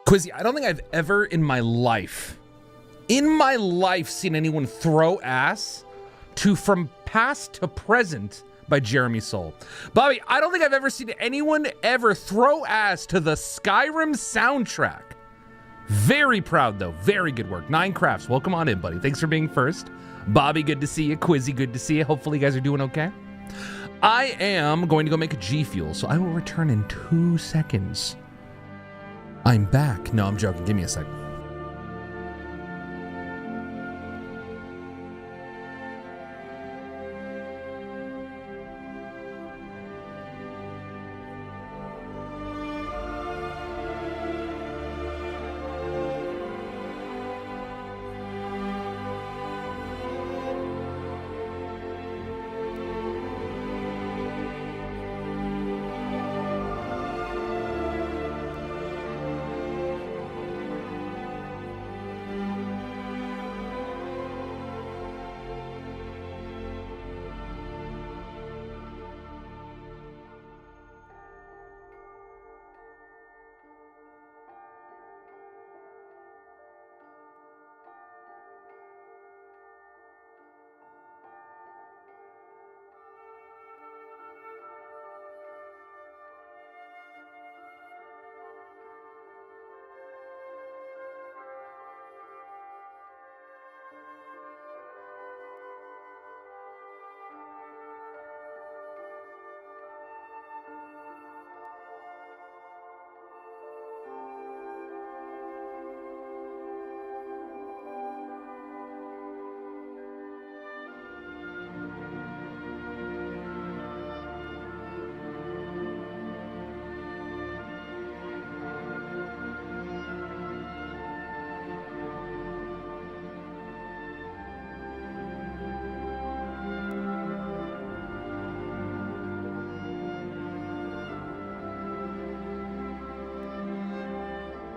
Quizzy, I don't think I've ever in my life seen anyone throw ass to From Past to Present by Jeremy Soule. Bobby, I don't think I've ever seen anyone ever throw ass to the Skyrim soundtrack. Very proud though, very good work. 9 Crafts, welcome on in, buddy. Thanks for being first. Bobby, good to see you. Quizzy, good to see you. Hopefully you guys are doing okay. I am going to go make a G Fuel, so I will return in 2 seconds. I'm back. No, I'm joking. Give me a second.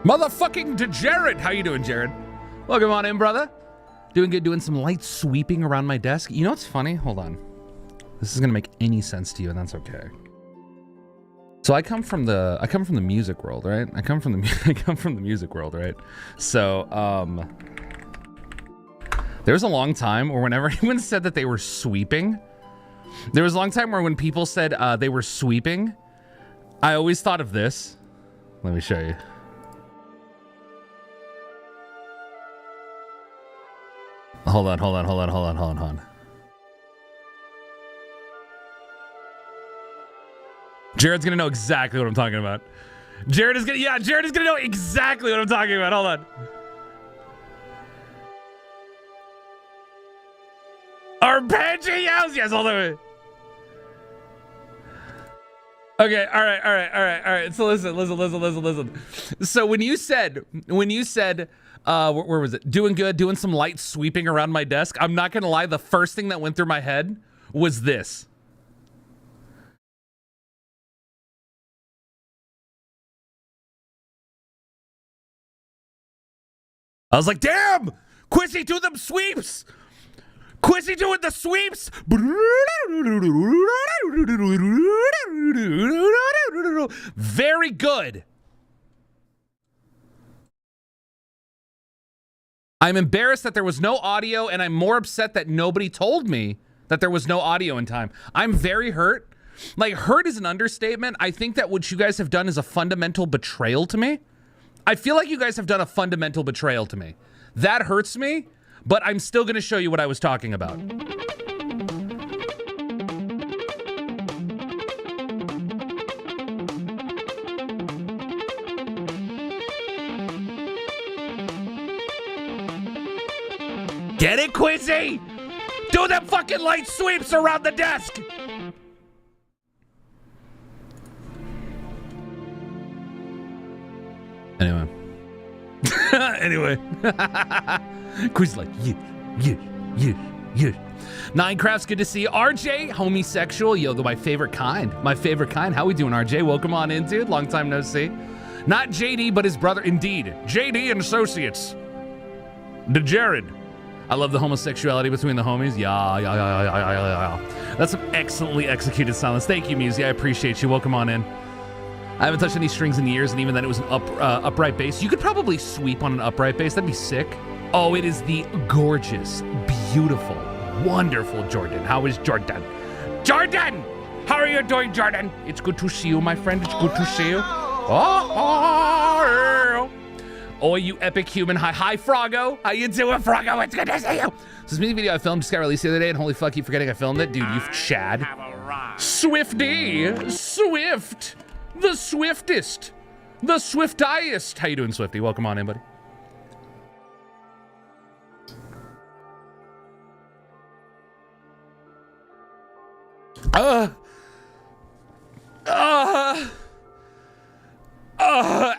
Motherfucking Jared. How you doing, Jared? Welcome on in, brother. Doing good, doing some light sweeping around my desk. You know what's funny? Hold on. This is gonna make any sense to you, and that's okay. So I come from the music world, right? I come from the music world, right? So there was a long time where whenever anyone said that they were sweeping, there was a long time where when people said they were sweeping, I always thought of this. Let me show you. Hold on. Jared's gonna know exactly what I'm talking about. Jared is gonna know exactly what I'm talking about. Hold on. Arpeggios! Yes, hold on. Okay, all right. So listen. So when you said, where was it? Doing good, doing some light sweeping around my desk. I'm not gonna lie, the first thing that went through my head was this. I was like, damn! Quizzy, do them sweeps! Quizzy doing the sweeps! Very good. I'm embarrassed that there was no audio, and I'm more upset that nobody told me that there was no audio in time. I'm very hurt. Like, hurt is an understatement. I think that what you guys have done is a fundamental betrayal to me. I feel like you guys have done a fundamental betrayal to me. That hurts me, but I'm still going to show you what I was talking about. Get it, Quizzy? Do them fucking light sweeps around the desk. Anyway. Quiz like, yeah. 9 Crafts, good to see you. RJ, homosexual. Yo, my favorite kind. How we doing, RJ? Welcome on in, dude. Long time no see. Not JD, but his brother. Indeed. JD and Associates. The Jared. I love the homosexuality between the homies. Yeah. That's some excellently executed silence. Thank you, Musi. I appreciate you. Welcome on in. I haven't touched any strings in years, and even then it was an upright bass. You could probably sweep on an upright bass. That'd be sick. Oh, it is the gorgeous, beautiful, wonderful Jordan. How is Jordan? Jordan! How are you doing, Jordan? It's good to see you, my friend. It's good to see you. Oh, you epic human. Hi, Froggo. How you doing, Froggo? It's good to see you. So this music video I filmed just got released the other day, and holy fuck, keep forgetting I filmed it. Dude, you Chad. Swifty. Swift. The swiftest. The swiftiest. How you doing, Swifty? Welcome on in, buddy.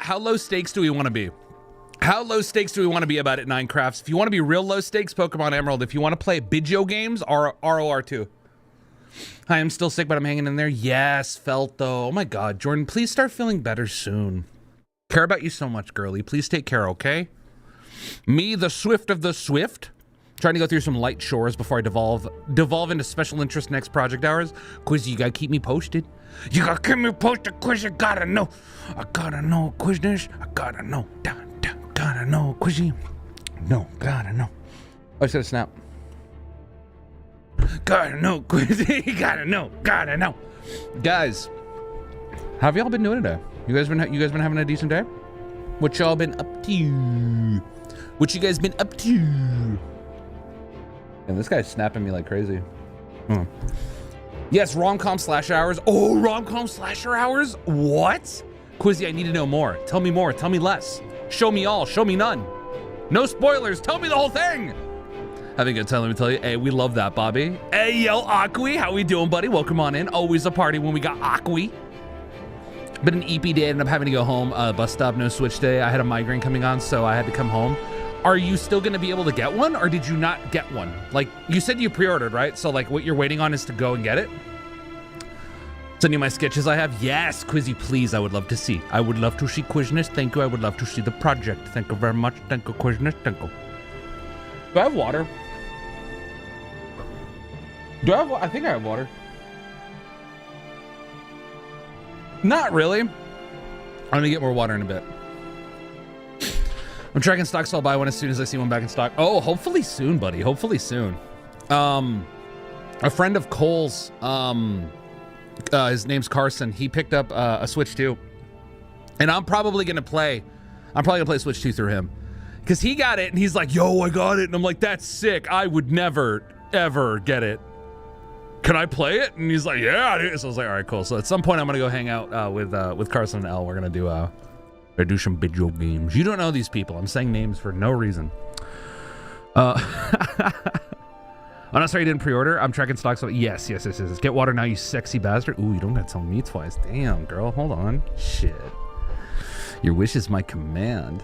How low stakes do we want to be? How low stakes do we want to be about it, Nine Crafts? If you want to be real low stakes, Pokemon Emerald. If you want to play Bidjo games, ROR2. Hi, I'm still sick, but I'm hanging in there. Yes, felt though. Oh my God, Jordan, please start feeling better soon. Care about you so much, girly. Please take care, okay? Me, the Swift of the Swift. Trying to go through some light chores before I devolve into special interest next project hours. Quiz, you gotta keep me posted. You gotta keep me posted, Quiz. You gotta know. I gotta know, Quizness. I gotta know. Gotta know, Quizzy. No, gotta know. Oh, I just gotta snap. Gotta know, Quizzy. Gotta know. Guys, how have y'all been doing today? You guys been having a decent day? What y'all been up to? What you guys been up to? And this guy's snapping me like crazy. Yes, rom-com slasher hours. Oh, rom-com slasher hours? What? Quizzy, I need to know more. Tell me more. Tell me less. Show me all. Show me none. No spoilers. Tell me the whole thing. Having a good time, let me tell you. Hey, we love that, Bobby. Hey, yo, Aqui. How we doing, buddy? Welcome on in. Always a party when we got Aqui. Been an EP day. Ended up having to go home. Bus stop, no Switch day. I had a migraine coming on, so I had to come home. Are you still going to be able to get one, or did you not get one? Like, you said you pre-ordered, right? So, like, what you're waiting on is to go and get it? Send you my sketches I have? Yes, Quizzy, please. I would love to see. I would love to see Quizness. Thank you. I would love to see the project. Thank you very much. Thank you, Quizness. Thank you. Do I have water? I think I have water. Not really. I'm going to get more water in a bit. I'm tracking stock, so I'll buy one as soon as I see one back in stock. Oh, hopefully soon, buddy. Hopefully soon. A friend of Cole's, his name's Carson. He picked up a Switch 2. And I'm probably going to play Switch 2 through him. Because he got it, and he's like, yo, I got it. And I'm like, that's sick. I would never, ever get it. Can I play it? And he's like, yeah. So I was like, all right, cool. So at some point, I'm going to go hang out with Carson and Elle. We're going to do some video games. You don't know these people. I'm saying names for no reason. Oh, no, sorry, you didn't pre-order. I'm tracking stocks. Yes. Get water now, you sexy bastard. Ooh, you don't gotta tell me twice. Damn, girl. Hold on. Shit. Your wish is my command.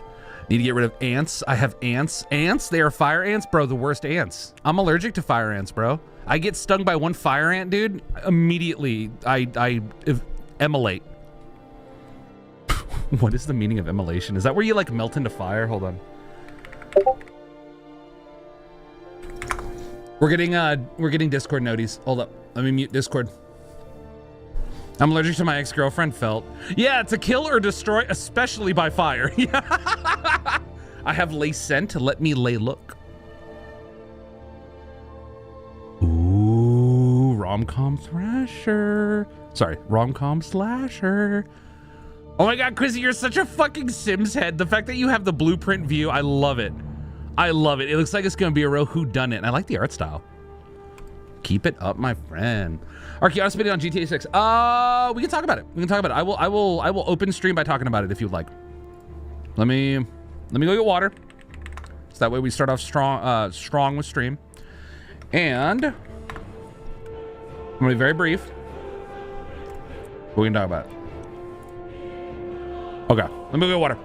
Need to get rid of ants. I have ants. Ants? They are fire ants? Bro, the worst ants. I'm allergic to fire ants, bro. I get stung by one fire ant, dude. Immediately, I immolate. What is the meaning of immolation? Is that where you like melt into fire? Hold on. We're getting Discord noties. Hold up. Let me mute Discord. I'm allergic to my ex-girlfriend, Felt. Yeah, to kill or destroy, especially by fire. I have lay scent to let me lay look. Ooh, rom-com thrasher. Sorry, rom-com slasher. Oh my God, Chrissy, you're such a fucking Sims head. The fact that you have the blueprint view, I love it. I love it. It looks like it's gonna be a real whodunit, and I like the art style. Keep it up, my friend. Archaeon spinning on GTA 6. We can talk about it. I will open stream by talking about it if you'd like. Let me go get water. So that way we start off strong with stream. And I'm gonna be very brief. We can talk about it. Okay, let me go get water.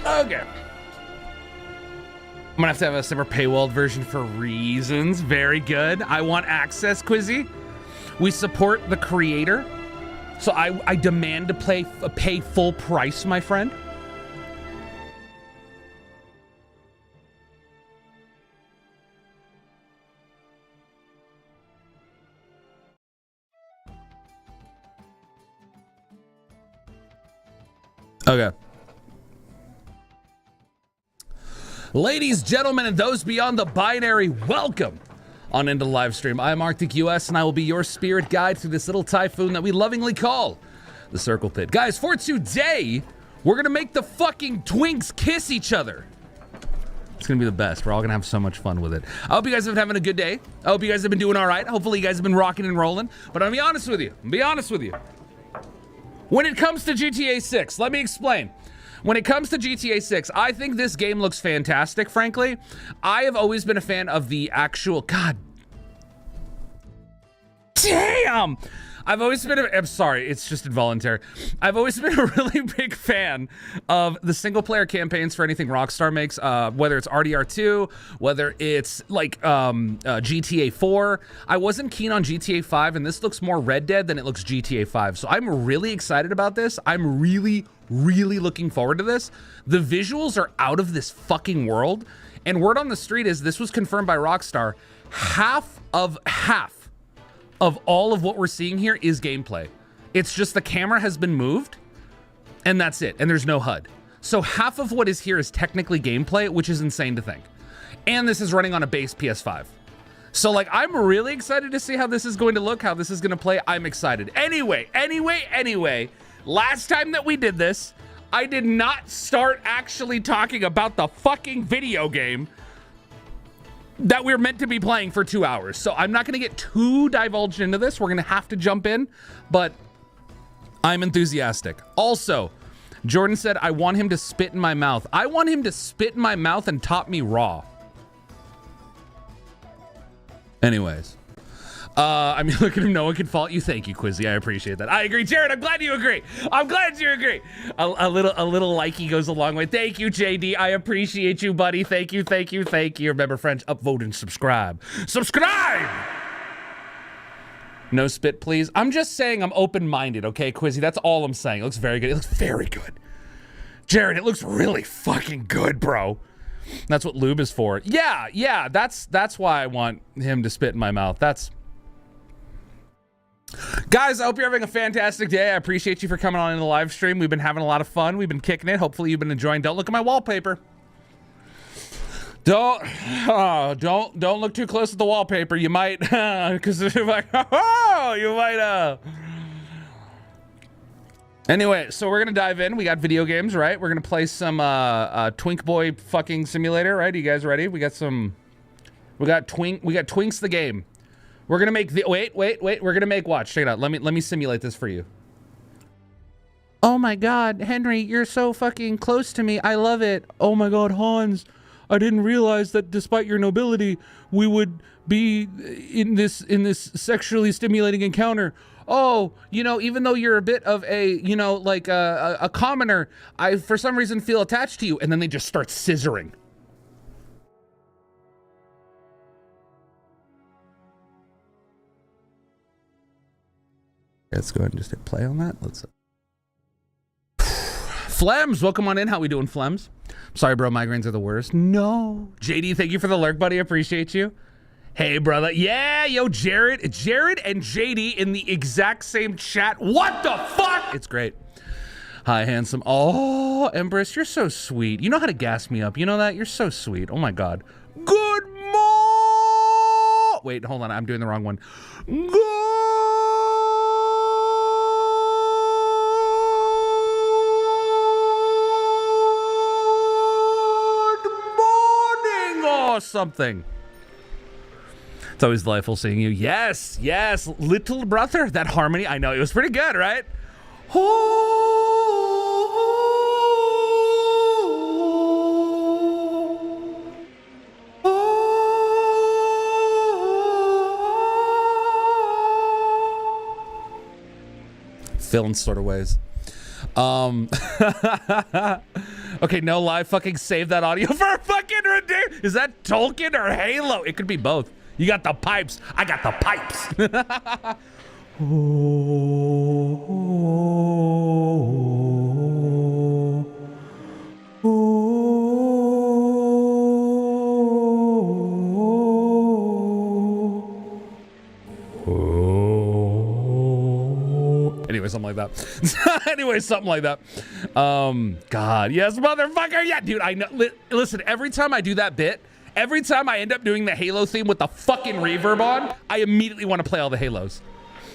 Okay. I'm gonna have a separate paywalled version for reasons. Very good. I want access, Quizzy. We support the creator, so I demand to pay full price, my friend. Okay. Ladies, gentlemen, and those beyond the binary, welcome on into the live stream. I am Arctic US, and I will be your spirit guide through this little typhoon that we lovingly call the Circle Pit. Guys, for today, we're gonna make the fucking twinks kiss each other. It's gonna be the best. We're all gonna have so much fun with it. I hope you guys have been having a good day. I hope you guys have been doing all right. Hopefully you guys have been rocking and rolling. But I'll be honest with you. When it comes to GTA 6, let me explain. When it comes to GTA 6, I think this game looks fantastic, frankly. I have always been a fan of the actual... God damn! I'm sorry, it's just involuntary. I've always been a really big fan of the single-player campaigns for anything Rockstar makes, whether it's RDR2, whether it's like GTA 4. I wasn't keen on GTA 5, and this looks more Red Dead than it looks GTA 5. So I'm really excited about this. I'm really looking forward to this. The visuals are out of this fucking world, and word on the street is this was confirmed by Rockstar. Half of all of what we're seeing here is gameplay. It's just the camera has been moved, and that's it, and there's no HUD. So half of what is here is technically gameplay, which is insane to think. And this is running on a base PS5. So like, I'm really excited to see how this is going to look, how this is gonna play. I'm excited. Anyway, last time that we did this, I did not start actually talking about the fucking video game that we're meant to be playing for 2 hours. So I'm not gonna get too divulged into this. We're gonna have to jump in, but I'm enthusiastic. Also, Jordan said, I want him to spit in my mouth. I want him to spit in my mouth and top me raw. Anyways. I mean, look at him. No one can fault you. Thank you, Quizzy. I appreciate that. I agree. Jared, I'm glad you agree. I'm glad you agree. A little likey goes a long way. Thank you, JD. I appreciate you, buddy. Thank you. Remember, friends, upvote and subscribe. Subscribe! No spit, please. I'm just saying I'm open-minded, okay, Quizzy? That's all I'm saying. It looks very good. It looks very good. Jared, it looks really fucking good, bro. That's what lube is for. Yeah, that's why I want him to spit in my mouth. Guys, I hope you're having a fantastic day. I appreciate you for coming on in the live stream. We've been having a lot of fun. We've been kicking it. Hopefully you've been enjoying. Don't look at my wallpaper. Don't look too close at the wallpaper. You might, because you might. Anyway, so we're gonna dive in. We got video games, right? We're gonna play some Twink Boy fucking simulator, right? Are you guys ready? We got Twinks the game. We're gonna make the wait. We're gonna make watch. Check it out. Let me simulate this for you. Oh my God, Henry, you're so fucking close to me. I love it. Oh my God, Hans, I didn't realize that despite your nobility, we would be in this sexually stimulating encounter. Oh, you know, even though you're a bit of a, you know, like a commoner, I for some reason feel attached to you. And then they just start scissoring. Let's go ahead and just hit play on that. Let's. Flems, welcome on in. How we doing, Flems? Sorry, bro. Migraines are the worst. No. JD, thank you for the lurk, buddy. Appreciate you. Hey, brother. Yeah, yo, Jared and JD in the exact same chat. What the fuck? It's great. Hi, handsome. Oh, Empress, you're so sweet. You know how to gas me up. You know that? You're so sweet. Oh my God. Good morning. Wait, hold on. I'm doing the wrong one. Good something. It's always delightful seeing you. Yes, little brother. That harmony, I know, it was pretty good, right? Feeling sort of ways. Okay, no lie, fucking save that audio for fucking redeem. Is that Tolkien or Halo? It could be both. You got the pipes. I got the pipes. Anyway, something like that. Anyway, something like that. God, yes, motherfucker. Yeah, dude, I know. Listen, every time I do that bit, every time I end up doing the Halo theme with the fucking reverb on, I immediately want to play all the Halos.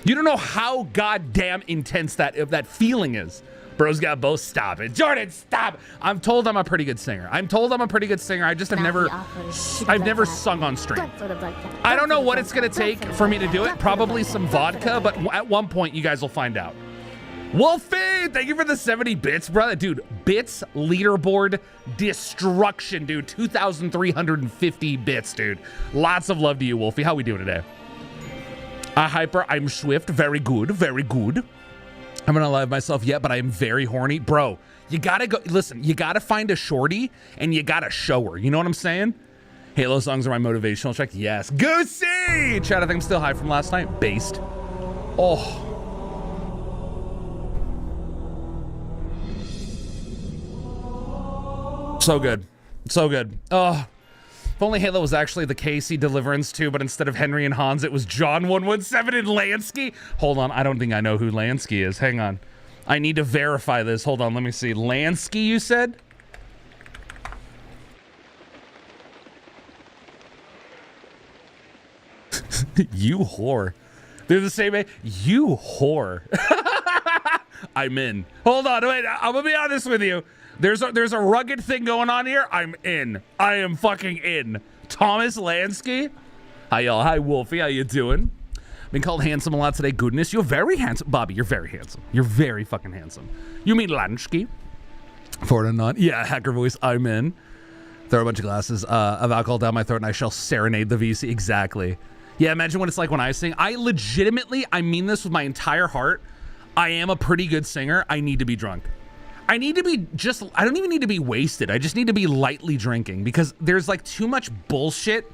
You don't know how goddamn intense that feeling is. Bro's got both. Stop it. Jordan, stop. I'm told I'm a pretty good singer. I just have never sung on stream. I don't know what it's going to take for me to do it. Probably some vodka, but at one point you guys will find out. Wolfie, thank you for the 70 bits, brother. Dude, bits leaderboard destruction, dude. 2,350 bits, dude. Lots of love to you, Wolfie. How we doing today? Hyper, I'm Swift. Very good, very good. I'm gonna live myself yet, but I am very horny. Bro, you gotta go, listen, you gotta find a shorty and you gotta show her. You know what I'm saying? Halo songs are my motivational track. Yes. Goosey! Chat, I think I'm still high from last night. Based. Oh. So good. So good. Oh. If only Halo was actually the Casey Deliverance 2, but instead of Henry and Hans, it was John 117 and Lansky. Hold on, I don't think I know who Lansky is. Hang on. I need to verify this. Hold on, let me see. Lansky, you said? You whore. They're the same age. You whore. I'm in. Hold on, wait, I'm gonna be honest with you. There's a rugged thing going on here. I'm in. I am fucking in. Thomas Lansky. Hi, y'all. Hi, Wolfie. How you doing? Been called handsome a lot today. Goodness, you're very handsome. Bobby, you're very handsome. You're very fucking handsome. You mean Lansky? For it or not. Yeah, hacker voice. I'm in. Throw a bunch of glasses of alcohol down my throat and I shall serenade the VC. Exactly. Yeah, imagine what it's like when I sing. I mean this with my entire heart. I am a pretty good singer. I need to be drunk. I don't even need to be wasted. I just need to be lightly drinking because there's like too much bullshit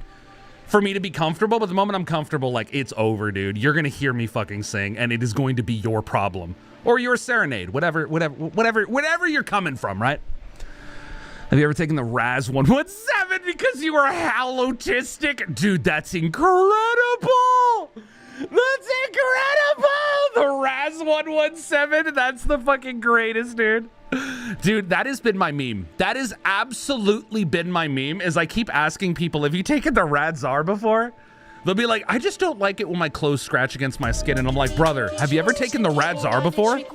for me to be comfortable. But the moment I'm comfortable, like it's over, dude. You're going to hear me fucking sing and it is going to be your problem or your serenade, whatever you're coming from, right? Have you ever taken the Raz 117 because you were halotistic? Dude, that's incredible. That's incredible. The Raz 117. That's the fucking greatest, dude. Dude, that has been my meme. That has absolutely been my meme is I keep asking people, have you taken the Radzar before? They'll be like, I just don't like it when my clothes scratch against my skin. And I'm like, brother, have you ever taken the Radzar before? This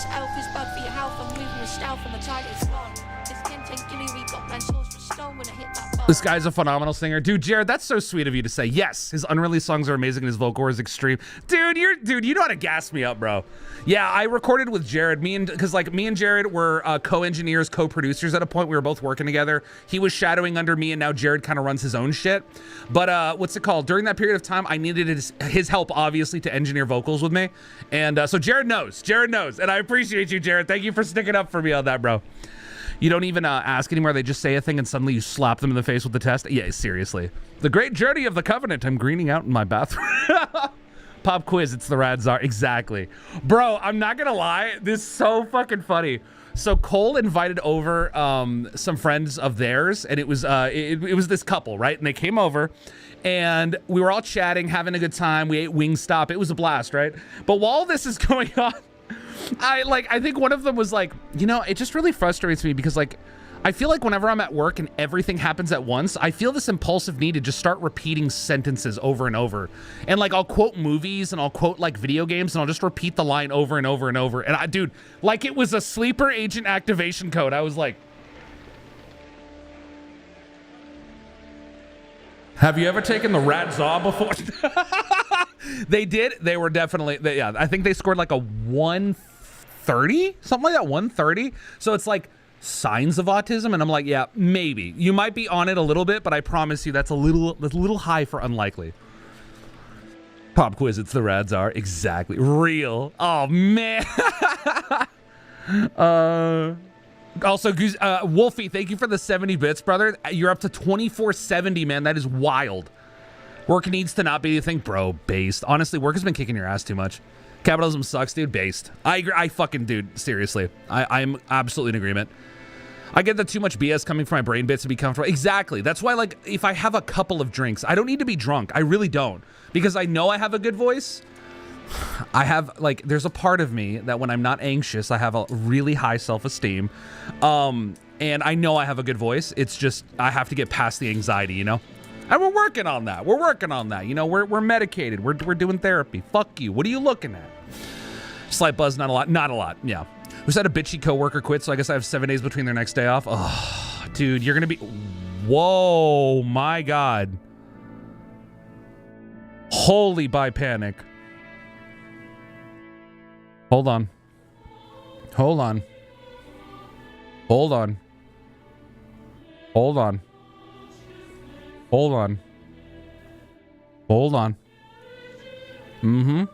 elf is bad for your health and moving with stealth and the target's long. This 10 gilly we got man souls for stone when I hit that bar. This guy's a phenomenal singer. Dude, Jared, that's so sweet of you to say. Yes, his unreleased songs are amazing and his vocal is extreme. Dude, you know how to gas me up, bro. Yeah, I recorded with Jared. Me and Jared were co-engineers, co-producers at a point. We were both working together. He was shadowing under me, and now Jared kind of runs his own shit. But what's it called? During that period of time, I needed his help, obviously, to engineer vocals with me. And so Jared knows. And I appreciate you, Jared. Thank you for sticking up for me on that, bro. You don't even ask anymore. They just say a thing and suddenly you slap them in the face with the test. Yeah, seriously. The Great Journey of the Covenant. I'm greening out in my bathroom. Pop quiz. It's the Radzar. Exactly. Bro, I'm not going to lie. This is so fucking funny. So Cole invited over some friends of theirs, and it was this couple, right? And they came over, and we were all chatting, having a good time. We ate Wingstop. It was a blast, right? But while this is going on, I think one of them was like, you know, it just really frustrates me because like, I feel like whenever I'm at work and everything happens at once, I feel this impulsive need to just start repeating sentences over and over. And like, I'll quote movies and I'll quote like video games and I'll just repeat the line over and over and over. And dude, like it was a sleeper agent activation code. I was like, have you ever taken the Radzar before? They did. They were definitely, yeah, I think they scored like a 130, something like that, 130. So it's like signs of autism. And I'm like, yeah, maybe. You might be on it a little bit, but I promise you that's a little high for unlikely. Pop quiz, it's the Radzar. Exactly. Real. Oh, man. Also, Wolfie, thank you for the 70 bits, brother. You're up to 2470, man. That is wild. Work needs to not be a thing, bro. Based. Honestly, work has been kicking your ass too much. Capitalism sucks, dude. Based. I agree. I fucking, dude, seriously. I'm absolutely in agreement. I get that too much BS coming from my brain bits to be comfortable. Exactly. That's why, like, if I have a couple of drinks, I don't need to be drunk. I really don't. Because I know I have a good voice. I have, like, there's a part of me that when I'm not anxious, I have a really high self-esteem. And I know I have a good voice. It's just, I have to get past the anxiety, you know? And we're working on that. We're working on that. You know, we're medicated. We're doing therapy. Fuck you. What are you looking at? Slight buzz, not a lot. Not a lot, yeah. We said a bitchy coworker quit, so I guess I have 7 days between their next day off. Oh, dude, you're gonna be... Whoa, my God. Holy by panic. Hold on. Hold on. Hold on. Hold on. Hold on. Hold on. Mm-hmm.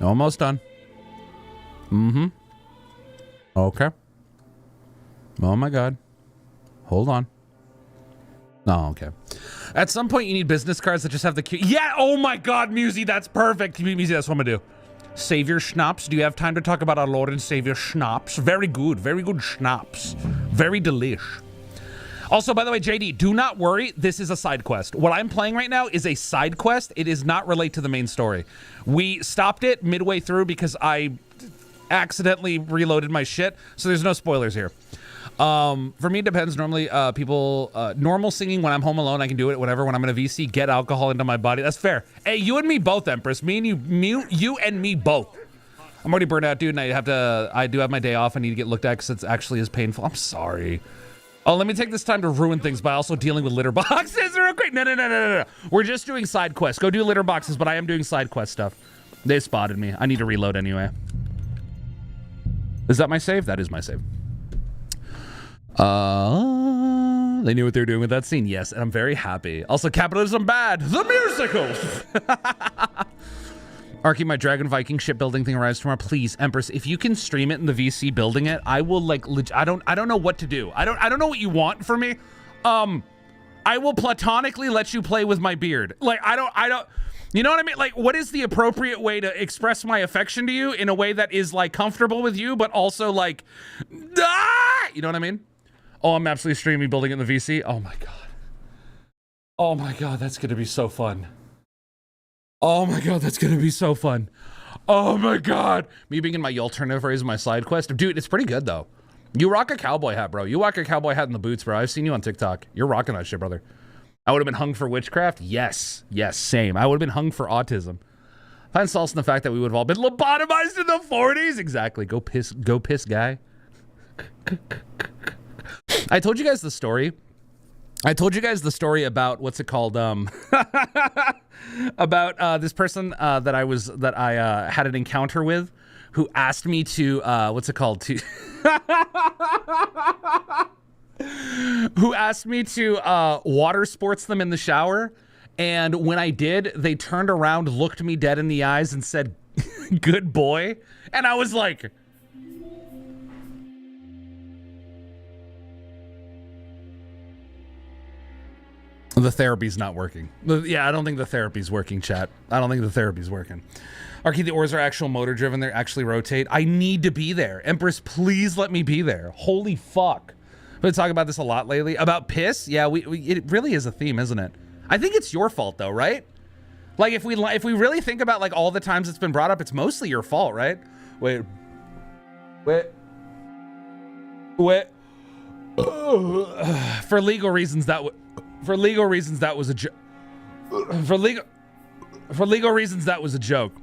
Almost done. Mm-hmm. Okay. Oh my God. Hold on. Oh, okay. At some point you need business cards that just have the Q. Yeah, oh my God, Musey, that's perfect. Musey, that's what I'm gonna do. Savior Schnapps. Do you have time to talk about our Lord and Savior Schnapps? Very good Schnapps. Very delish. Also, by the way, JD, do not worry. This is a side quest. What I'm playing right now is a side quest. It is not related to the main story. We stopped it midway through because I accidentally reloaded my shit, so there's no spoilers here. For me, it depends. Normally, normal singing when I'm home alone, I can do it whatever. When I'm in a VC, get alcohol into my body. That's fair. Hey, you and me both, Empress. Me and you and me both. I'm already burned out, dude, and I do have my day off. I need to get looked at because it's actually as painful. I'm sorry. Oh, let me take this time to ruin things by also dealing with litter boxes real quick. No. We're just doing side quests. Go do litter boxes, but I am doing side quest stuff. They spotted me. I need to reload anyway. Is that my save? That is my save. They knew what they were doing with that scene. Yes, and I'm very happy. Also, capitalism bad. The musical. Arky, my Dragon Viking shipbuilding thing arrives tomorrow. Please, Empress, if you can stream it in the VC building it, I will like. I don't know what to do. I don't know what you want from me. I will platonically let you play with my beard. Like I don't. You know what I mean? Like, what is the appropriate way to express my affection to you in a way that is like comfortable with you, but also like, ah! You know what I mean? Oh, I'm absolutely streaming building it in the VC. Oh my God. Oh my God, that's gonna be so fun. Oh my God, that's gonna be so fun. Oh my God. Me being in my alternative phrase in my side quest. Dude, it's pretty good though. You rock a cowboy hat, bro. You rock a cowboy hat in the boots, bro. I've seen you on TikTok. You're rocking that shit, brother. I would have been hung for witchcraft. Yes, same. I would have been hung for autism. Find solace in the fact that we would have all been lobotomized in the 40s. Exactly. Go piss, guy. I told you guys the story. I told you guys the story about what's it called? About this person that I had an encounter with, who asked me to what's it called? Who asked me to water sports them in the shower, and when I did, they turned around, looked me dead in the eyes, and said, "Good boy," and I was like. The therapy's not working. Yeah, I don't think the therapy's working, chat. I don't think the therapy's working. Arky, the oars are actual motor driven. They actually rotate. I need to be there. Empress, please let me be there. Holy fuck. We've been talking about this a lot lately. About piss? Yeah, it really is a theme, isn't it? I think it's your fault though, right? Like if we really think about like all the times it's been brought up, it's mostly your fault, right? Wait. For legal reasons that was a joke. For legal reasons that was a joke.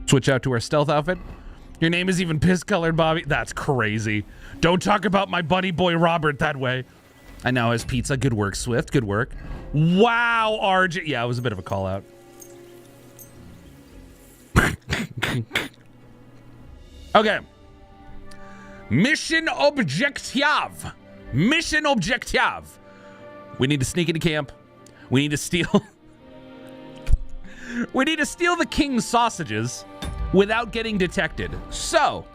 Switch out to our stealth outfit. Your name is even piss colored, Bobby. That's crazy. Don't talk about my buddy boy Robert that way. I now has pizza. Good work, Swift. Good work. Wow, RJ. Yeah, it was a bit of a call out. Okay. Mission objective. Mission objective. We need to sneak into camp. We need to steal. We need to steal the king's sausages without getting detected. So,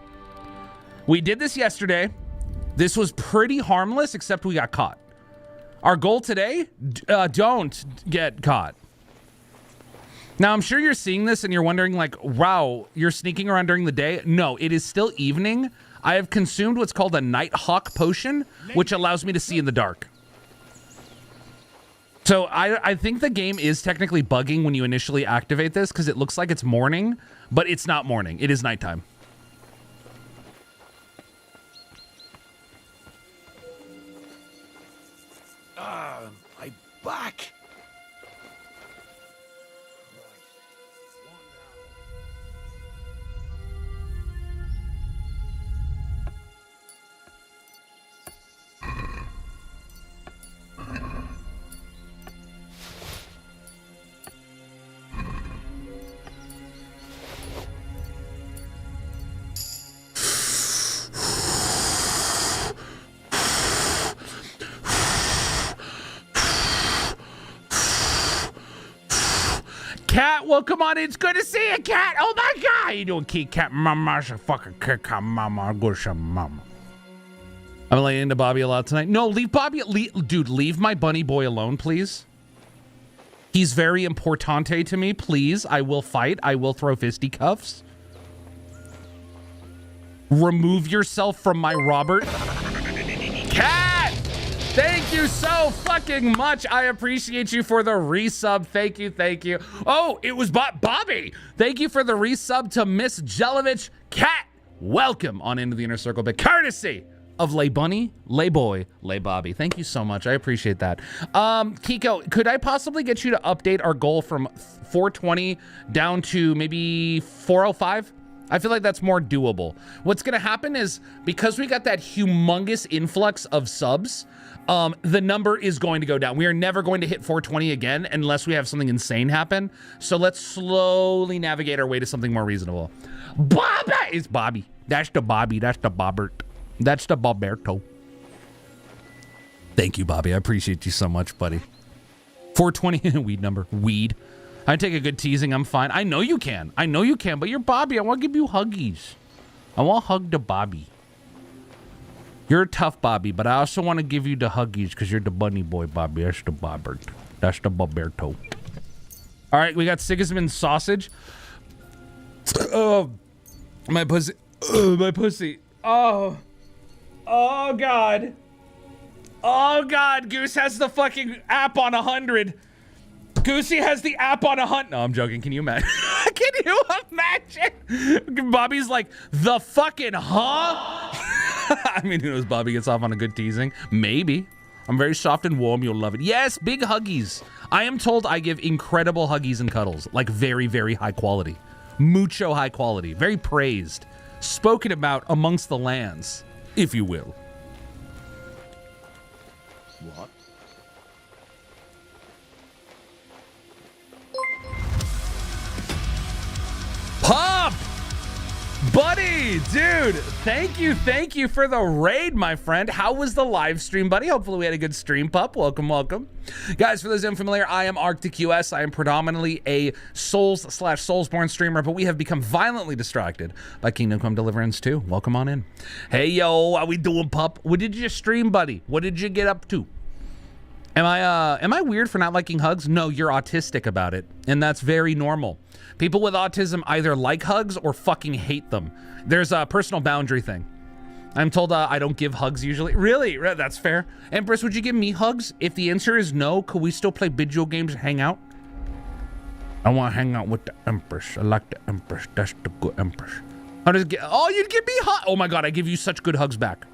we did this yesterday. This was pretty harmless, except we got caught. Our goal today, don't get caught. Now, I'm sure you're seeing this and you're wondering like, wow, you're sneaking around during the day. No, it is still evening. I have consumed what's called a Nighthawk potion, which allows me to see in the dark. So I think the game is technically bugging when you initially activate this because it looks like it's morning, but it's not morning. It is nighttime. My back. Cat, well, come on, it's good to see you, Cat. Oh my God, how you doing, Key Cat? Mama's a fucking cat, mama, good mama. I'm laying into Bobby a lot tonight. No, leave Bobby, dude, leave my bunny boy alone, please. He's very importante to me, please. I will fight. I will throw fisticuffs. Remove yourself from my Robert. Cat! Thank you so fucking much. I appreciate you for the resub. Thank you, thank you. Oh, it was Bobby. Thank you for the resub to Miss Jelovich. Cat, welcome on into the inner circle, but courtesy of Lay Bunny, Lay Boy, Lay Bobby. Thank you so much. I appreciate that. Kiko, could I possibly get you to update our goal from 420 down to maybe 405? I feel like that's more doable. What's gonna happen is because we got that humongous influx of subs, the number is going to go down. We are never going to hit 420 again unless we have something insane happen. So let's slowly navigate our way to something more reasonable. Bobby! It's Bobby. That's the Bobby. That's the Bobbert. That's the Boberto. Thank you, Bobby. I appreciate you so much, buddy. 420 weed number. Weed. I take a good teasing. I'm fine. I know you can. I know you can, but you're Bobby. I want to give you huggies. I want to hug the Bobby. You're a tough Bobby, but I also want to give you the huggies because you're the bunny boy, Bobby. That's the Bobbert. That's the Boberto. All right, we got Sigismund sausage. Oh, my pussy. My pussy. Oh. Oh, God. Oh, God. Goose has the fucking app on 100. Goosey has the app on 100. No, I'm joking. Can you imagine? Can you imagine? Bobby's like, the fucking huh? I mean, who knows? Bobby gets off on a good teasing. Maybe. I'm very soft and warm. You'll love it. Yes, big huggies. I am told I give incredible huggies and cuddles. Like very, very high quality. Mucho high quality. Very praised. Spoken about amongst the lands, if you will. What? Pop! Buddy, dude, thank you for the raid, my friend. How was the live stream, buddy? Hopefully we had a good stream, pup. Welcome, welcome. Guys, for those unfamiliar, I am Arctic US. I am predominantly a Souls/Soulsborne streamer, but we have become violently distracted by Kingdom Come Deliverance 2. Welcome on in. Hey, yo, how we doing, pup? What did you stream, buddy? What did you get up to? Am I weird for not liking hugs? No, you're autistic about it, and that's very normal. People with autism either like hugs or fucking hate them. There's a personal boundary thing. I'm told I don't give hugs usually. Really? That's fair. Empress, would you give me hugs? If the answer is no, could we still play video games and hang out? I want to hang out with the Empress. I like the Empress. That's the good Empress. Oh, you'd give me hugs. Oh my God, I give you such good hugs back.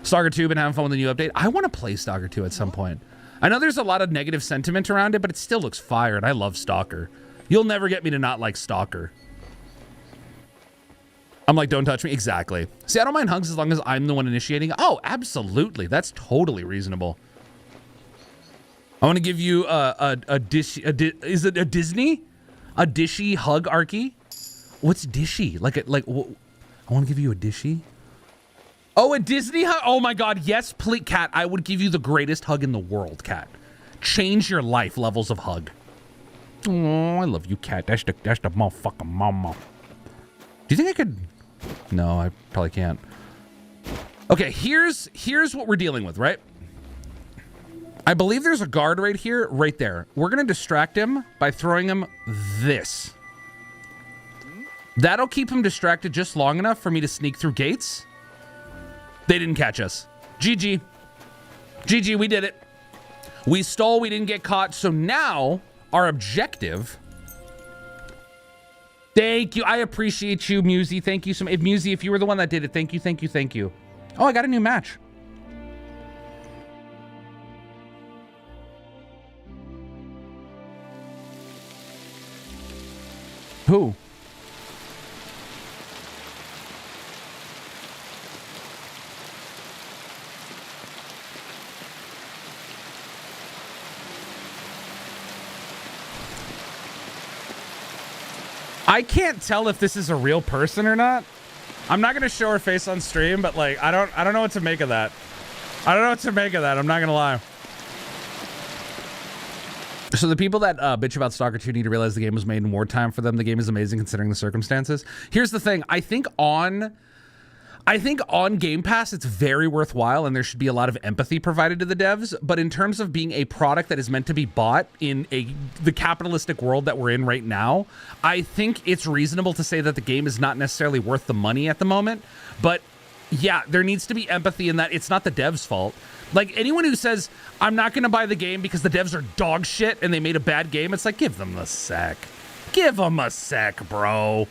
Stalker 2, been having fun with the new update. I want to play Stalker 2 at some point. I know there's a lot of negative sentiment around it, but it still looks fire, and I love Stalker. You'll never get me to not like Stalker. I'm like, don't touch me. Exactly. See, I don't mind hugs as long as I'm the one initiating. Oh, absolutely. That's totally reasonable. I want to give you is it a Disney? A dishy hug, Arky? What's dishy? I want to give you a dishy. Oh, a Disney hug? Oh my God, yes, please, Cat. I would give you the greatest hug in the world, Cat. Change your life levels of hug. Oh, I love you, cat. That's the motherfucking mama. Do you think I could? No, I probably can't. Okay, here's what we're dealing with, right? I believe there's a guard right here, right there. We're gonna distract him by throwing him this. That'll keep him distracted just long enough for me to sneak through gates. They didn't catch us. GG. GG, we did it. We stole, we didn't get caught. So now our objective. Thank you. I appreciate you, Musey. Thank you so much. Musey, if you were the one that did it, thank you, thank you, thank you. Oh, I got a new match. Who? I can't tell if this is a real person or not. I'm not gonna show her face on stream, but like I don't know what to make of that. I don't know what to make of that. I'm not gonna lie. So the people that bitch about Stalker 2 need to realize the game was made in wartime for them. The game is amazing considering the circumstances. Here's the thing. I think on Game Pass, it's very worthwhile and there should be a lot of empathy provided to the devs. But in terms of being a product that is meant to be bought in the capitalistic world that we're in right now, I think it's reasonable to say that the game is not necessarily worth the money at the moment. But yeah, there needs to be empathy in that it's not the devs' fault. Like anyone who says, I'm not going to buy the game because the devs are dog shit and they made a bad game, it's like, give them a sec. Give them a sec, bro.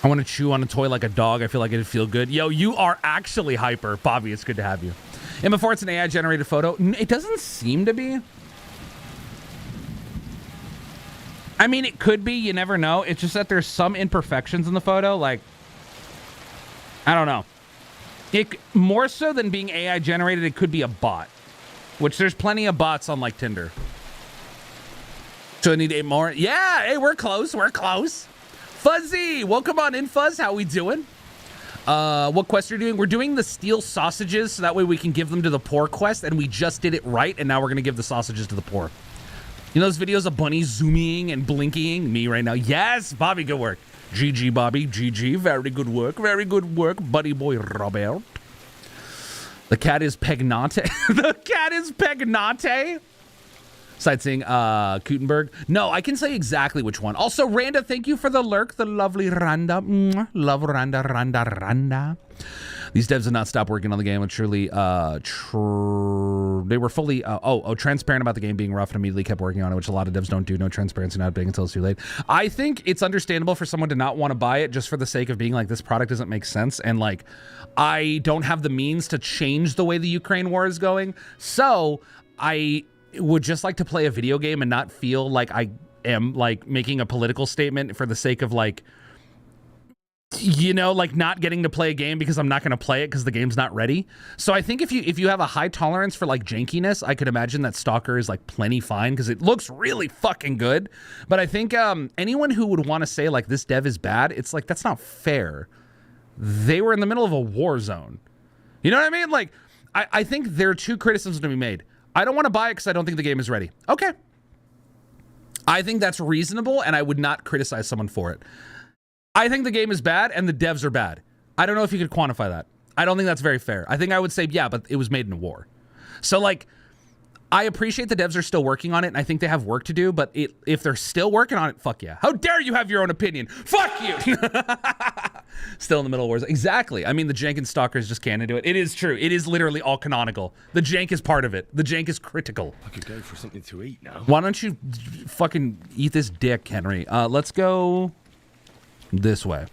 I want to chew on a toy like a dog. I feel like it'd feel good. Yo, you are actually hyper. Bobby, it's good to have you. And before it's an AI-generated photo, it doesn't seem to be. I mean, it could be. You never know. It's just that there's some imperfections in the photo. Like, I don't know. More so than being AI-generated, it could be a bot. Which there's plenty of bots on, like, Tinder. So I need 8 more. Yeah, hey, we're close. We're close. Fuzzy, welcome on in, Fuzz. How we doing? What quest are you doing? We're doing the steel sausages, so that way we can give them to the poor quest, and we just did it right, and now we're gonna give the sausages to the poor. You know those videos of bunnies zooming and blinking? Me right now. Yes, Bobby, good work. GG, Bobby. GG. Very good work. Very good work, buddy boy Robert. The cat is Pegnate. The cat is Pegnate. Sightseeing Kutenberg. No, I can say exactly which one. Also, Randa, thank you for the lurk. The lovely Randa. Love Randa, Randa, Randa. These devs did not stop working on the game. Truly, they were fully, transparent about the game being rough and immediately kept working on it, which a lot of devs don't do. No transparency, not being until it's too late. I think it's understandable for someone to not want to buy it just for the sake of being like, this product doesn't make sense. And like, I don't have the means to change the way the Ukraine war is going. So I would just like to play a video game and not feel like I am like making a political statement for the sake of like, you know, like not getting to play a game because I'm not going to play it because the game's not ready. So I think if you have a high tolerance for like jankiness, I could imagine that Stalker is like plenty fine because it looks really fucking good. But I think anyone who would want to say like this dev is bad, it's like, that's not fair. They were in the middle of a war zone. You know what I mean? Like, I think there are two criticisms to be made. I don't want to buy it because I don't think the game is ready. Okay. I think that's reasonable and I would not criticize someone for it. I think the game is bad and the devs are bad. I don't know if you could quantify that. I don't think that's very fair. I think I would say, yeah, but it was made in a war. So like, I appreciate the devs are still working on it and I think they have work to do, but if they're still working on it, fuck yeah. How dare you have your own opinion? Fuck you! Still in the middle of wars. Exactly. I mean, the jank and Stalkers just can't do it. It is true. It is literally all canonical. The jank is part of it. The jank is critical. I could go for something to eat now. Why don't you fucking eat this dick, Henry? Let's go this way.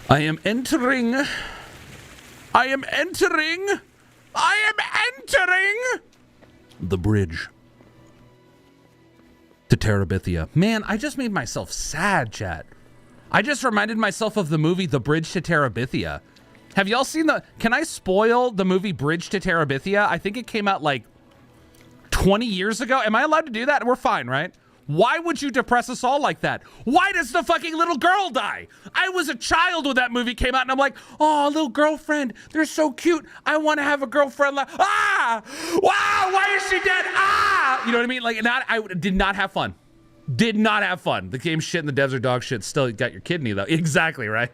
I am entering the bridge to Terabithia. Man, I just made myself sad, chat. I just reminded myself of the movie The Bridge to Terabithia. Have y'all seen can I spoil the movie Bridge to Terabithia? I think it came out like 20 years ago. Am I allowed to do that? We're fine, right? Why would you depress us all like that? Why does the fucking little girl die? I was a child when that movie came out, and I'm like, oh, little girlfriend, they're so cute. I want to have a girlfriend. Ah! Wow, why is she dead? Ah! You know what I mean? Like, I did not have fun. Did not have fun. The game's shit and the devs are dog shit. Still got your kidney, though. Exactly, right?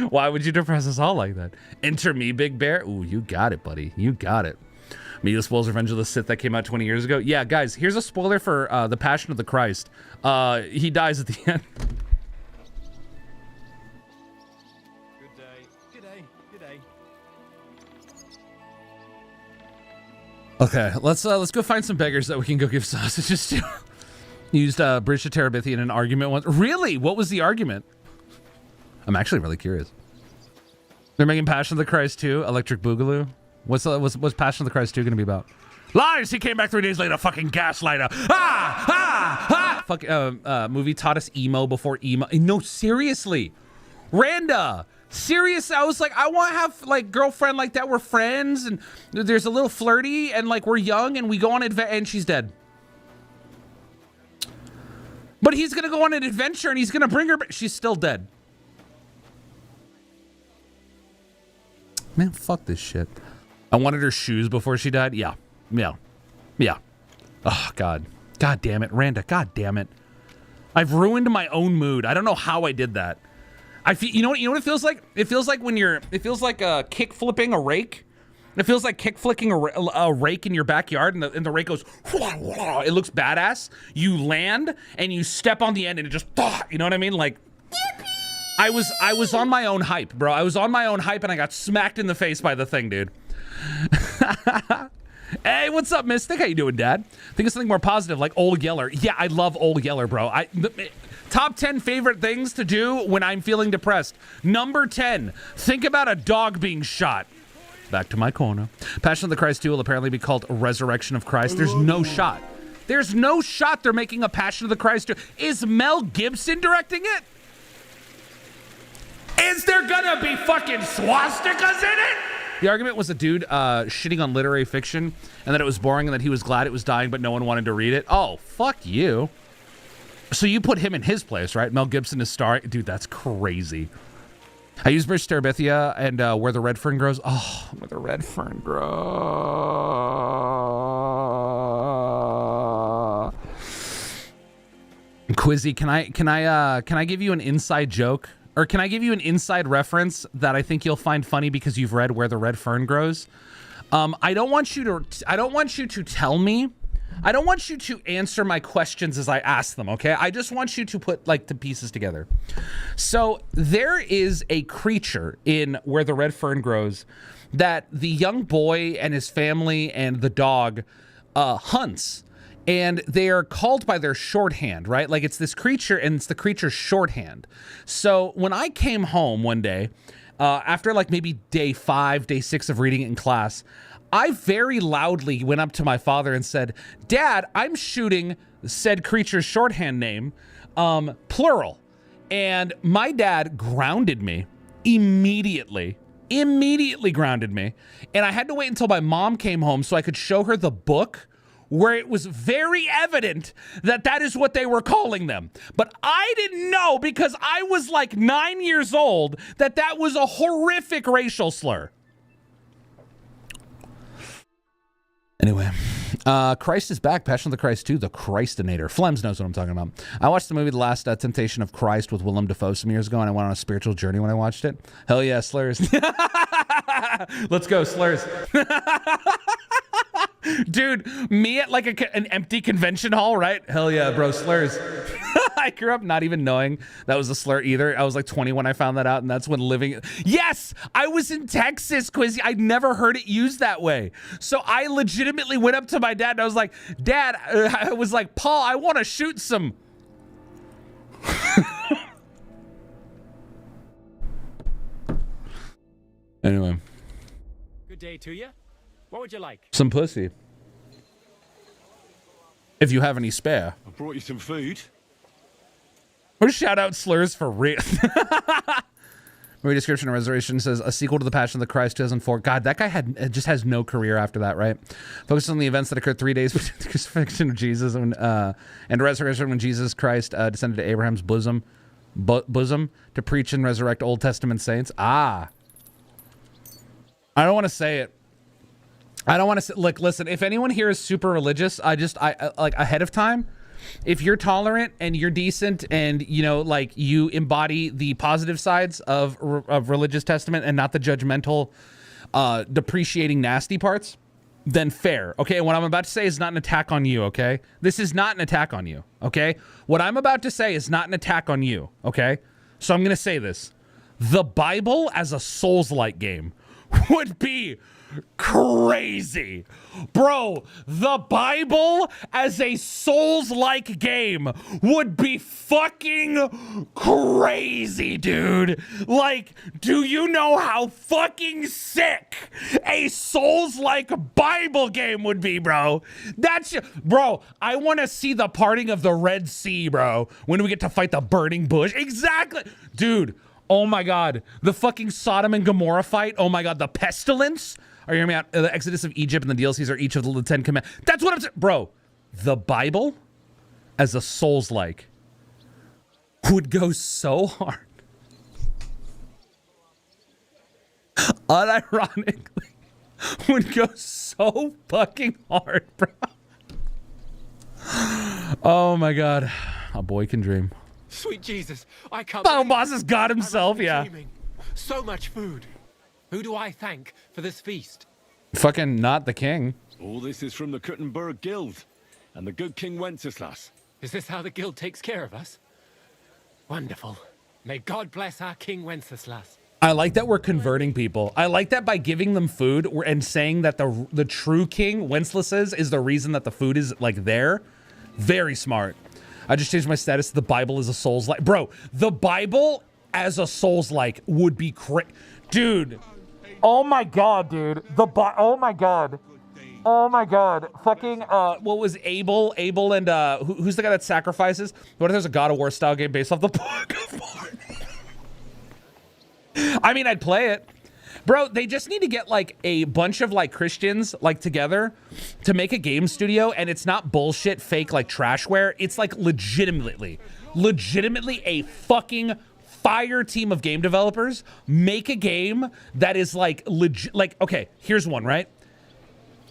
Why would you depress us all like that? Enter me, Big Bear. Ooh, you got it, buddy. You got it. Media spoils Revenge of the Sith that came out 20 years ago. Yeah, guys, here's a spoiler for The Passion of the Christ. He dies at the end. Good day. Good day. Good day. Okay, let's go find some beggars that we can go give sausages to. Used Bridge to Terabithia in an argument once. Really? What was the argument? I'm actually really curious. They're making Passion of the Christ 2, Electric Boogaloo. What's Passion of the Christ 2 gonna be about? Lies! He came back 3 days later, fucking gaslighter. Ah! Ah! Ah! Fuck, movie taught us emo before emo. No, seriously. Randa! Serious, I was like, I want to have, like, girlfriend like that. We're friends, and there's a little flirty, and, like, we're young, and we go on adventure, and she's dead. But he's gonna go on an adventure, and he's gonna bring her back. She's still dead. Man, fuck this shit. I wanted her shoes before she died. Yeah. Oh, God. God damn it. Randa, God damn it. I've ruined my own mood. I don't know how I did that. I feel, you know what it feels like? It feels like it feels like kick flipping a rake. It feels like kick flicking a rake in your backyard, and the rake goes, it looks badass. You land, and you step on the end, and it just, you know what I mean? Like, I was on my own hype, bro. I was on my own hype, and I got smacked in the face by the thing, dude. Hey, what's up, Mystic? How you doing, Dad? Think of something more positive, like Old Yeller. Yeah, I love Old Yeller, bro. Top 10 favorite things to do when I'm feeling depressed. Number 10, think about a dog being shot. Back to my corner. Passion of the Christ 2 will apparently be called Resurrection of Christ. There's no shot. There's no shot they're making a Passion of the Christ 2. Is Mel Gibson directing it? Is there gonna be fucking swastikas in it? The argument was a dude shitting on literary fiction, and that it was boring, and that he was glad it was dying, but no one wanted to read it. Oh, fuck you. So you put him in his place, right? Mel Gibson is starring. Dude, that's crazy. I use Bridge to Terabithia and Where the Red Fern Grows. Oh, Where the Red Fern Grows. Quizzy, can I give you an inside joke? Or can I give you an inside reference that I think you'll find funny because you've read Where the Red Fern Grows? I don't want you to tell me. I don't want you to answer my questions as I ask them, okay? I just want you to put, like, the pieces together. So there is a creature in Where the Red Fern Grows that the young boy and his family and the dog hunts. And they are called by their shorthand, right? Like, it's this creature, and it's the creature's shorthand. So when I came home one day, after like maybe day 5, day 6 of reading it in class, I very loudly went up to my father and said, Dad, I'm shooting said creature's shorthand name, plural. And my dad grounded me immediately grounded me. And I had to wait until my mom came home so I could show her the book where it was very evident that that is what they were calling them. But I didn't know, because I was like 9 years old, that that was a horrific racial slur. Anyway, Christ is back. Passion of the Christ 2, The Christinator. Flems knows what I'm talking about. I watched the movie The Last Temptation of Christ with Willem Dafoe some years ago, and I went on a spiritual journey when I watched it. Hell yeah, slurs. Let's go, slurs. Dude, me at like an empty convention hall, right? Hell yeah, bro, slurs. I grew up not even knowing that was a slur either. I was like 20 when I found that out, and that's when living... Yes! I was in Texas, Quizzy. I'd never heard it used that way. So I legitimately went up to my dad, and I was like, Dad, I was like, Paul, I want to shoot some... Anyway. Good day to you. What would you like? Some pussy. If you have any spare. I brought you some food. Or shout out slurs for real. Movie description of Resurrection says a sequel to The Passion of the Christ 2004. God, that guy just has no career after that, right? Focused on the events that occurred 3 days between the crucifixion of Jesus and resurrection when Jesus Christ descended to Abraham's bosom to preach and resurrect Old Testament saints. I don't want to say it. I don't want to say, look, listen, if anyone here is super religious, I like ahead of time, if you're tolerant and you're decent and, you know, like you embody the positive sides of religious testament and not the judgmental, depreciating nasty parts, then fair. Okay. What I'm about to say is not an attack on you. Okay. This is not an attack on you. Okay. What I'm about to say is not an attack on you. Okay. So I'm going to say this. The Bible as a Souls-like game would be crazy. Bro, the Bible as a Souls-like game would be fucking crazy, dude. Like, do you know how fucking sick a Souls-like Bible game would be, bro? Bro, I want to see the parting of the Red Sea, bro, when we get to fight the burning bush. Exactly. Dude, oh my God. The fucking Sodom and Gomorrah fight. Oh my God. The pestilence. Are you hearing me out? The Exodus of Egypt and the DLCs are each of the 10 commandments. That's what I'm saying. Bro, the Bible as a Souls-like would go so hard. Unironically, would go so fucking hard, bro. Oh my God. A boy can dream. Sweet Jesus, I can't. Final boss has got himself, yeah. Dreaming. So much food. Who do I thank for this feast? Fucking not the king. All this is from the Kuttenberg Guild and the good King Wenceslas. Is this how the guild takes care of us? Wonderful. May God bless our King Wenceslas. I like that we're converting people. I like that by giving them food and saying that the true king, Wenceslas, is the reason that the food is like there. Very smart. I just changed my status to the Bible as a Souls-like. Bro, the Bible as a Souls-like would be dude. Oh my God, dude. Oh my God. Oh my God. Fucking, what was Abel and, who's the guy that sacrifices? What if there's a God of War style game based off the Book of Mormon? I mean, I'd play it. Bro, they just need to get like a bunch of like Christians like together to make a game studio, and it's not bullshit fake like trashware. It's like legitimately a fucking fire team of game developers make a game that is like legit. Like, okay, here's one, right?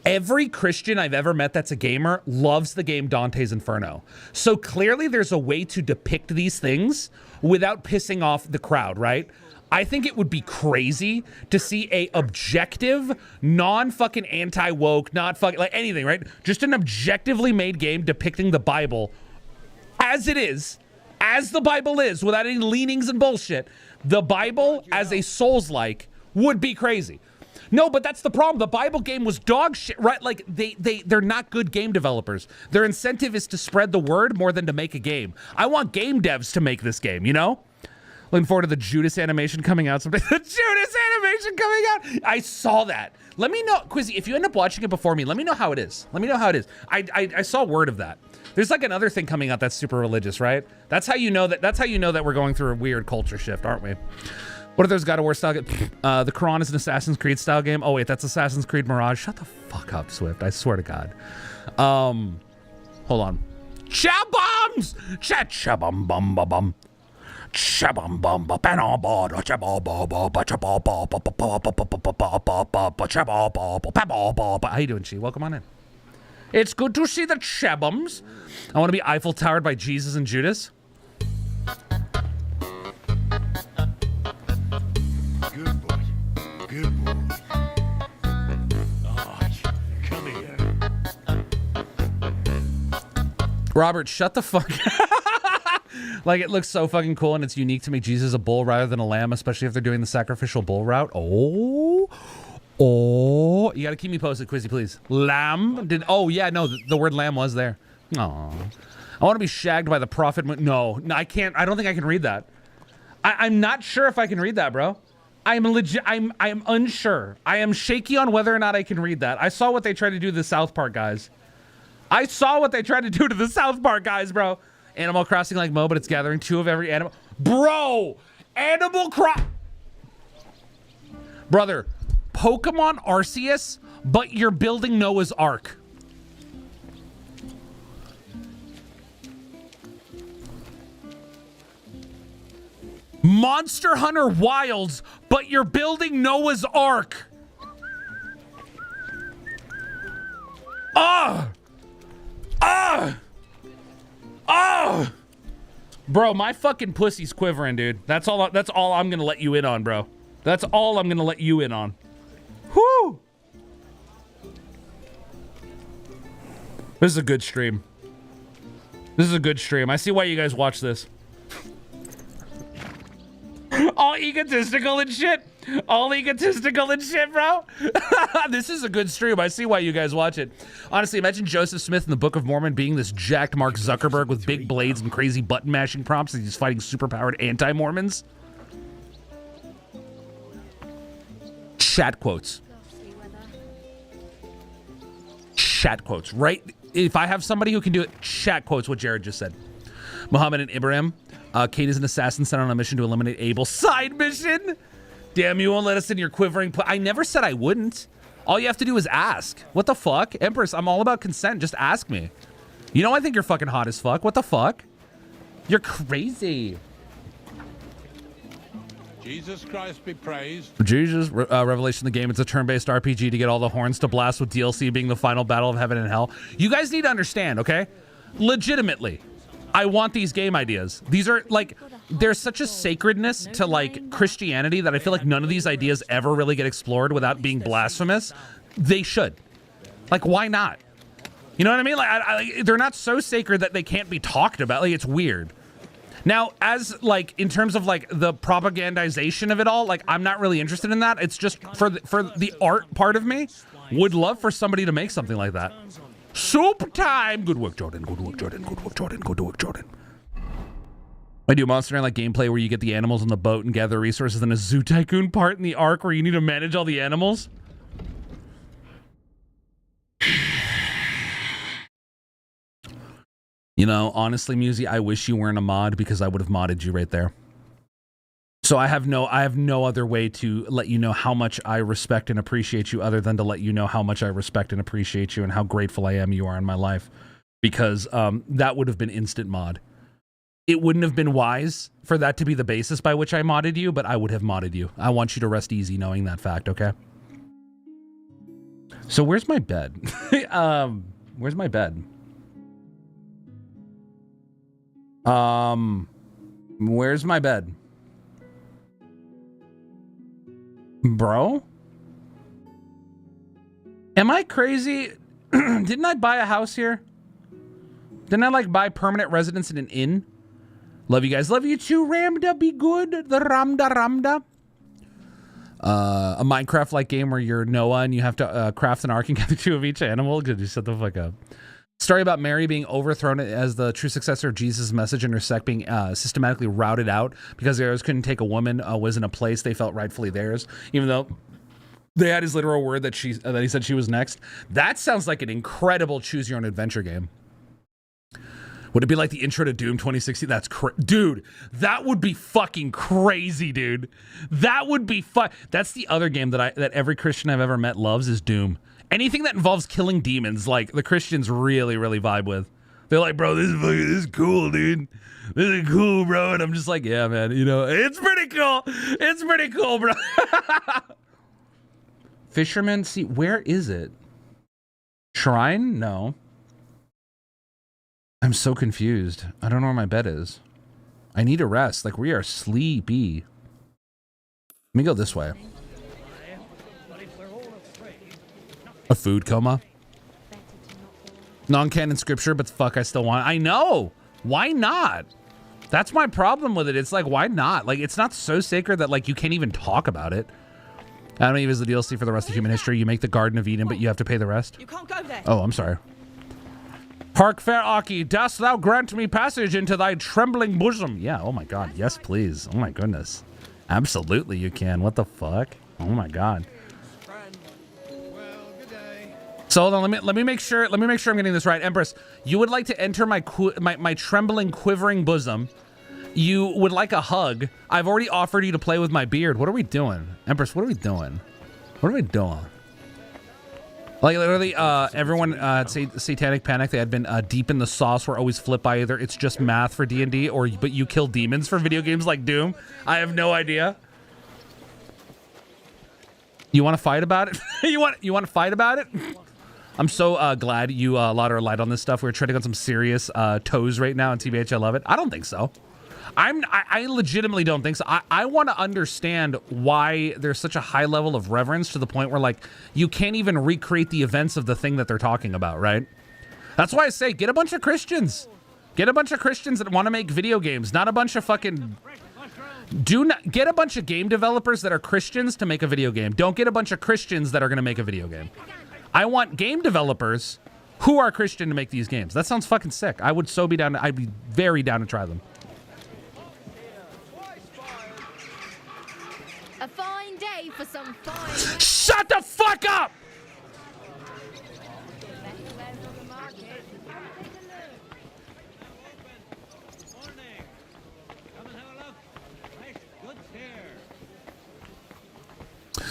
Every Christian I've ever met that's a gamer loves the game Dante's Inferno. So clearly there's a way to depict these things without pissing off the crowd, right? I think it would be crazy to see a objective, non-fucking anti-woke, not fucking like anything, right? Just an objectively made game depicting the Bible as it is, as the Bible is, without any leanings and bullshit. The Bible as a Souls-like would be crazy. No, but that's the problem. The Bible game was dog shit, right? Like they're not good game developers. Their incentive is to spread the word more than to make a game. I want game devs to make this game, you know? Looking forward to the Judas animation coming out someday. The Judas animation coming out. I saw that. Let me know, Quizzy, if you end up watching it before me, let me know how it is. Let me know how it is. I saw word of that. There's like another thing coming out that's super religious, right? That's how you know that we're going through a weird culture shift, aren't we? What if there's God of War style game? The Quran is an Assassin's Creed style game. Oh wait, that's Assassin's Creed Mirage. Shut the fuck up, Swift. I swear to God. Hold on. Cha-bombs! Cha-cha-bum-bum-bum-bum. How you doing, Chi? Welcome on in. It's good to see the Chabums. I want to be Eiffel Towered by Jesus and Judas. Good boy. Good boy. Oh, come here. Robert, shut the fuck up. Like, it looks so fucking cool, and it's unique to make Jesus a bull rather than a lamb, especially if they're doing the sacrificial bull route. Oh, you gotta keep me posted, Quizzy, please. Lamb? Oh, yeah, no, the word lamb was there. Aw. I want to be shagged by the prophet. No, I can't. I don't think I can read that. I'm not sure if I can read that, bro. I'm unsure. I am shaky on whether or not I can read that. I saw what they tried to do to the South Park guys. Bro. Animal Crossing like Mo, but it's gathering 2 of every animal. Bro! Brother, Pokemon Arceus, but you're building Noah's Ark. Monster Hunter Wilds, but you're building Noah's Ark. Bro, my fucking pussy's quivering, dude. That's all I'm gonna let you in on, bro. That's all I'm gonna let you in on. Whoo! This is a good stream. This is a good stream. I see why you guys watch this. All egotistical and shit. All egotistical and shit, bro. This is a good stream. I see why you guys watch it. Honestly, imagine Joseph Smith in the Book of Mormon being this jacked Mark Zuckerberg with big blades and crazy button mashing prompts as he's fighting superpowered anti-Mormons. Chat quotes. Chat quotes, right? If I have somebody who can do it, chat quotes what Jared just said. Muhammad and Ibrahim. Kate is an assassin sent on a mission to eliminate Abel. Side mission? Damn, you won't let us in your quivering... I never said I wouldn't. All you have to do is ask. What the fuck? Empress, I'm all about consent. Just ask me. You know I think you're fucking hot as fuck. What the fuck? You're crazy. Jesus Christ be praised. Jesus, Revelation of the game. It's a turn-based RPG to get all the horns to blast, with DLC being the final battle of heaven and hell. You guys need to understand, okay? Legitimately. I want these game ideas. These are like, there's such a sacredness to like Christianity that I feel like none of these ideas ever really get explored without being blasphemous. They should. Like, why not? You know what I mean? Like, they're not so sacred that they can't be talked about. Like, it's weird. Now, as like in terms of like the propagandization of it all, like I'm not really interested in that. It's just for the art part of me. Would love for somebody to make something like that. Soup time! Good work, Jordan. Good work, Jordan. Good work, Jordan. Good work, Jordan. I do Monster Hunter like gameplay where you get the animals on the boat and gather resources, and a Zoo Tycoon part in the Ark where you need to manage all the animals. You know, honestly, Musi, I wish you weren't a mod because I would have modded you right there. So I have no other way to let you know how much I respect and appreciate you other than to let you know how much I respect and appreciate you and how grateful I am you are in my life. Because that would have been instant mod. It wouldn't have been wise for that to be the basis by which I modded you, but I would have modded you. I want you to rest easy knowing that fact, okay? So where's my bed? Where's my bed? Where's my bed? Bro? Am I crazy? Didn't I buy a house here? Didn't I like buy permanent residence in an inn? Love you guys. Love you too, Ramda. Be good. The Ramda. A Minecraft-like game where you're Noah and you have to craft an ark and gather two of each animal. Could you shut the fuck up? Story about Mary being overthrown as the true successor of Jesus' message and her sect being systematically routed out because the others couldn't take a woman was in a place they felt rightfully theirs, even though they had his literal word that he said she was next. That sounds like an incredible choose-your-own-adventure game. Would it be like the intro to Doom 2016? That's dude, that would be fucking crazy, dude. That would be That's the other game that every Christian I've ever met loves is Doom. Anything that involves killing demons, like the Christians really, really vibe with. They're like, bro, this is cool, dude. This is cool, bro. And I'm just like, yeah, man, you know, it's pretty cool. It's pretty cool, bro. Fisherman, see, where is it? Shrine? No. I'm so confused. I don't know where my bed is. I need a rest. Like, we are sleepy. Let me go this way. A food coma? Non-canon scripture, but fuck, I still want it. I know! Why not? That's my problem with it. It's like, why not? Like, it's not so sacred that, like, you can't even talk about it. I don't even use the DLC for the rest of human history. You make the Garden of Eden, but you have to pay the rest. You can't go there. Oh, I'm sorry. Hark, fair Aki, dost thou grant me passage into thy trembling bosom? Yeah, oh my god, yes please. Oh my goodness. Absolutely you can. What the fuck? Oh my god. So hold on, let me make sure I'm getting this right. Empress, you would like to enter my trembling, quivering bosom You would like a hug. I've already offered you to play with my beard. What are we doing? Empress, what are we doing? What are we doing? Like, literally, everyone had Satanic Panic. They had been deep in the sauce. Were always flipped by either it's just math for D&D or but you kill demons for video games like Doom. I have no idea. You want to fight about it? you want to fight about it? I'm so glad you lot are light on this stuff. We're treading on some serious toes right now, and TBH, I love it. I don't think so. I legitimately don't think so. I want to understand why there's such a high level of reverence to the point where, like, you can't even recreate the events of the thing that they're talking about, right? That's why I say get a bunch of Christians. Get a bunch of Christians that want to make video games, not a bunch of fucking... Get a bunch of game developers that are Christians to make a video game. Don't get a bunch of Christians that are going to make a video game. I want game developers who are Christian to make these games. That sounds fucking sick. I would so be down. I'd be very down to try them. A fine day for some fine... Shut the fuck up!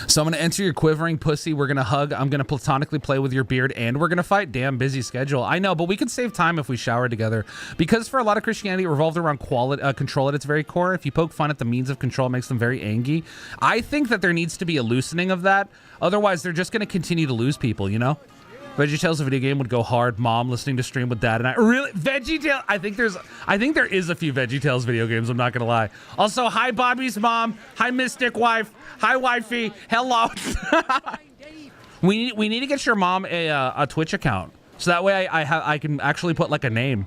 So I'm going to enter your quivering pussy. We're going to hug. I'm going to platonically play with your beard, and we're going to fight. Damn busy schedule. I know, but we could save time if we shower together. Because for a lot of Christianity, it revolved around control at its very core. If you poke fun at the means of control, it makes them very angry. I think that there needs to be a loosening of that. Otherwise, they're just going to continue to lose people, you know? VeggieTales, a video game, would go hard. Mom listening to stream with dad and I. Really? VeggieTales? I think there is a few VeggieTales video games, I'm not gonna lie. Also, hi Bobby's mom. Hi Mystic wife. Hi wifey. Hello. we need to get your mom a Twitch account. So that way I can actually put like a name.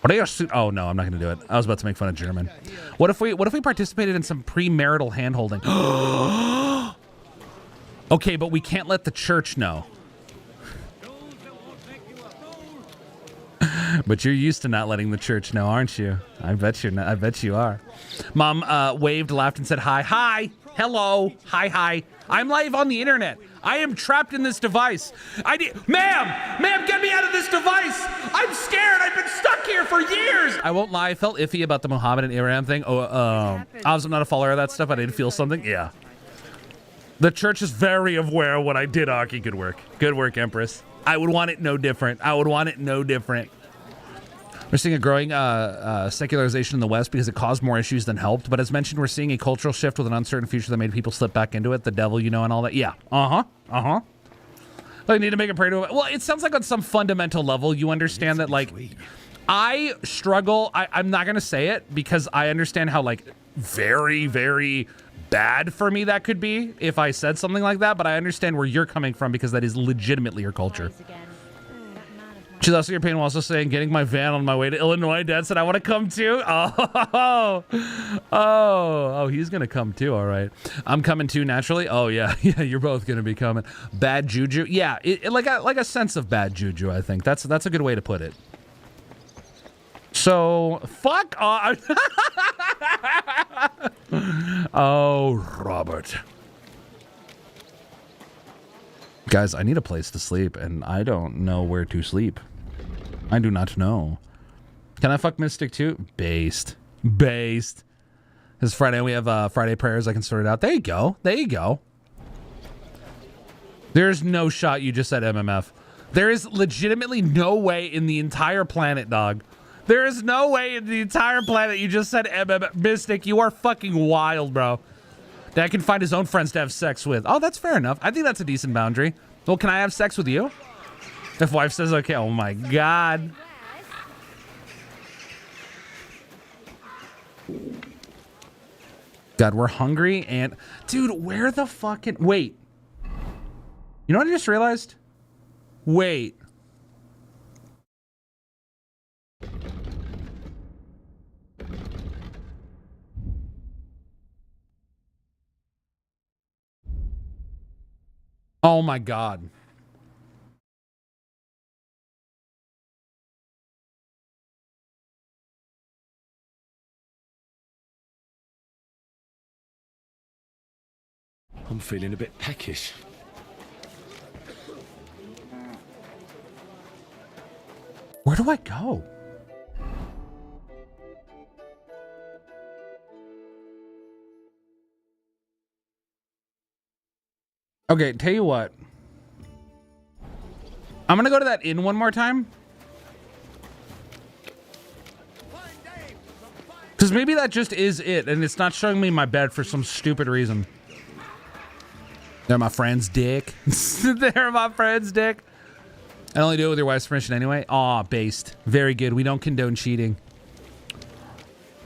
What are your oh no, I'm not gonna do it. I was about to make fun of German. What if we participated in some premarital hand holding? Okay, but we can't let the church know. But you're used to not letting the church know, aren't you? I bet you're not. I bet you are. Mom waved, laughed, and said hi. Hi. Hello. Hi, hi. I'm live on the internet. I am trapped in this device. Ma'am, get me out of this device. I'm scared. I've been stuck here for years. I won't lie. I felt iffy about the Muhammad and Abraham thing. I was not a follower of that stuff. I did feel something. Yeah. The church is very aware of what I did, Aki. Good work. Good work, Empress. I would want it no different. I would want it no different. We're seeing a growing secularization in the West because it caused more issues than helped. But as mentioned, we're seeing a cultural shift with an uncertain future that made people slip back into it. The devil, you know, and all that. Yeah. I need to make a prayer to it. Well, it sounds like on some fundamental level, you understand that, like, I struggle. I'm not going to say it because I understand how, like, very, very bad for me that could be if I said something like that, but I understand where you're coming from because that is legitimately your culture. She's also your pain while also saying, getting my van on my way to Illinois. Dad said, I want to come too. Oh, he's going to come too. All right. I'm coming too naturally. Oh yeah. Yeah. You're both going to be coming. Bad juju. Yeah. Like a sense of bad juju. I think that's a good way to put it. So fuck off. Oh, Robert. Guys, I need a place to sleep, and I don't know where to sleep. I do not know. Can I fuck Mystic too? Based. It's Friday. We have Friday prayers. I can sort it out. There you go. There you go. There's no shot you just said MMF. There is legitimately no way in the entire planet, dog. There is no way in the entire planet you just said MMF. Mystic, you are fucking wild, bro. Dad can find his own friends to have sex with. Oh, that's fair enough. I think that's a decent boundary. Well, can I have sex with you? If wife says okay. Oh my God. God, we're hungry and... Dude, where the fucking... Wait. You know what I just realized? Wait. Oh my God. I'm feeling a bit peckish. Where do I go? Okay, tell you what. I'm gonna go to that inn one more time. Because maybe that just is it, and it's not showing me my bed for some stupid reason. They're my friend's dick. They're my friend's dick. I only do it with your wife's permission anyway. Aw, based. Very good. We don't condone cheating.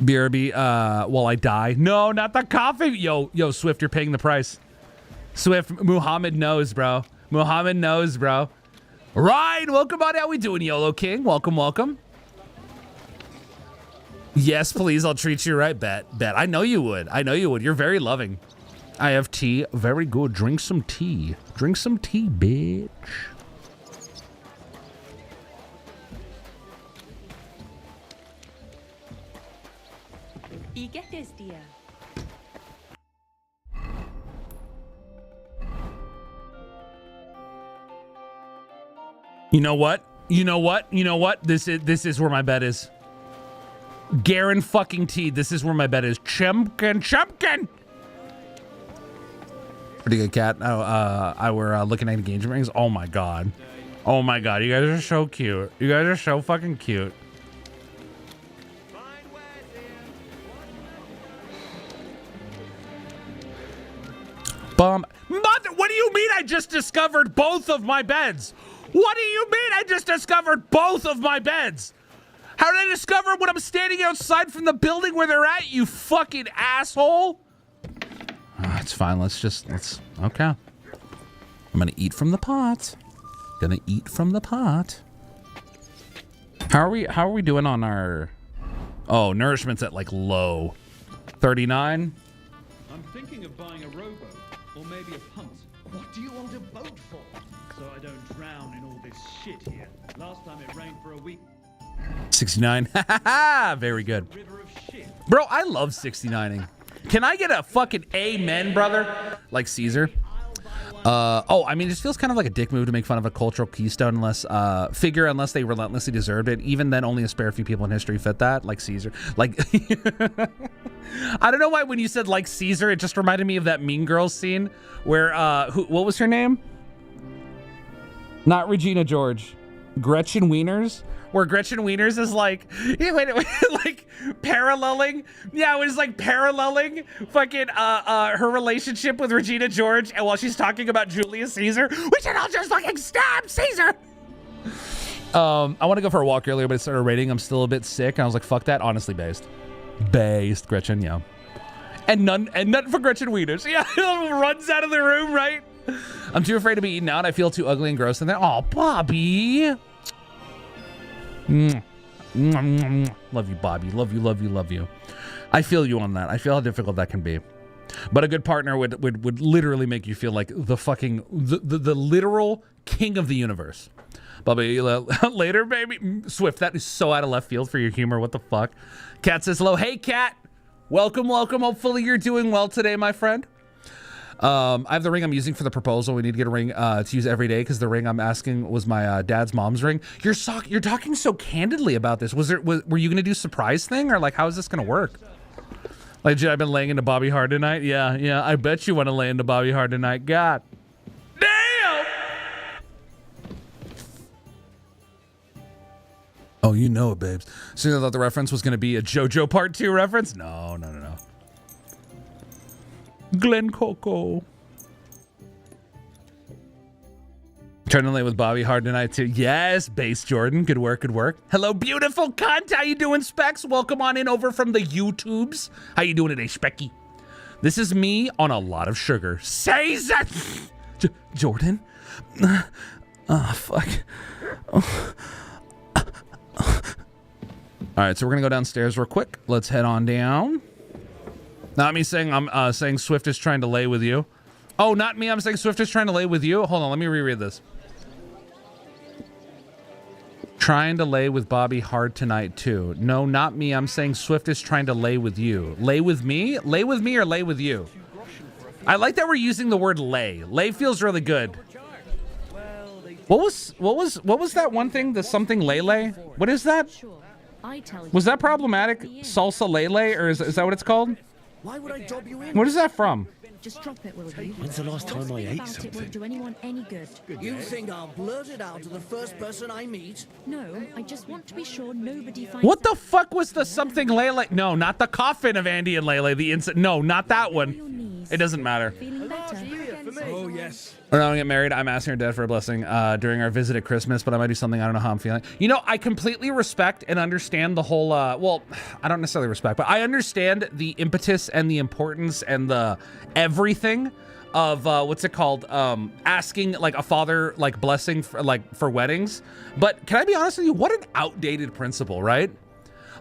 BRB, while I die. No, not the coffee. Yo, Swift, you're paying the price. Swift, Muhammad knows, bro. Muhammad knows, bro. Ryan, welcome on. How we doing, YOLO King? Welcome, welcome. Yes, please. I'll treat you right. Bet. I know you would. I know you would. You're very loving. I have tea. Very good. Drink some tea. Drink some tea, bitch. ¿Y qué es, tía? You know what? You know what? You know what? This is where my bed is. Garen fucking T. This is where my bed is. Chumpkin. Pretty good, cat. Oh, I were looking at engagement rings. Oh my god. Oh my god. You guys are so cute. You guys are so fucking cute. Mother, what do you mean I just discovered both of my beds? What do you mean I just discovered both of my beds? How did I discover when I'm standing outside from the building where they're at, you fucking asshole? Oh, it's fine. Let's okay. I'm gonna eat from the pot. Gonna eat from the pot. How are we doing on our, oh, nourishment's at like low. 39. I'm thinking of buying a rowboat or maybe a punt. What do you want a boat for? So I don't drown in all this shit here. Last time it rained for a week. 69. Very good. River of shit. Bro, I love 69ing. Can I get a fucking amen, brother? Like Caesar. Oh, I mean, it just feels kind of like a dick move to make fun of a cultural keystone unless they relentlessly deserved it. Even then, only a spare few people in history fit that, like Caesar. Like, I don't know why when you said like Caesar, it just reminded me of that Mean Girls scene where, what was her name? Not Regina George. Gretchen Wieners? Where Gretchen Wieners is like, like paralleling. Yeah, it was like paralleling fucking her relationship with Regina George, and while she's talking about Julius Caesar, we should all just fucking stab Caesar. I want to go for a walk earlier, but it started raining. I'm still a bit sick, and I was like, fuck that. Honestly, based Gretchen, yeah. And none for Gretchen Wieners. Yeah, runs out of the room, right? I'm too afraid to be eaten out. I feel too ugly and gross in there. Oh, Bobby. Love you, Bobby. Love you. I feel you on that. I feel how difficult that can be. But a good partner would literally make you feel like the fucking the literal king of the universe. Bobby, later, baby. Swift, that is so out of left field for your humor. What the fuck? Cat says hello. Hey, Cat. Welcome. Hopefully you're doing well today, my friend. I have the ring I'm using for the proposal. We need to get a ring to use every day because the ring I'm asking was my dad's mom's ring. You're talking so candidly about this. Were you gonna do a surprise thing, or like how is this gonna work? Like, I've been laying into Bobby hard tonight. Yeah. I bet you want to lay into Bobby hard tonight. God damn. Oh, you know it, babes. So I thought the reference was gonna be a JoJo Part 2 reference. No. Glen Coco. Trying to lay with Bobby hard tonight too. Yes, Base Jordan. Good work. Hello, beautiful cunt. How you doing, Specs? Welcome on in over from the YouTubes. How you doing today, Specky? This is me on a lot of sugar. Say that, Jordan. Oh, fuck. Oh. All right, so we're gonna go downstairs real quick. Let's head on down. Not me saying I'm saying Swift is trying to lay with you. Oh, not me. I'm saying Swift is trying to lay with you. Hold on, let me reread this. Trying to lay with Bobby hard tonight too. No, not me. I'm saying Swift is trying to lay with you. Lay with me? Lay with me or lay with you? I like that we're using the word lay. Lay feels really good. What was that one thing? The something lay? What is that? Was that problematic? Salsa lay, or is that what it's called? Why would I dob you in? What is that from? Just drop it, will you? When's the last time I Speaking ate about it won't something? do anyone any good. You think I'll blurt it out to the first person I meet? No, I just want to be sure nobody finds What the out. fuck was the something Lele? No, not the coffin of Andy and Lele. The instant. No, not that Your one. knees. It doesn't matter. Feeling better? Oh, yes. When I get married, I'm asking her dad for a blessing during our visit at Christmas, but I might do something. I don't know how I'm feeling. You know, I completely respect and understand the whole, well, I don't necessarily respect, but I understand the impetus and the importance and the everything of, what's it called? Asking like a father, like blessing for weddings. But can I be honest with you? What an outdated principle, right?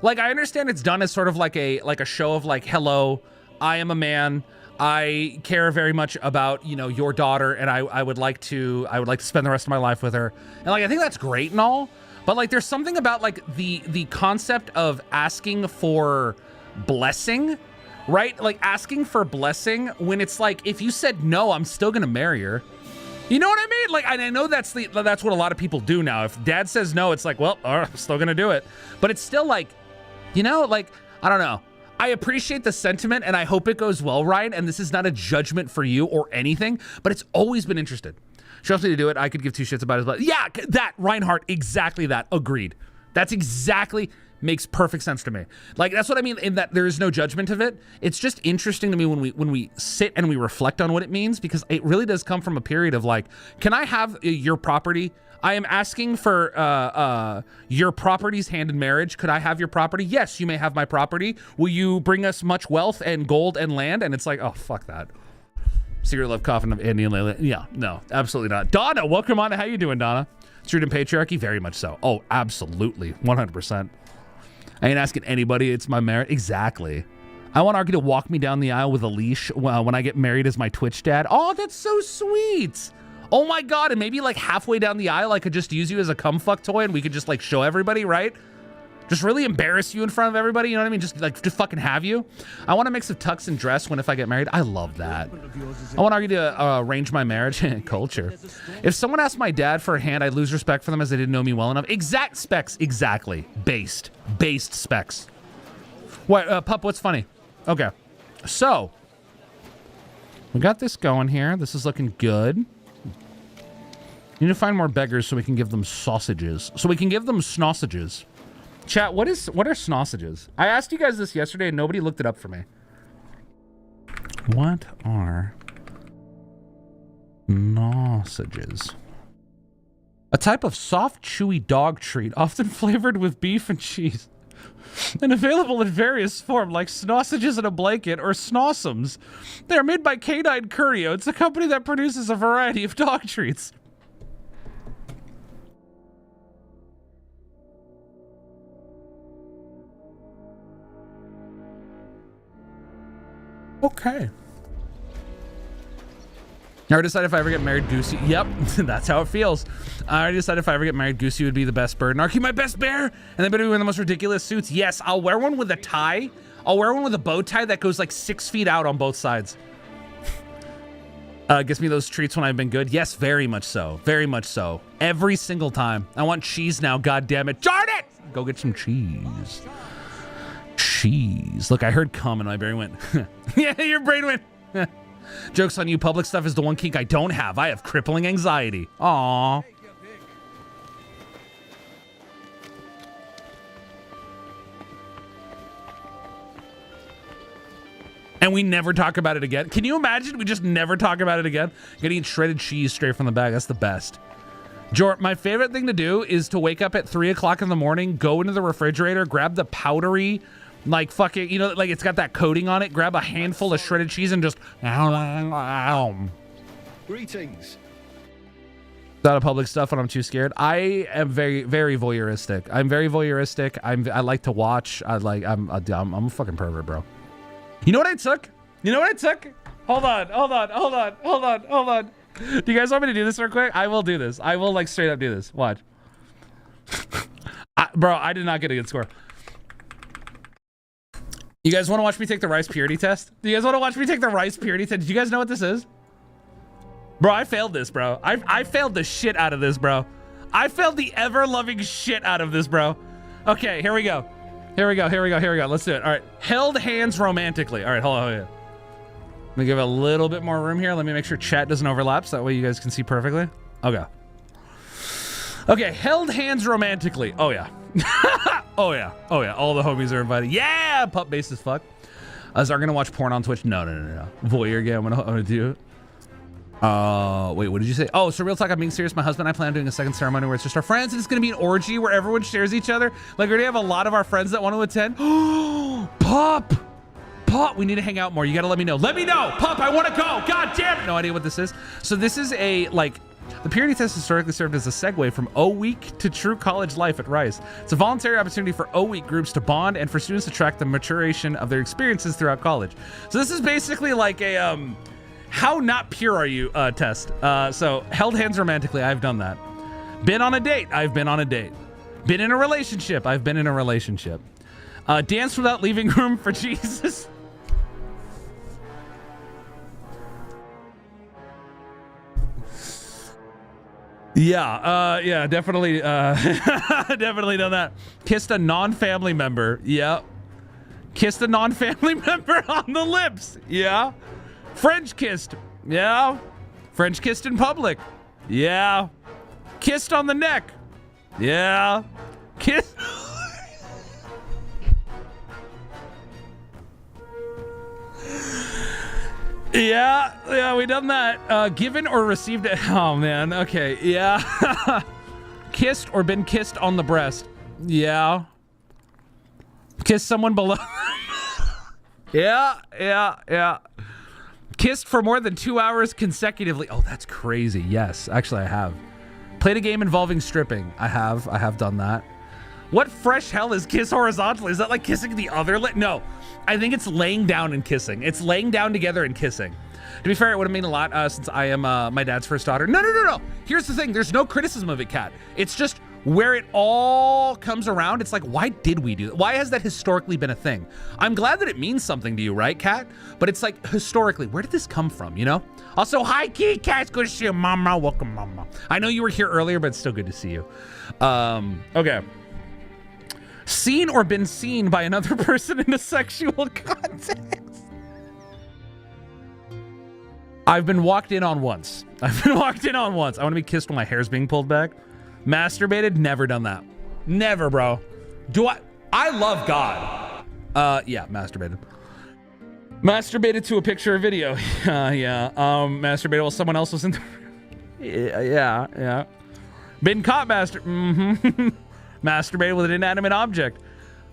Like, I understand it's done as sort of like a show of like, hello, I am a man. I care very much about, you know, your daughter, and I would like to spend the rest of my life with her. And like, I think that's great and all, but like, there's something about like the concept of asking for blessing, right? Like asking for blessing when it's like, if you said no, I'm still gonna marry her. You know what I mean? Like, I know that's what a lot of people do now. If dad says no, it's like, well, I'm still gonna do it. But it's still like, you know, like, I don't know. I appreciate the sentiment, and I hope it goes well, Ryan, and this is not a judgment for you or anything, but it's always been interested. She wants me to do it. I could give two shits about it, but yeah, that, Reinhardt, exactly that. Agreed. That's exactly, makes perfect sense to me. Like, that's what I mean in that there is no judgment of it. It's just interesting to me when we sit and we reflect on what it means, because it really does come from a period of like, can I have your property? I am asking for your property's hand in marriage. Could I have your property? Yes, you may have my property. Will you bring us much wealth and gold and land? And it's like, oh, fuck that. Secret love coffin of Andy and Layla. Yeah, no, absolutely not. Donna, welcome on. How you doing, Donna? Truth and patriarchy? Very much so. Oh, absolutely. 100%. I ain't asking anybody. It's my marriage. Exactly. I want Arky to walk me down the aisle with a leash when I get married as my Twitch dad. Oh, that's so sweet. Oh my God, and maybe like halfway down the aisle, I could just use you as a cum fuck toy and we could just like show everybody, right? Just really embarrass you in front of everybody, you know what I mean? Just like to fucking have you. I want a mix of tux and dress if I get married. I love that. I want Arky to arrange my marriage. Culture. If someone asked my dad for a hand, I'd lose respect for them as they didn't know me well enough. Exact specs, exactly. Based specs. What, Pup, what's funny? Okay, so we got this going here. This is looking good. Need to find more beggars so we can give them sausages. So we can give them snossages. Chat, what are snossages? I asked you guys this yesterday and nobody looked it up for me. What are snossages? A type of soft, chewy dog treat, often flavored with beef and cheese. And available in various forms, like snossages in a blanket or snossums. They are made by Canine Curio. It's a company that produces a variety of dog treats. Okay. I already decided if I ever get married, Goosey. Yep, that's how it feels. I already decided if I ever get married, Goosey would be the best bird. Narky, my best bear. And they better be wearing the most ridiculous suits. Yes, I'll wear one with a tie. I'll wear one with a bow tie that goes like 6 feet out on both sides. Gets me those treats when I've been good. Yes, very much so. Very much so. Every single time. I want cheese now, god damn it. Darn it! Go get some cheese. Cheese. Look, I heard cum and my brain went. Yeah, your brain went. Joke's on you. Public stuff is the one kink I don't have. I have crippling anxiety. Aww. And we never talk about it again. Can you imagine? We just never talk about it again. Getting shredded cheese straight from the bag. That's the best. Jor, my favorite thing to do is to wake up at 3 o'clock in the morning, go into the refrigerator, grab the powdery, like fucking, you know, like it's got that coating on it, grab a handful of shredded cheese and just Greetings. Not a public stuff when I'm too scared. I am very, very voyeuristic. I'm very voyeuristic. I like to watch. I'm a fucking pervert, bro. You know what I took? You know what I took? Hold on. Do you guys want me to do this real quick? I will do this. I will like straight up do this. Watch. Bro, I did not get a good score. You guys want to watch me take the rice purity test? Do you guys want to watch me take the rice purity test? Did you guys know what this is? Bro, I failed this, bro. I failed the shit out of this, bro. I failed the ever-loving shit out of this, bro. Okay, here we go. Here we go. Let's do it. All right. Held hands romantically. All right, hold on. Let me give it a little bit more room here. Let me make sure chat doesn't overlap so that way you guys can see perfectly. Okay. Okay, held hands romantically. Oh, yeah. Oh, yeah. Oh, yeah. All the homies are invited. Yeah! Pup based as fuck. Is our gonna watch porn on Twitch? No. Voyeur game. I'm gonna do it. Wait, what did you say? Oh, so real talk, I'm being serious. My husband and I plan on doing a second ceremony where it's just our friends, and it's gonna be an orgy where everyone shares each other. Like, we already have a lot of our friends that want to attend. Pup! Pup, we need to hang out more. You gotta let me know. Let me know! Pup, I wanna go! God damn it! No idea what this is. So this is a, like, the purity test historically served as a segue from O Week to true college life at Rice. It's a voluntary opportunity for O Week groups to bond and for students to track the maturation of their experiences throughout college. So this is basically like a, how not pure are you test. So held hands romantically, I've done that. Been on a date, I've been on a date. Been in a relationship, I've been in a relationship. Danced without leaving room for Jesus. Yeah, definitely, definitely done that. Kissed a non-family member, yeah. Kissed a non-family member on the lips, yeah. French kissed, yeah. French kissed in public, yeah. Kissed on the neck, yeah. Kiss. Yeah, we done that. Given or received it. Oh man, okay, yeah. Kissed or been kissed on the breast. Yeah. Kissed someone below. Yeah. Kissed for more than 2 hours consecutively. Oh, that's crazy. Yes, actually I have. Played a game involving stripping. I have done that. What fresh hell is kiss horizontally? Is that like kissing the other lip? No, I think it's laying down and kissing. It's laying down together and kissing. To be fair, it would have meant a lot since I am my dad's first daughter. No. Here's the thing. There's no criticism of it, Kat. It's just where it all comes around. It's like, why did we do that? Why has that historically been a thing? I'm glad that it means something to you, right, Kat? But it's like, historically, where did this come from, you know? Also, hi, Key Kat. Good to see you, Mama. Welcome, Mama. I know you were here earlier, but it's still good to see you. Okay. Seen or been seen by another person in a sexual context. I've been walked in on once. I want to be kissed when my hair's being pulled back. Masturbated, never done that. Never, bro. I love God. Yeah, masturbated. Masturbated to a picture or video. Yeah. Masturbated while someone else was in the... Yeah. Been caught masturbated with an inanimate object.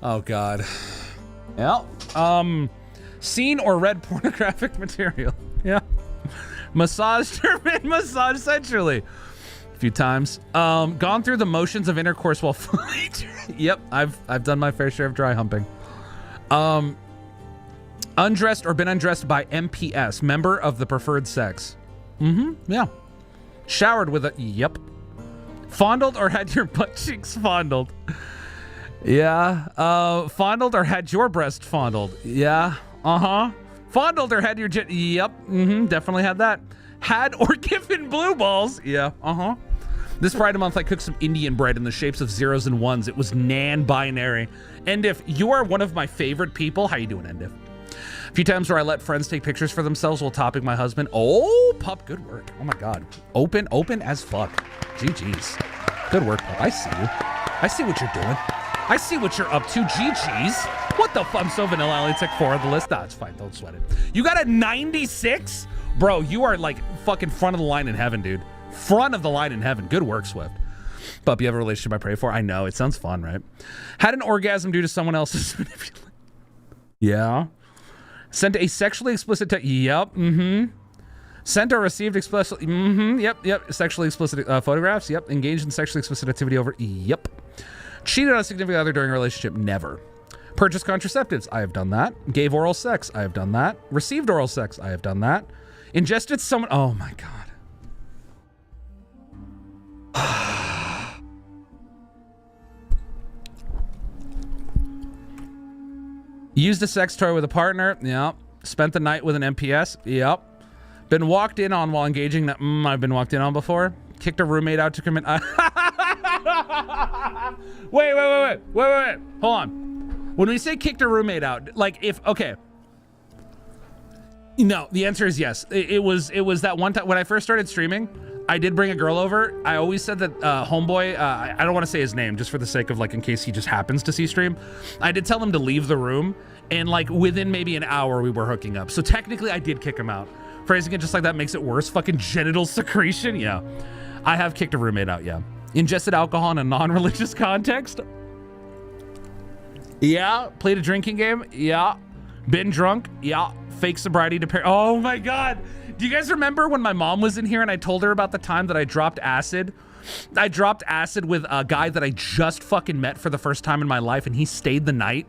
Oh God. Yeah. Seen or read pornographic material. Yeah. Massaged or been massaged sexually. A few times. Gone through the motions of intercourse while fully. Yep. I've done my fair share of dry humping. Undressed or been undressed by MPS, member of the preferred sex. Yeah. Showered with a. Yep. Fondled or had your butt cheeks fondled. Yeah. Fondled or had your breast fondled. Yeah. Fondled or had your yep. Definitely had that. Had or given blue balls. Yeah. This Pride Month, I cooked some Indian bread in the shapes of zeros and ones. It was non-binary. Endif, you are one of my favorite people. How you doing, Endif? A few times where I let friends take pictures for themselves while topping my husband. Oh, pup, good work. Oh my God. Open as fuck. GG's. Good work, pup. I see you. I see what you're doing. I see what you're up to. GG's. What the fuck? I'm so vanilla. I only took 4 on the list. Nah, it's fine. Don't sweat it. You got a 96? Bro, you are like fucking front of the line in heaven, dude. Front of the line in heaven. Good work, Swift. Pup, you have a relationship I pray for? I know. It sounds fun, right? Had an orgasm due to someone else's manipulation. Yeah. Sent a sexually explicit text. Yep. Sent or received explicit. Yep. Sexually explicit photographs. Yep. Engaged in sexually explicit activity over. Yep. Cheated on a significant other during a relationship. Never. Purchased contraceptives. I have done that. Gave oral sex. I have done that. Received oral sex. I have done that. Ingested someone. Oh my God. Used a sex toy with a partner. Yep. Spent the night with an MPS. Yep. Been walked in on while engaging. I've been walked in on before. Kicked a roommate out to commit. Wait. Hold on. When we say kicked a roommate out, like if, okay. No, the answer is yes. It was that one time when I first started streaming. I did bring a girl over. I always said that homeboy, I don't want to say his name just for the sake of like in case he just happens to see stream. I did tell him to leave the room, and like within maybe an hour we were hooking up. So technically I did kick him out. Phrasing it just like that makes it worse. Fucking genital secretion. Yeah, I have kicked a roommate out. Yeah, ingested alcohol in a non-religious context. Yeah, played a drinking game. Yeah, been drunk. Yeah, fake sobriety to pair. Oh my God. Do you guys remember when my mom was in here and I told her about the time that I dropped acid? I dropped acid with a guy that I just fucking met for the first time in my life, and he stayed the night.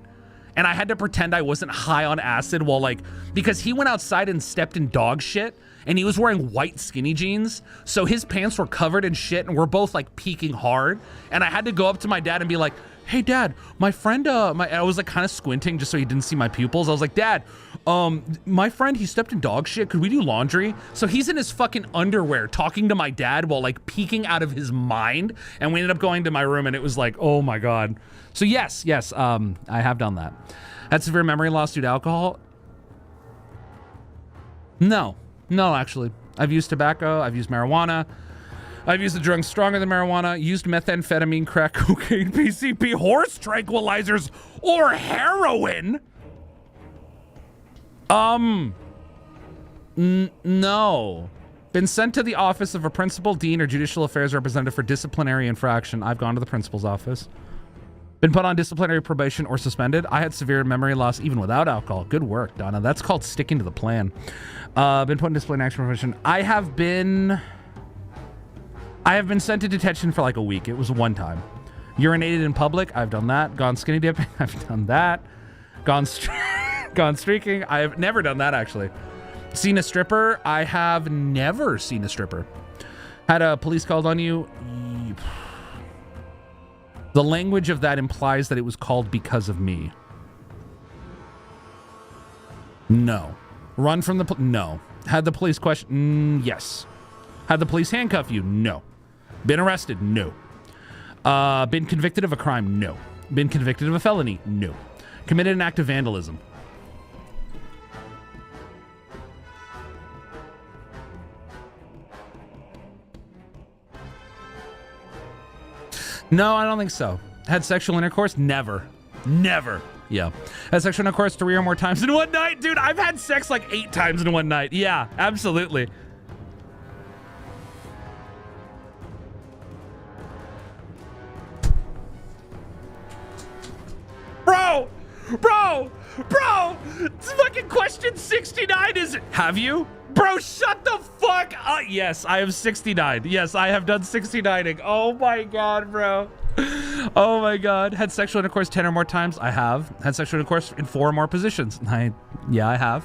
And I had to pretend I wasn't high on acid while like, because he went outside and stepped in dog shit, and he was wearing white skinny jeans. So his pants were covered in shit, and we're both like peeking hard. And I had to go up to my dad and be like, hey Dad, my friend, I was like kind of squinting just so he didn't see my pupils. I was like, Dad, my friend, he stepped in dog shit. Could we do laundry? So he's in his fucking underwear talking to my dad while like peeking out of his mind. And we ended up going to my room, and it was like, oh my God. So yes, I have done that. Had severe memory loss due to alcohol? No, actually. I've used tobacco, I've used marijuana. I've used the drugs stronger than marijuana, used methamphetamine, crack cocaine, PCP, horse tranquilizers, or heroin. No. Been sent to the office of a principal, dean, or judicial affairs representative for disciplinary infraction. I've gone to the principal's office. Been put on disciplinary probation or suspended. I had severe memory loss even without alcohol. Good work, Donna. That's called sticking to the plan. Been put in disciplinary action probation. I have been sent to detention for like a week. It was one time. Urinated in public. I've done that. Gone skinny dipping. I've done that. Gone streaking. I have never done that, actually. Seen a stripper. I have never seen a stripper. Had a police called on you. The language of that implies that it was called because of me. No. Run from the no. Had the police question? Yes. Had the police handcuff you? No. Been arrested? No. Been convicted of a crime? No. Been convicted of a felony? No. Committed an act of vandalism? No, I don't think so. Had sexual intercourse? Never. Never. Yeah. Had sexual intercourse 3 or more times in one night? Dude, I've had sex like 8 times in one night. Yeah, absolutely. Bro! It's fucking question 69 is, have you? Bro, shut the fuck up. Yes, I have 69. Yes, I have done 69ing. Oh my God, bro. Oh my God. Had sexual intercourse 10 or more times? I have. Had sexual intercourse in 4 or more positions? Yeah, I have.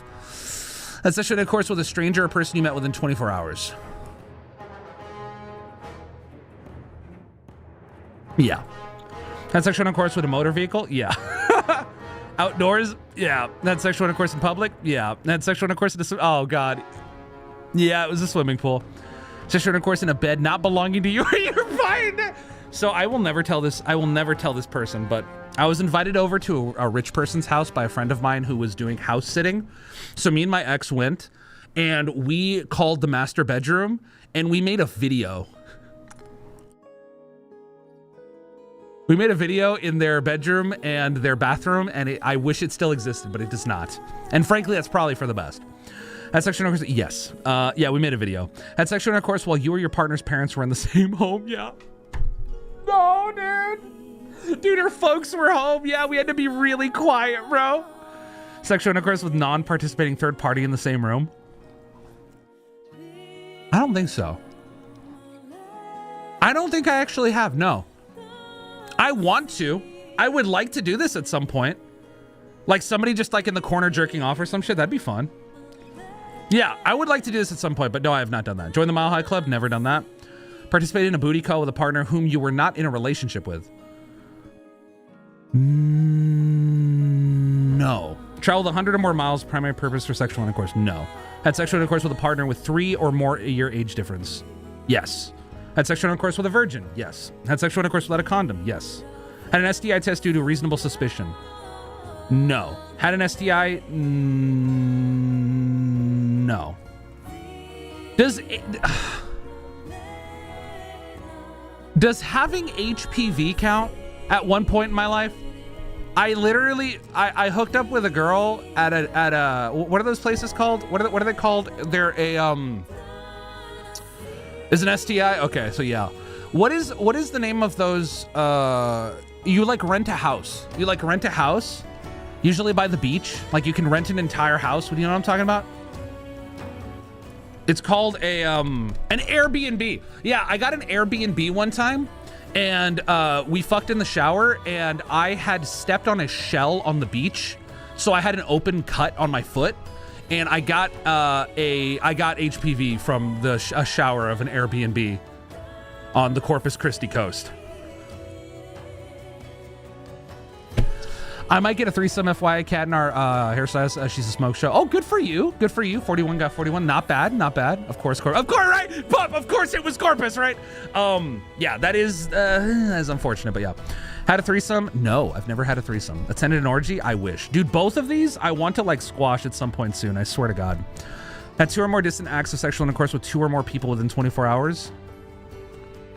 Had sexual intercourse with a stranger or person you met within 24 hours? Yeah. Had sexual intercourse with a motor vehicle? Yeah. Outdoors? Yeah. Had sexual intercourse in public? Yeah. Had sexual intercourse in a oh God. Yeah, it was a swimming pool. Sexual intercourse in a bed not belonging to you. You're fine. So I will never tell this. I will never tell this person, but I was invited over to a rich person's house by a friend of mine who was doing house sitting. So me and my ex went, and we called the master bedroom, and we made a video. We made a video in their bedroom and their bathroom, and I wish it still existed, but it does not. And frankly, that's probably for the best. Had sexual intercourse? Yes. Yeah, we made a video. Had sexual intercourse while you or your partner's parents were in the same home? Yeah. No, dude. Dude, her folks were home. Yeah, we had to be really quiet, bro. Sexual intercourse with non-participating third party in the same room? I don't think so. I don't think I actually have, no. I want to. I would like to do this at some point. Like somebody just like in the corner jerking off or some shit. That'd be fun. Yeah, I would like to do this at some point, but no, I have not done that. Join the Mile High Club? Never done that. Participate in a booty call with a partner whom you were not in a relationship with? No. Traveled 100 or more miles, primary purpose for sexual intercourse? No. Had sexual intercourse with a partner with 3 or more year age difference? Yes. Had sexual intercourse with a virgin? Yes. Had sexual intercourse without a condom? Yes. Had an STI test due to reasonable suspicion? No. Had an STI? no. Does having HPV count at one point in my life? I literally I hooked up with a girl at a what are those places called? What are they called? They're a is an STI? Okay, so yeah. What is the name of those you like rent a house? You like rent a house? Usually by the beach. Like you can rent an entire house. You know what I'm talking about? It's called a an Airbnb. Yeah, I got an Airbnb one time, and we fucked in the shower, and I had stepped on a shell on the beach, so I had an open cut on my foot, and I got HPV from the a shower of an Airbnb on the Corpus Christi coast. I might get a threesome, FYI. Cat in our hairstylist. She's a smoke show. Oh, good for you. Good for you. 41 got 41. Not bad. Not bad. Of course, right? Pup, of course it was Corpus, right? Yeah, that is unfortunate, but yeah. Had a threesome? No, I've never had a threesome. Attended an orgy? I wish. Dude, both of these, I want to like squash at some point soon. I swear to God. Had 2 or more distant acts of sexual intercourse with 2 or more people within 24 hours?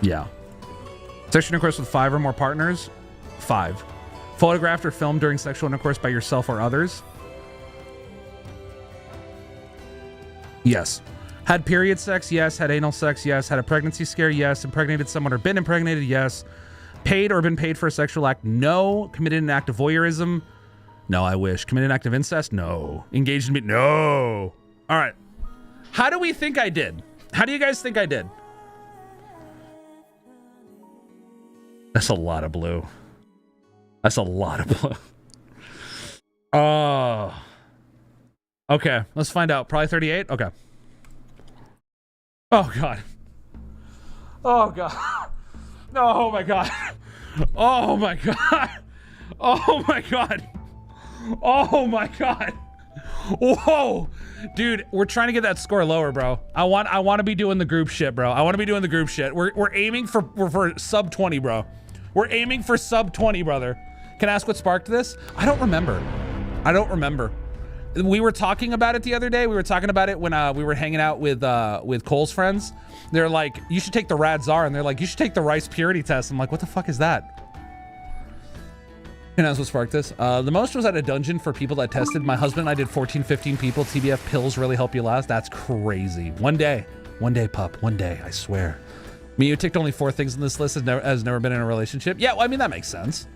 Yeah. Sexual intercourse with 5 or more partners? 5. Photographed or filmed during sexual intercourse by yourself or others? Yes. Had period sex? Yes. Had anal sex? Yes. Had a pregnancy scare? Yes. Impregnated someone or been impregnated? Yes. Paid or been paid for a sexual act? No. Committed an act of voyeurism? No, I wish. Committed an act of incest? No. Engaged in me? No. All right. How do we think I did? How do you guys think I did? That's a lot of blue. That's a lot of blue. Oh. Okay, let's find out. Probably 38? Okay. Oh, God. Oh, God. Oh, my God. Oh, my God. Oh, my God. Oh, my God. Whoa. Dude, we're trying to get that score lower, bro. I want to be doing the group shit, bro. I want to be doing the group shit. We're aiming for sub 20, bro. We're aiming for sub 20, brother. Can I ask what sparked this? I don't remember. We were talking about it the other day. We were talking about it when we were hanging out with Cole's friends. They're like, you should take the Rad Czar. And they're like, you should take the rice purity test. I'm like, what the fuck is that? Can I ask what sparked this? The most was at a dungeon for people that tested. My husband and I did 14, 15 people. TBF pills really help you last. That's crazy. One day, pup, one day, I swear. Me, you ticked only 4 things on this list, has never been in a relationship. Yeah, well, I mean, that makes sense.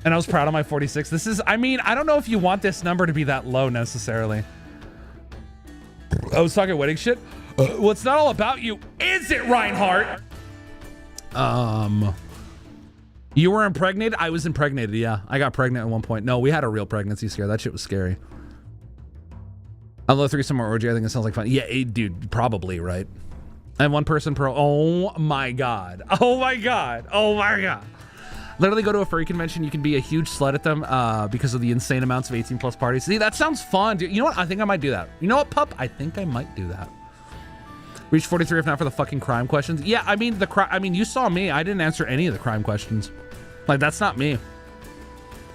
And I was proud of my 46. This is, I mean, I don't know if you want this number to be that low necessarily. I was talking wedding shit. Well, it's not all about you, is it, Reinhardt? You were impregnated? I was impregnated, yeah. I got pregnant at one point. No, we had a real pregnancy scare. That shit was scary. I love threesome or orgy. I think it sounds like fun. Yeah, dude, probably, right? I have one person per, oh my God. Oh my God. Oh my God. Literally go to a furry convention. You can be a huge slut at them because of the insane amounts of 18 plus parties. See, that sounds fun, dude. You know what? I think I might do that. You know what, pup? I think I might do that. Reach 43 if not for the fucking crime questions. Yeah, I mean, you saw me. I didn't answer any of the crime questions. Like, that's not me.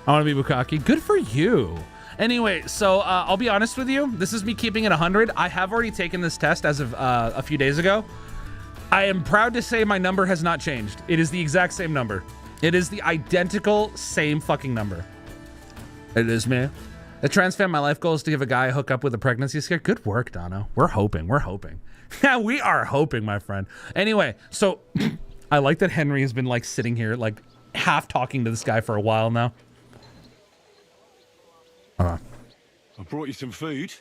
I want to be bukkake. Good for you. Anyway, so I'll be honest with you. This is me keeping it 100. I have already taken this test as of a few days ago. I am proud to say my number has not changed. It is the exact same number. It is the identical same fucking number. It is, man. The trans fan, my life goal is to give a guy a hookup with a pregnancy scare. Good work, Dono. We're hoping. Yeah, we are hoping, my friend. Anyway, so I like that Henry has been like sitting here, like half talking to this guy for a while now. I brought you some food.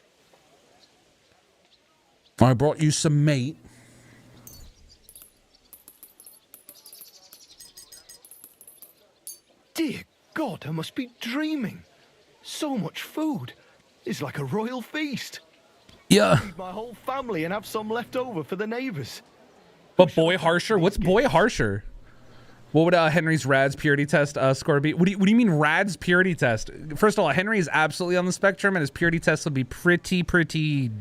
I brought you some meat. Dear God, I must be dreaming. So much food. It's like a royal feast. Yeah. Feed my whole family and have some left over for the neighbors. But boy harsher? What's boy harsher? What would Henry's Rad's purity test score be? What do you mean Rad's purity test? First of all, Henry is absolutely on the spectrum, and his purity test would be pretty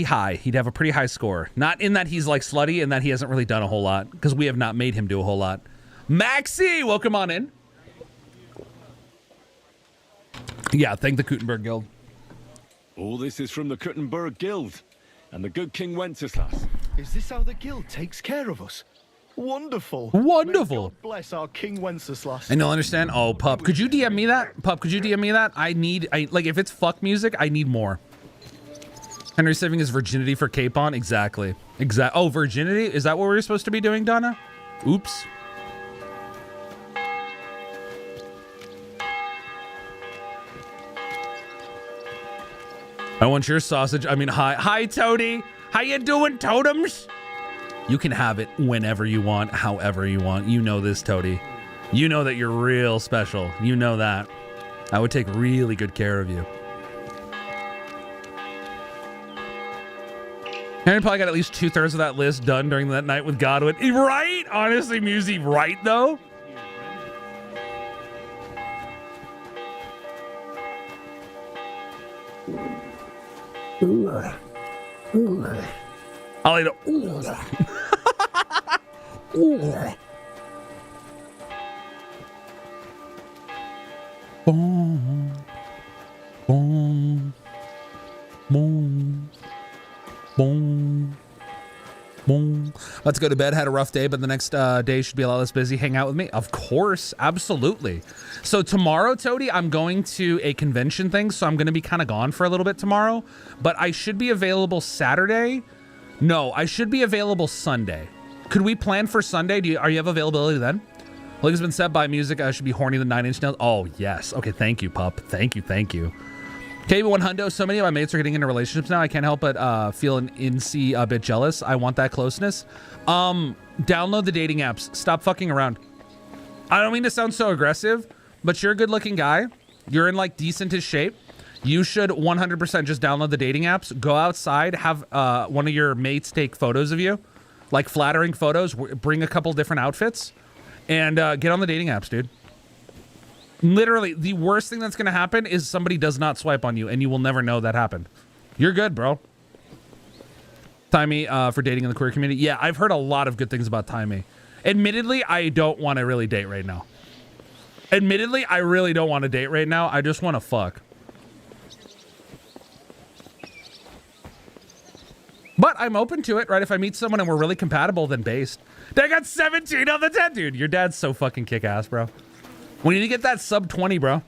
high. He'd have a pretty high score. Not in that he's like slutty and that he hasn't really done a whole lot, because we have not made him do a whole lot. Maxie, welcome on in. Yeah, thank the Gutenberg Guild. All this is from the Kuttenberg Guild and the good King Wenceslas. Is this how the guild takes care of us? Wonderful. Wonderful. May God bless our King Wenceslas. And you'll understand. Oh, pup, could you DM me that? Pup, could you DM me that? Like, if it's fuck music, I need more. Henry saving his virginity for Capon? Exactly. Oh, virginity? Is that what we're supposed to be doing, Donna? Oops. I want your sausage. I mean, hi, Toady. How you doing, totems? You can have it whenever you want, however you want. You know this, Toady. You know that you're real special. You know that. I would take really good care of you. Henry probably got at least 2/3 of that list done during that night with Godwin. Right? Honestly, Musey, right, though? I'll eat it. Boom. Boom. Boom. Boom. Boom. Let's go to bed. Had a rough day, but the next day should be a lot less busy. Hang out with me? Of course. Absolutely. So tomorrow, Toady, I'm going to a convention thing, so I'm going to be kind of gone for a little bit tomorrow, but I should be available Saturday. No, I should be available Sunday. Could we plan for Sunday? Are you have availability then? Like has been set by music. I should be horny the 9 Inch Nails. Oh, yes. Okay, thank you, pup. Thank you, thank you. KB1 Hundo, so many of my mates are getting into relationships now. I can't help but feel an a bit jealous. I want that closeness. Download the dating apps. Stop fucking around. I don't mean to sound so aggressive, but you're a good looking guy. You're in like decentish shape. You should 100% just download the dating apps. Go outside, have one of your mates take photos of you, like flattering photos. Bring a couple different outfits, and get on the dating apps, dude. Literally, the worst thing that's going to happen is somebody does not swipe on you, and you will never know that happened. You're good, bro. Timey for dating in the queer community. Yeah, I've heard a lot of good things about Timey. Admittedly, I don't want to really date right now. Admittedly, I really don't want to date right now. I just want to fuck. But I'm open to it, right? If I meet someone and we're really compatible, then based. They got 17 on the 10, dude. Your dad's so fucking kick-ass, bro. We need to get that sub 20, bro.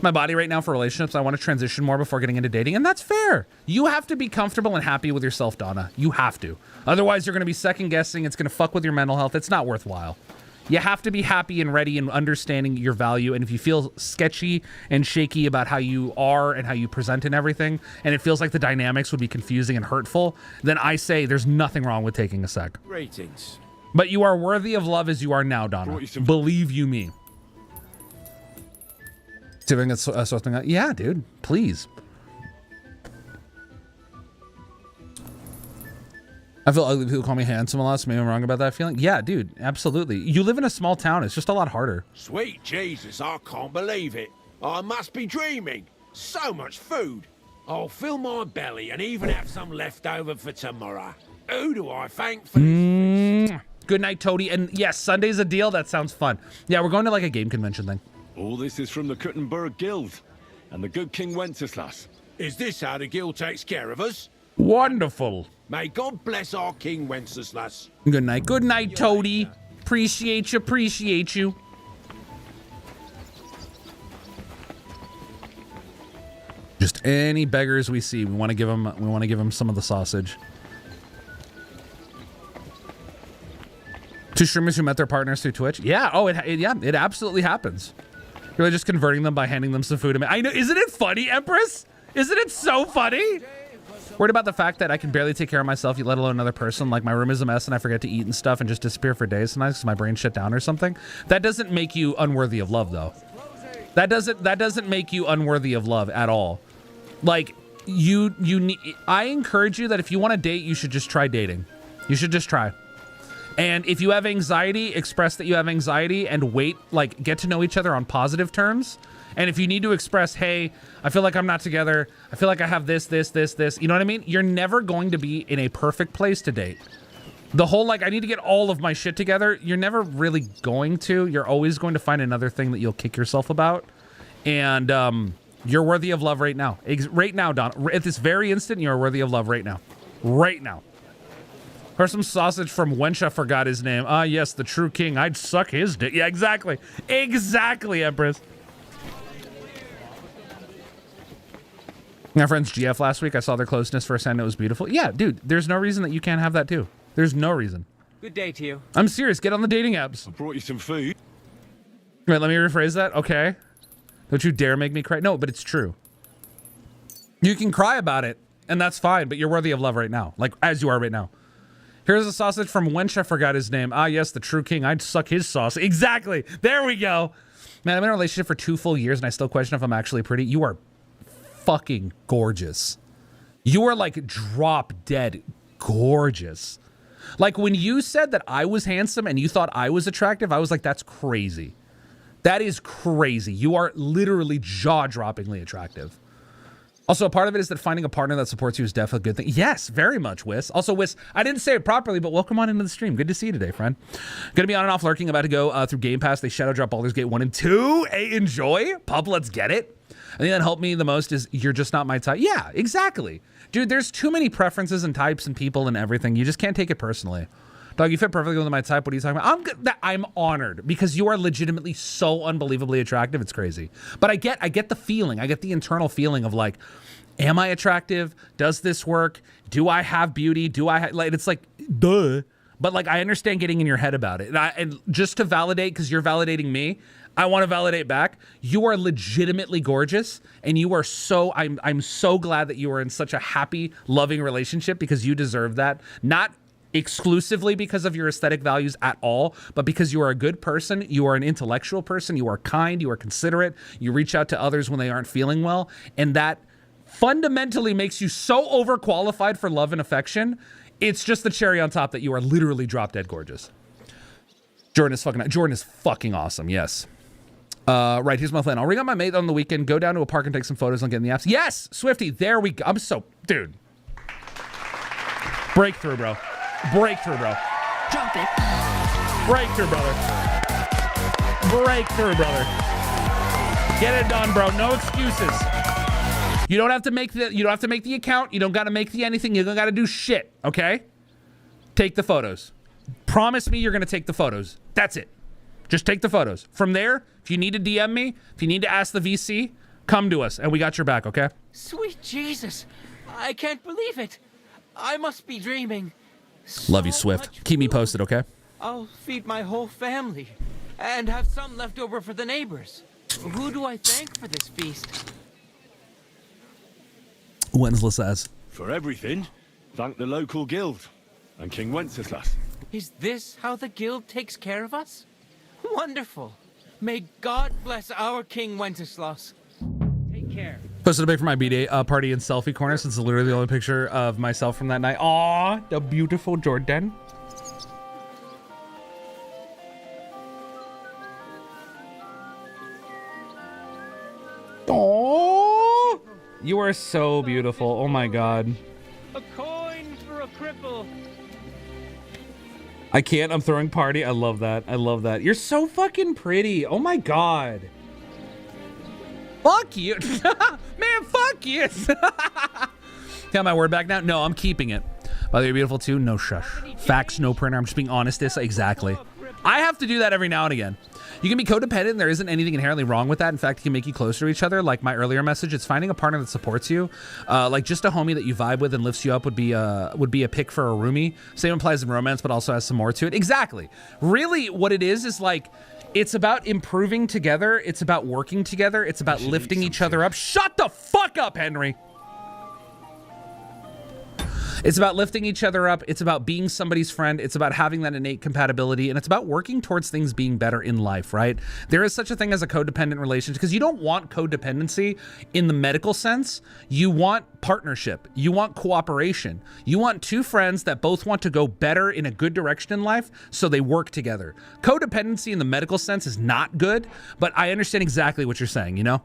My body right now for relationships, I want to transition more before getting into dating, and that's fair. You have to be comfortable and happy with yourself, Donna. You have to. Otherwise, you're going to be second-guessing. It's going to fuck with your mental health. It's not worthwhile. You have to be happy and ready and understanding your value, and if you feel sketchy and shaky about how you are and how you present and everything, and it feels like the dynamics would be confusing and hurtful, then I say there's nothing wrong with taking a sec. Greetings. But you are worthy of love as you are now, Donna. Believe you me. See if I can get something out. Yeah, dude, please. I feel ugly. People call me handsome a lot, so maybe I'm wrong about that feeling. Yeah, dude, absolutely. You live in a small town. It's just a lot harder. Sweet Jesus, I can't believe it. I must be dreaming. So much food. I'll fill my belly and even have some left over for tomorrow. Who do I thank for this feast? Good night, Toady. And yes, Sunday's a deal. That sounds fun. Yeah, we're going to like a game convention thing. All this is from the Kuttenberg Guild and the good King Wenceslas. Is this how the guild takes care of us? Wonderful. May God bless our King Wenceslas. Good night. Good night, Toady. Appreciate you. Appreciate you. Just any beggars we see, we want to give them. We want to give them some of the sausage. Two streamers who met their partners through Twitch. Yeah. Oh, it absolutely happens. Really just converting them by handing them some food. I know. Isn't it funny, Empress? Isn't it so funny? Worried about the fact that I can barely take care of myself, let alone another person. Like my room is a mess and I forget to eat and stuff and just disappear for days sometimes because my brain shut down or something. That doesn't make you unworthy of love, though. That doesn't make you unworthy of love at all. Like you need. I encourage you that if you want to date, you should just try dating. You should just try. And if you have anxiety, express that you have anxiety and wait, like get to know each other on positive terms. And if you need to express, hey, I feel like I'm not together. I feel like I have this. You know what I mean? You're never going to be in a perfect place to date. The whole, like, I need to get all of my shit together. You're never really going to. You're always going to find another thing that you'll kick yourself about. And You're worthy of love right now. Right now, Don. At this very instant, you are worthy of love right now. Right now. Or some sausage from Wencha forgot his name. Ah, yes, the true king. I'd suck his dick. Yeah, exactly. Exactly, Empress. My friend's GF last week. I saw their closeness firsthand. It was beautiful. Yeah, dude, there's no reason that you can't have that too. There's no reason. Good day to you. I'm serious. Get on the dating apps. I brought you some food. Wait, let me rephrase that. Okay. Don't you dare make me cry. No, but it's true. You can cry about it, and that's fine, but you're worthy of love right now. Like, as you are right now. Here's a sausage from Wench. I forgot his name. Ah, yes, the true king. I'd suck his sauce. Exactly. There we go. Man, I'm in a relationship for 2 full years, and I still question if I'm actually pretty. You are fucking gorgeous. You are like drop dead gorgeous. Like when you said that I was handsome and you thought I was attractive, I was like, that's crazy. That is crazy. You are literally jaw-droppingly attractive. Also, a part of it is that finding a partner that supports you is definitely a good thing. Yes, very much, Wiss. Also, Wiss, I didn't say it properly, but welcome on into the stream. Good to see you today, friend. Gonna be on and off lurking, about to go through Game Pass. They shadow drop Baldur's Gate 1 and 2. Hey, enjoy. Pup, let's get it. I think that helped me the most is you're just not my type. Yeah, exactly. Dude, there's too many preferences and types and people and everything. You just can't take it personally. Dog, you fit perfectly with my type. What are you talking about? I'm honored because you are legitimately so unbelievably attractive. It's crazy. But I get the feeling. I get the internal feeling of like, am I attractive? Does this work? Do I have beauty? Do I like? It's like, duh. But like, I understand getting in your head about it. And just to validate, because you're validating me, I want to validate back. You are legitimately gorgeous, and you are so. I'm so glad that you are in such a happy, loving relationship because you deserve that. Not exclusively because of your aesthetic values at all, but because you are a good person, you are an intellectual person, you are kind, you are considerate, you reach out to others when they aren't feeling well, and that fundamentally makes you so overqualified for love and affection. It's just the cherry on top that you are literally drop dead gorgeous. Jordan is fucking awesome. Yes. Right, here's my plan. I'll ring up my mate on the weekend, go down to a park and take some photos on getting the apps. Yes, Swifty, there we go. I'm so, dude. Breakthrough, bro. Breakthrough, bro. Drop it. Breakthrough, brother. Breakthrough, brother. Get it done, bro. No excuses. You don't have to make the account. You don't got to make the anything. You don't got to do shit, okay? Take the photos. Promise me you're going to take the photos. That's it. Just take the photos. From there, if you need to DM me, if you need to ask the VC, come to us and we got your back, okay? Sweet Jesus. I can't believe it. I must be dreaming. Love you, Swift. Keep me posted, okay? I'll feed my whole family and have some left over for the neighbors. Who do I thank for this feast? Wenzel says. For everything, thank the local guild and King Wenceslas. Is this how the guild takes care of us? Wonderful. May God bless our King Wenceslas. Take care. Posted a bit for my B-Day party and selfie corner since it's literally the only picture of myself from that night. Aw, the beautiful Jordan. Oh, you are so beautiful. Oh my God. A coin for a cripple. I can't. I'm throwing party. I love that. I love that. You're so fucking pretty. Oh my God. Fuck you. Man, fuck you. Got my word back now? No, I'm keeping it. By the way, you're beautiful too. No shush. Facts, no printer. I'm just being honest. Exactly. I have to do that every now and again. You can be codependent and there isn't anything inherently wrong with that. In fact, it can make you closer to each other. Like my earlier message, it's finding a partner that supports you. Like just a homie that you vibe with and lifts you up would be a pick for a roomie. Same applies in romance, but also has some more to it. Exactly. Really what it is like, it's about improving together. It's about working together. It's about lifting each other up. Shut the fuck up, Henry. It's about lifting each other up. It's about being somebody's friend. It's about having that innate compatibility. And it's about working towards things being better in life, right? There is such a thing as a codependent relationship because you don't want codependency in the medical sense. You want partnership. You want cooperation. You want two friends that both want to go better in a good direction in life, so they work together. Codependency in the medical sense is not good, but I understand exactly what you're saying, you know?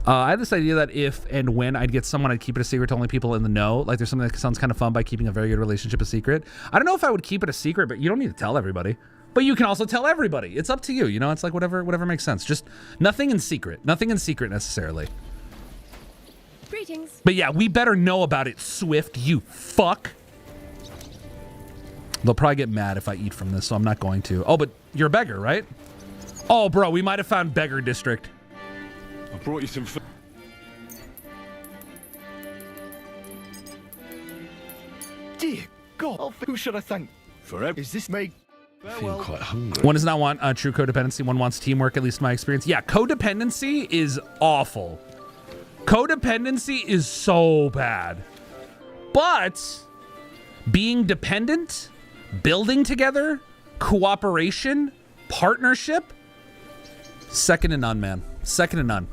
I had this idea that if and when I'd get someone, I'd keep it a secret to only people in the know. Like there's something that sounds kind of fun by keeping a very good relationship a secret. I don't know if I would keep it a secret, but you don't need to tell everybody. But you can also tell everybody. It's up to you. You know, it's like whatever makes sense. Just nothing in secret. Nothing in secret necessarily. Greetings. But yeah, we better know about it, Swift, you fuck. They'll probably get mad if I eat from this, so I'm not going to. Oh, but you're a beggar, right? Oh, bro, we might have found beggar district. I brought you some food. Dear God, who should I thank? Forever. Is this me? I feel quite hungry. One does not want true codependency. One wants teamwork, at least in my experience. Yeah, codependency is awful. Codependency is so bad. But being dependent, building together, cooperation, partnership, second to none, man. Second to none.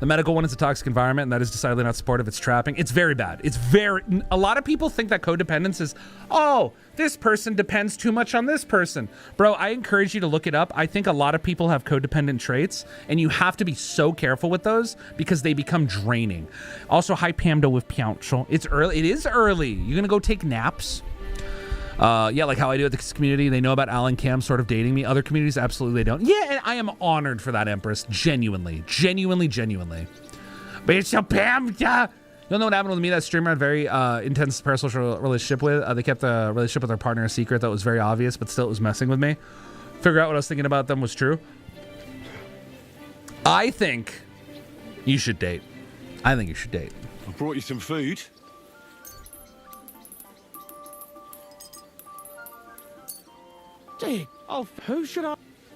The medical one is a toxic environment, and that is decidedly not supportive. It's trapping. It's very bad. It's very... A lot of people think that codependence is, oh, this person depends too much on this person. Bro, I encourage you to look it up. I think a lot of people have codependent traits, and you have to be so careful with those because they become draining. Also, hi, Pamdo with Piancho. It's early. It is early. You're going to go take naps? Yeah, like how I do at this community. They know about Alan Cam sort of dating me. Other communities, absolutely they don't. Yeah, and I am honored for that, Empress. Genuinely. But it's a Pam, yeah. You'll know what happened with me, that streamer I had a very intense parasocial relationship with. They kept the relationship with their partner a secret that was very obvious, but still it was messing with me. Figure out what I was thinking about them was true. I think you should date. I brought you some food. Oh, who should I?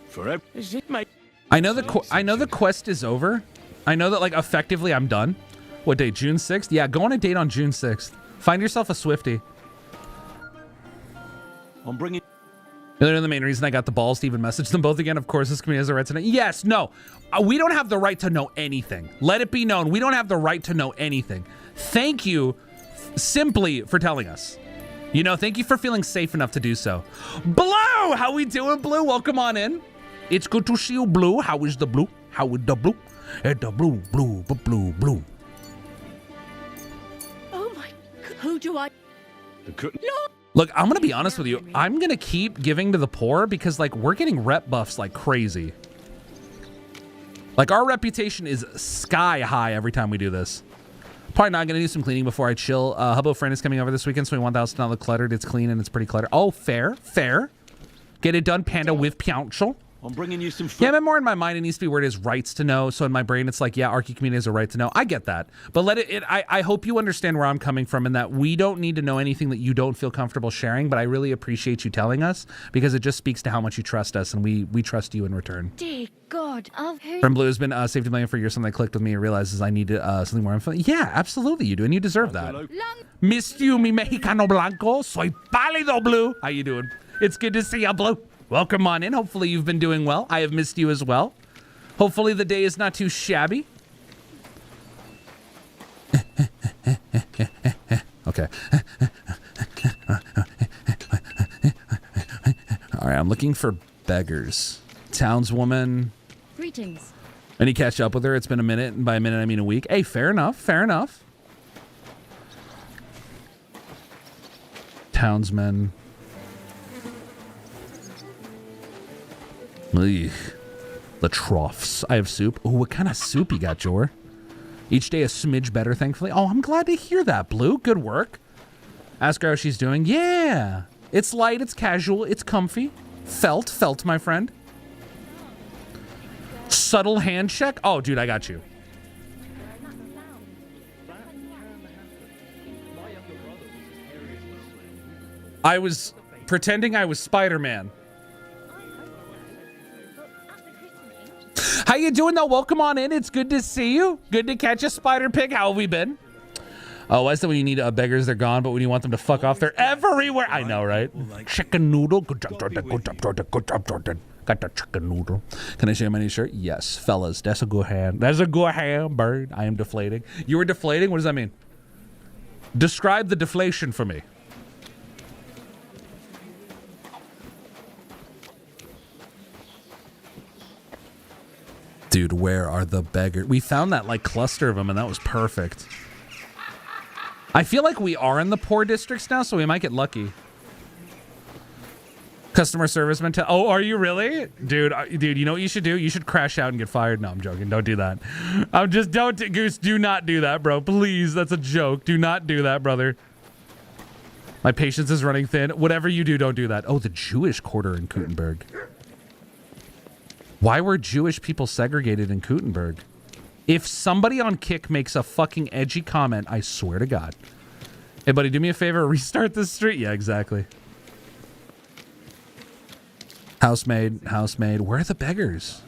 Forever. Is it mate? I know the quest is over. I know that, like, effectively I'm done. What day? June 6th? Yeah, go on a date on June 6th. Find yourself a Swiftie. I'm bringing... They're the main reason I got the balls to even message them both again. Of course, this community has the right to know. Yes, no. We don't have the right to know anything. Let it be known. We don't have the right to know anything. Thank you simply for telling us. You know, thank you for feeling safe enough to do so. Blue! How we doing, Blue? Welcome on in. It's good to see you, Blue. How is the Blue? How is the Blue? The Blue. Oh my, who do I? Look, I'm going to be honest with you. I'm going to keep giving to the poor because, like, we're getting rep buffs like crazy. Like, our reputation is sky high every time we do this. Probably not going to do some cleaning before I chill. Hubbo Friend is coming over this weekend, so we want the house to not look cluttered. It's clean and it's pretty cluttered. Oh, fair. Get it done, Panda with Piancho. I'm bringing you some food. Yeah, but more in my mind, it needs to be where it is rights to know. So in my brain, it's like, yeah, Archie community has a right to know. I get that. But I hope you understand where I'm coming from and that we don't need to know anything that you don't feel comfortable sharing. But I really appreciate you telling us because it just speaks to how much you trust us and we trust you in return. Dear God, From Blue has been saved $1 million for years. Something that clicked with me and realizes I needed something more info. Yeah, absolutely you do. And you deserve that. Missed you, mi Mexicano Blanco. Soy pálido, Blue. How you doing? It's good to see you, Blue. Welcome on in. Hopefully you've been doing well. I have missed you as well. Hopefully the day is not too shabby. Okay. All right, I'm looking for beggars. Townswoman. Greetings. I need to catch up with her. It's been a minute, and by a minute I mean a week. Hey, fair enough. Townsman. Ugh. The troughs. I have soup. Oh, what kind of soup you got, Jor? Each day a smidge better, thankfully. Oh, I'm glad to hear that, Blue. Good work. Ask her how she's doing. Yeah. It's light, it's casual, it's comfy. Felt, my friend. Subtle hand check. Oh, dude, I got you. I was pretending I was Spider-Man. How you doing, though? Welcome on in. It's good to see you. Good to catch a spider pig. How have we been? Oh, I said when you need beggars, they're gone, but when you want them to fuck off, they're everywhere. I know, right? Chicken noodle. Good job, Jordan. Got the chicken noodle. Can I show you my new shirt? Yes, fellas. That's a good hand. That's a good hand, bird. I am deflating. You were deflating? What does that mean? Describe the deflation for me. Dude, where are the beggars? We found that like cluster of them and that was perfect. I feel like we are in the poor districts now, so we might get lucky. Customer service mentality. Oh, are you really? Dude, you know what you should do? You should crash out and get fired. No, I'm joking. Don't do that. Goose, do not do that, bro. Please, that's a joke. Do not do that, brother. My patience is running thin. Whatever you do, don't do that. Oh, the Jewish quarter in Gutenberg. Why were Jewish people segregated in Gutenberg? If somebody on Kick makes a fucking edgy comment, I swear to God. Hey, buddy, do me a favor. Restart this street. Yeah, exactly. Housemaid. Where are the beggars?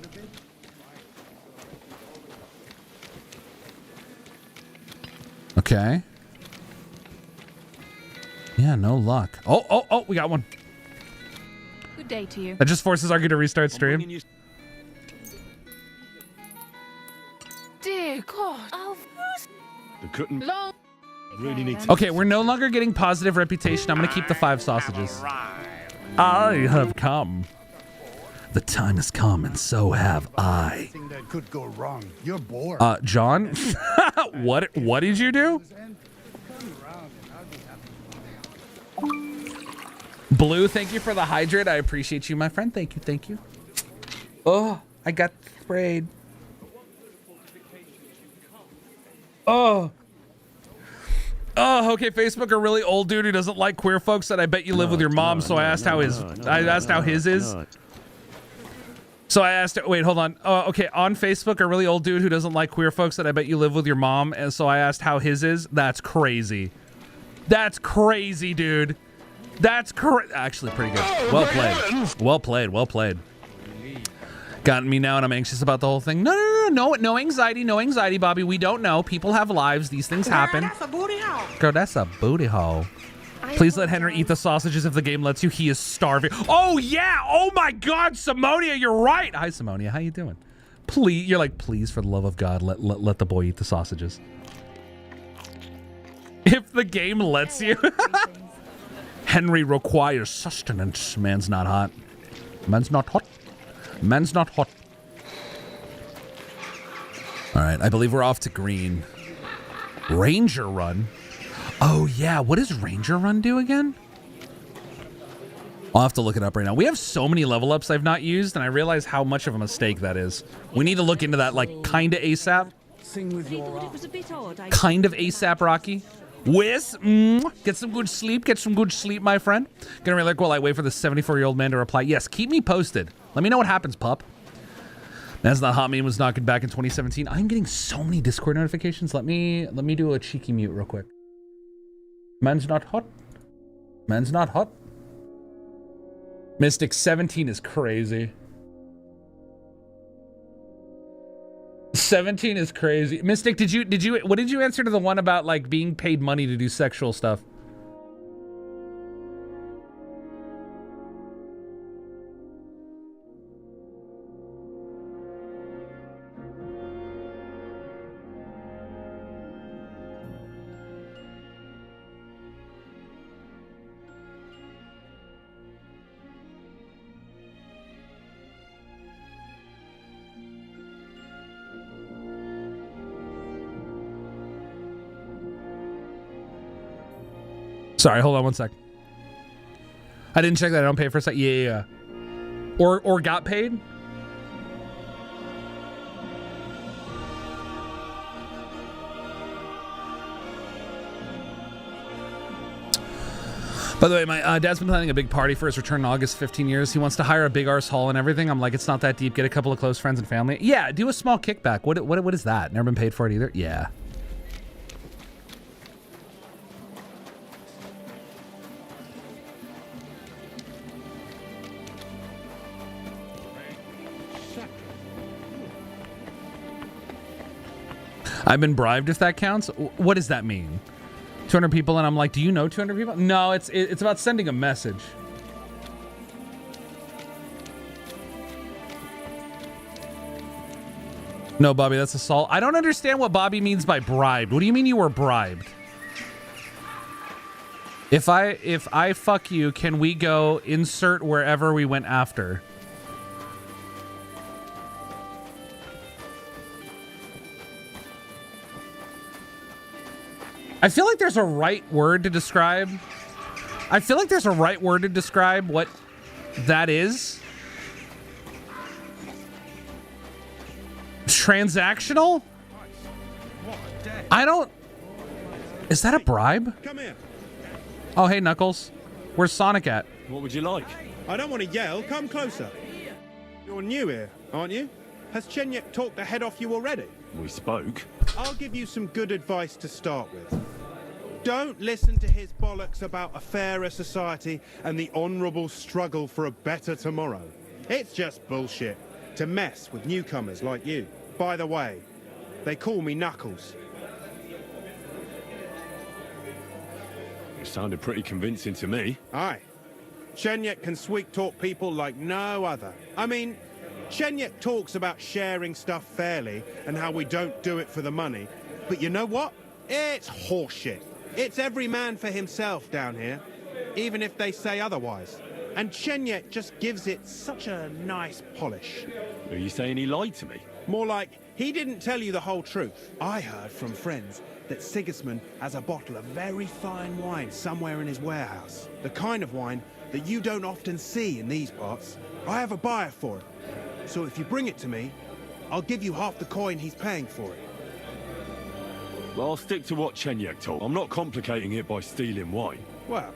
Okay. Yeah, no luck. Oh, we got one. Good day to you. That just forces Argy to restart stream. Dear God. The couldn't Long. really need to. Okay, we're no longer getting positive reputation. I'm going to keep the 5 sausages. I have come. The time has come, and so have I. That could go wrong. You're bored. John? What did you do? Blue, thank you for the hydrate. I appreciate you, my friend. Thank you. Oh, I got sprayed. Oh, okay. Facebook, a really old dude who doesn't like queer folks said, I bet you live with your mom. So I asked how his is. So I asked, wait, hold on. Oh, okay. On Facebook, a really old dude who doesn't like queer folks said, I bet you live with your mom. And so I asked how his is. That's crazy. That's crazy, dude. That's actually pretty good. Well played. Gotten me now, and I'm anxious about the whole thing. No anxiety, Bobby. We don't know. People have lives. These things happen. That's a booty hole. Girl, that's a booty hole. Please let Henry eat the sausages if the game lets you. He is starving. Oh, yeah. Oh, my God. Simonia, you're right. Hi, Simonia. How you doing? Please. You're like, please, for the love of God, let the boy eat the sausages. If the game lets you. Henry requires sustenance. Man's not hot. Man's not hot. All right. I believe we're off to green. Ranger Run. Oh, yeah. What does Ranger Run do again? I'll have to look it up right now. We have so many level ups I've not used, and I realize how much of a mistake that is. We need to look into that, like, kind of ASAP. Kind of ASAP, Rocky. Whiz. Get some good sleep, my friend. Gonna be like, while I wait for the 74-year-old man to reply. Yes, keep me posted. Let me know what happens, pup. That's not hot meme was not good back in 2017. I'm getting so many Discord notifications. Let me do a cheeky mute real quick. Man's not hot. Mystic 17 is crazy. 17 is crazy. Mystic, what did you answer to the one about like being paid money to do sexual stuff? Sorry, hold on one sec. I didn't check that. I don't pay for a sec. Yeah. Or got paid? By the way, my dad's been planning a big party for his return in August, 15 years. He wants to hire a big arse hall and everything. I'm like, it's not that deep. Get a couple of close friends and family. Yeah, do a small kickback. What is that? Never been paid for it either? Yeah. I've been bribed, if that counts. What does that mean? 200 people, and I'm like, do you know 200 people? No, it's about sending a message. No, Bobby, that's assault. I don't understand what Bobby means by bribed. What do you mean you were bribed? If I fuck you, can we go insert wherever we went after? I feel like there's a right word to describe. what that is transactional? I don't... Is that a bribe? Come here. Oh, hey, Knuckles. Where's Sonic at? What would you like? I don't want to yell. Come closer. You're new here, aren't you? Has Chenyek talked the head off you already? We spoke. I'll give you some good advice to start with. Don't listen to his bollocks about a fairer society and the honourable struggle for a better tomorrow. It's just bullshit to mess with newcomers like you. By the way, they call me Knuckles. You sounded pretty convincing to me. Aye. Chenyek can sweet-talk people like no other. I mean, Chenyek talks about sharing stuff fairly and how we don't do it for the money. But you know what? It's horseshit. It's every man for himself down here, even if they say otherwise. And Chenyek just gives it such a nice polish. Are you saying he lied to me? More like, he didn't tell you the whole truth. I heard from friends that Sigismund has a bottle of very fine wine somewhere in his warehouse. The kind of wine that you don't often see in these parts. I have a buyer for it. So if you bring it to me, I'll give you half the coin he's paying for it. Well, I'll stick to what Chenyek told. I'm not complicating it by stealing wine. Well,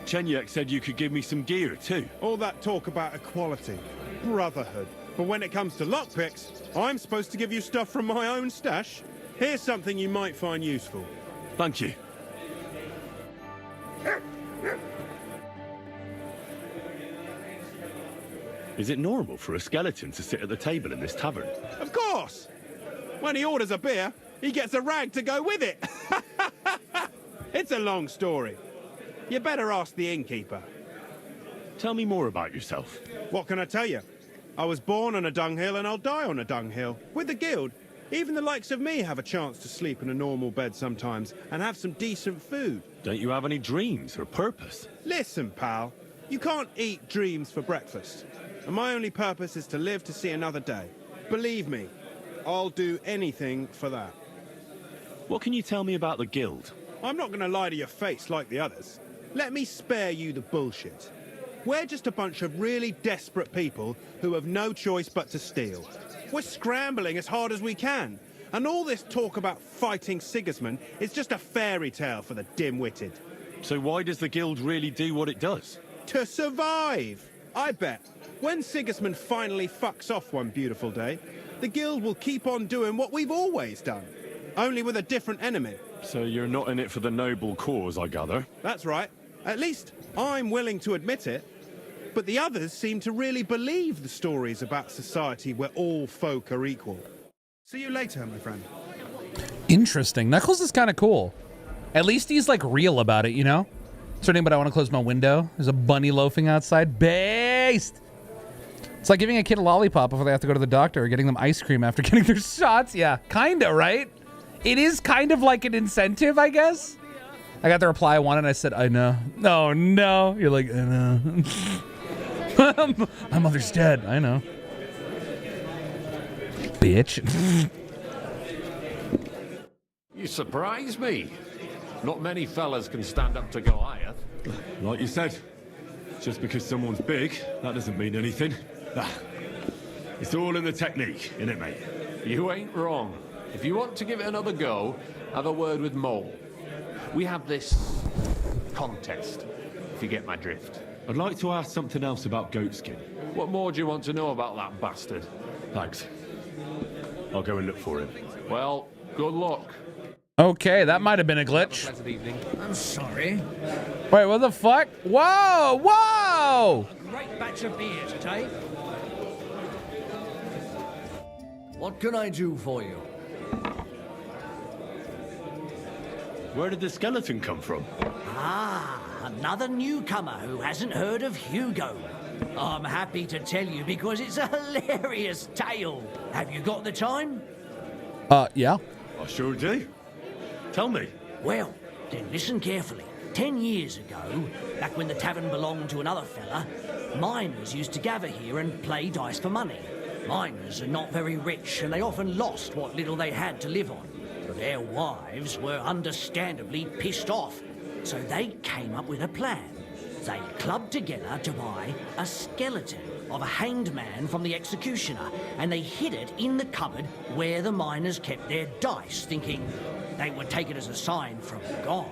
Chenyek said you could give me some gear too. all that talk about equality, brotherhood. But when it comes to lockpicks, I'm supposed to give you stuff from my own stash. Here's something you might find useful. Thank you. Is it normal for a skeleton to sit at the table in this tavern? Of course! When he orders a beer, he gets a rag to go with it. It's a long story. You better ask the innkeeper. Tell me more about yourself. What can I tell you? I was born on a dunghill and I'll die on a dunghill. With the guild, even the likes of me have a chance to sleep in a normal bed sometimes and have some decent food. Don't you have any dreams or purpose? Listen, pal, you can't eat dreams for breakfast. And my only purpose is to live to see another day. Believe me, I'll do anything for that. What can you tell me about the guild? I'm not going to lie to your face like the others. Let me spare you the bullshit. We're just a bunch of really desperate people who have no choice but to steal. We're scrambling as hard as we can. And all this talk about fighting Sigismund is just a fairy tale for the dim-witted. So why does the guild really do what it does? To survive! I bet. When Sigismund finally fucks off one beautiful day, the guild will keep on doing what we've always done. Only with a different enemy. So you're not in it for the noble cause, I gather? That's right. At least I'm willing to admit it. But the others seem to really believe the stories about society where all folk are equal. See you later, my friend. Interesting. Knuckles is kind of cool. At least he's like real about it, you know? Certainly, but I want to close my window. There's a bunny loafing outside. Based! It's like giving a kid a lollipop before they have to go to the doctor or getting them ice cream after getting their shots. Yeah, kinda, right? It is kind of like an incentive, I guess. I got the reply I wanted and I said, I know. Oh, no. You're like, I know. My mother's dead. I know. Bitch. You surprise me. Not many fellas can stand up to Goliath. Like you said, just because someone's big, that doesn't mean anything. It's all in the technique, innit, mate? You ain't wrong. If you want to give it another go, have a word with Mole. We have this contest, if you get my drift. I'd like to ask something else about Goatskin. What more do you want to know about that bastard? Thanks. I'll go and look for him. Well, good luck. Okay, that might have been a glitch. I'm sorry. Wait, what the fuck? Whoa! Whoa! Great batch of beer today. What can I do for you? Where did the skeleton come from? Ah, another newcomer who hasn't heard of Hugo. I'm happy to tell you because it's a hilarious tale. Have you got the time? Yeah. I sure do. Tell me. Well, then listen carefully. 10 years ago, back when the tavern belonged to another fella, miners used to gather here and play dice for money. Miners are not very rich and they often lost what little they had to live on. Their wives were understandably pissed off, so they came up with a plan. They clubbed together to buy a skeleton of a hanged man from the executioner, and they hid it in the cupboard where the miners kept their dice, thinking they would take it as a sign from God.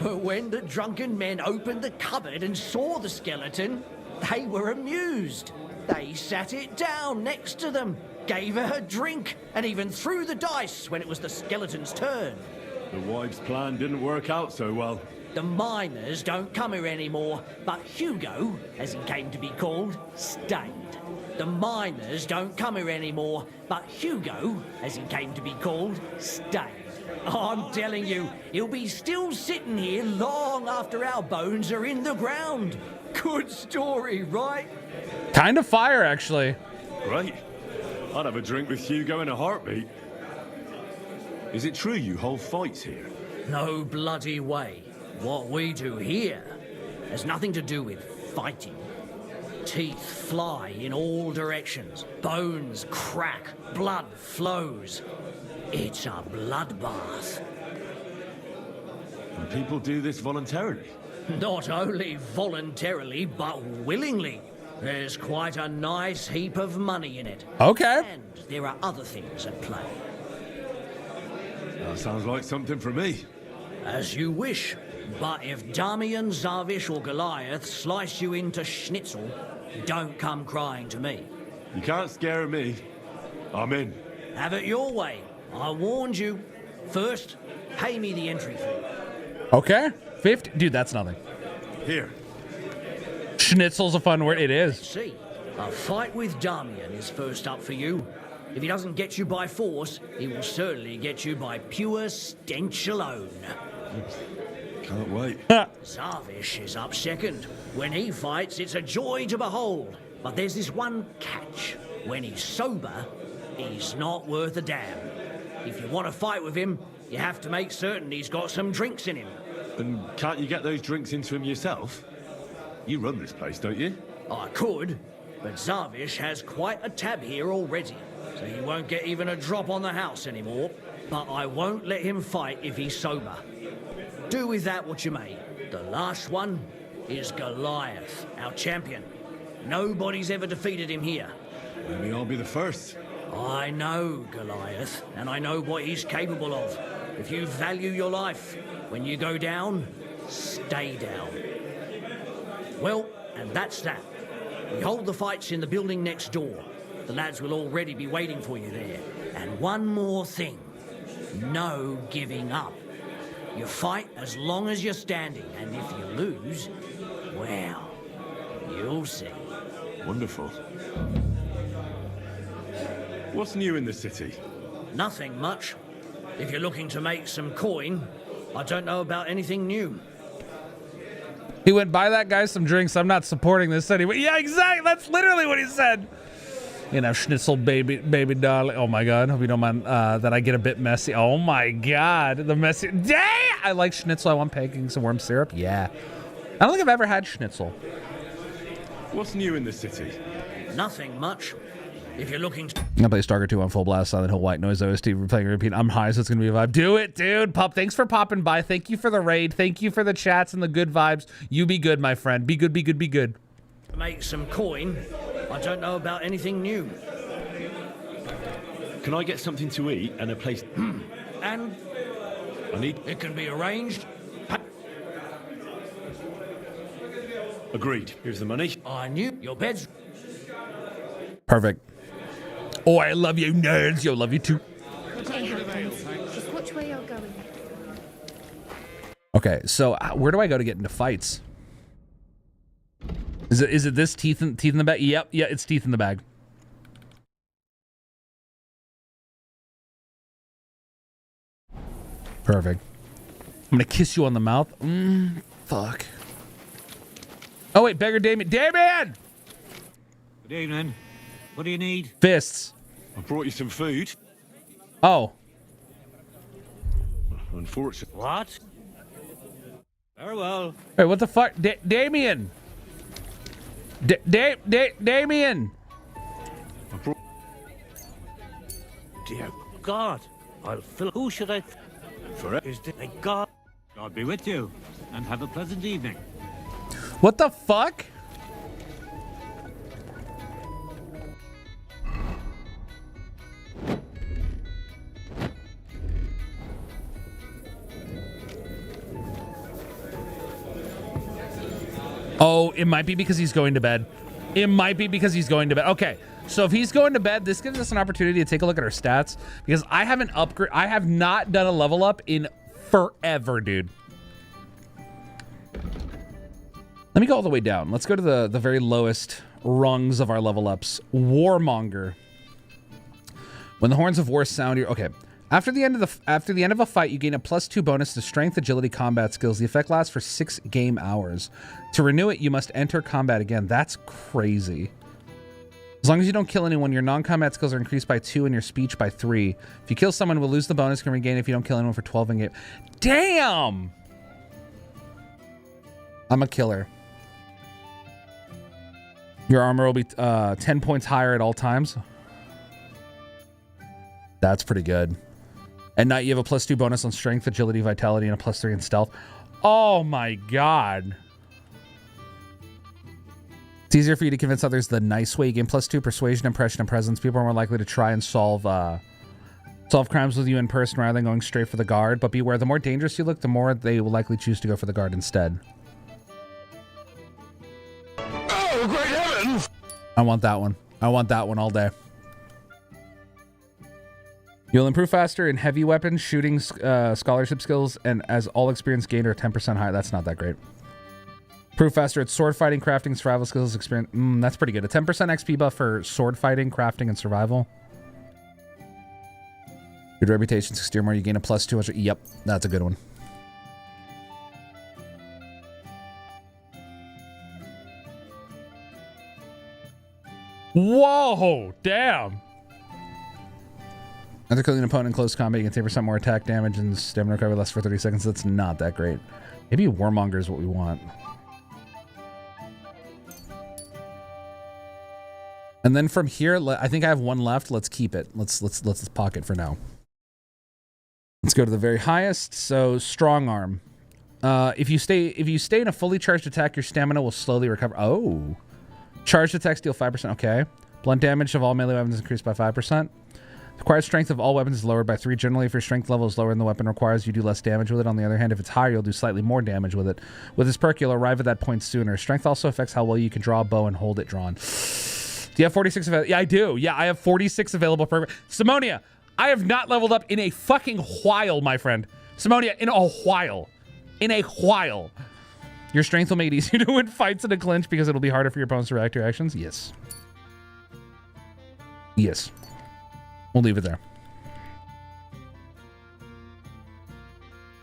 But when the drunken men opened the cupboard and saw the skeleton, they were amused. They sat it down next to them, gave her a drink, and even threw the dice when it was the skeleton's turn. The wives' plan didn't work out so well. The miners don't come here anymore, but Hugo, as he came to be called, stayed. The miners don't come here anymore, but Hugo, as he came to be called, stayed. I'm telling you, he'll be still sitting here long after our bones are in the ground. Good story, right? Kind of fire, actually. Great. I'd have a drink with Hugo in a heartbeat. Is it true you hold fights here? No bloody way. What we do here has nothing to do with fighting. Teeth fly in all directions. Bones crack. Blood flows. It's a bloodbath. And people do this voluntarily? Not only voluntarily, but willingly. There's quite a nice heap of money in it. Okay. And there are other things at play. That sounds like something for me. As you wish. But if Damian, Zavish or Goliath slice you into schnitzel, don't come crying to me. You can't scare me. I'm in. Have it your way. I warned you. First, pay me the entry fee. Okay. 50. Dude, that's nothing. Here. Schnitzel's a fun word. It is. See, a fight with Damian is first up for you. If he doesn't get you by force, he will certainly get you by pure stench alone. Can't wait. Zavish is up second. When he fights, it's a joy to behold. But there's this one catch. When he's sober, he's not worth a damn. If you want to fight with him, you have to make certain he's got some drinks in him. And can't you get those drinks into him yourself? You run this place, don't you? I could, but Zavish has quite a tab here already, so he won't get even a drop on the house anymore. But I won't let him fight if he's sober. Do with that what you may. The last one is Goliath, our champion. Nobody's ever defeated him here. Maybe I'll be the first. I know Goliath, and I know what he's capable of. If you value your life, when you go down, stay down. Well, and that's that. We hold the fights in the building next door. The lads will already be waiting for you there. And one more thing. No giving up. You fight as long as you're standing, and if you lose, well, you'll see. Wonderful. What's new in the city? Nothing much. If you're looking to make some coin, I don't know about anything new. He went, buy that guy some drinks. I'm not supporting this anyway. Yeah, exactly. That's literally what he said. You know, schnitzel, baby darling. Oh my God. Hope you don't mind that I get a bit messy. Oh my God. The messy. Dang! I like schnitzel. I want pancakes and worm syrup. Yeah. I don't think I've ever had schnitzel. What's new in the city? Nothing much. If you're looking to... I play Stalker 2 on full blast, Silent Hill, White Noise, OST, we're playing repeat. I'm high, so it's going to be a vibe. Do it, dude. Pup, thanks for popping by. Thank you for the raid. Thank you for the chats and the good vibes. You be good, my friend. Be good, be good, be good. Make some coin. I don't know about anything new. Can I get something to eat and a place... And? I need... It can be arranged. Agreed. Here's the money. I knew your bed's... Perfect. Oh, I love you, nerds. Yo, love you too. Just watch where you're going. Okay, so where do I go to get into fights? Is it this teeth in the bag? Yep, yeah, it's teeth in the bag. Perfect. I'm gonna kiss you on the mouth. Fuck. Oh wait, beggar Damien. Damien! Good evening. What do you need? Fists. I brought you some food. Oh. Unfortunately. What? Very well. Wait, what the fuck? Damien! Damien! Dear God, I'll fill... Who should I... For it? Is the God... God be with you, and have a pleasant evening. What the fuck? Oh, it might be because he's going to bed. It might be because he's going to bed. Okay, so if he's going to bed, this gives us an opportunity to take a look at our stats because I haven't upgrade. I have not done a level up in forever, dude. Let me go all the way down. Let's go to the very lowest rungs of our level ups. Warmonger. When the horns of war sound, okay. After the end of a fight, you gain a +2 bonus to strength, agility, combat skills. The effect lasts for 6 game hours. To renew it, you must enter combat again. That's crazy. As long as you don't kill anyone, your non-combat skills are increased by 2 and your speech by 3. If you kill someone, we'll lose the bonus. Can regain if you don't kill anyone for 12 in game. Damn! I'm a killer. Your armor will be 10 points higher at all times. That's pretty good. At night, you have a +2 bonus on strength, agility, vitality, and a +3 in stealth. Oh my god. It's easier for you to convince others the nice way. You gain +2 persuasion, impression, and presence. People are more likely to try and solve crimes with you in person rather than going straight for the guard. But beware, the more dangerous you look, the more they will likely choose to go for the guard instead. Oh, great heavens! I want that one. I want that one all day. You'll improve faster in heavy weapons, shooting, scholarship skills, and as all experience gained are 10% higher. That's not that great. Improve faster at sword fighting, crafting, survival skills, experience. That's pretty good. A 10% XP buff for sword fighting, crafting, and survival. Good reputation, 60 or more. You gain a +200. Yep, that's a good one. Whoa, damn. After killing an opponent in close combat, you can 10% more attack damage and stamina recovery lasts for 30 seconds. That's not that great. Maybe Warmonger is what we want. And then from here, I think I have one left. Let's keep it. Let's pocket for now. Let's go to the very highest. So strong arm. If you stay in a fully charged attack, your stamina will slowly recover. Oh, charged attacks deal 5%. Okay. Blunt damage of all melee weapons is increased by 5%. The required strength of all weapons is lowered by 3. Generally, if your strength level is lower than the weapon requires, you do less damage with it. On the other hand, if it's higher, you'll do slightly more damage with it. With this perk, you'll arrive at that point sooner. Strength also affects how well you can draw a bow and hold it drawn. Do you have 46 available? Yeah, I do. Yeah, I have 46 available per... Simonia, I have not leveled up in a fucking while, my friend. Simonia, in a while. In a while. Your strength will make it easier to win fights in a clinch because it'll be harder for your opponents to react to your actions. Yes. Yes. We'll leave it there.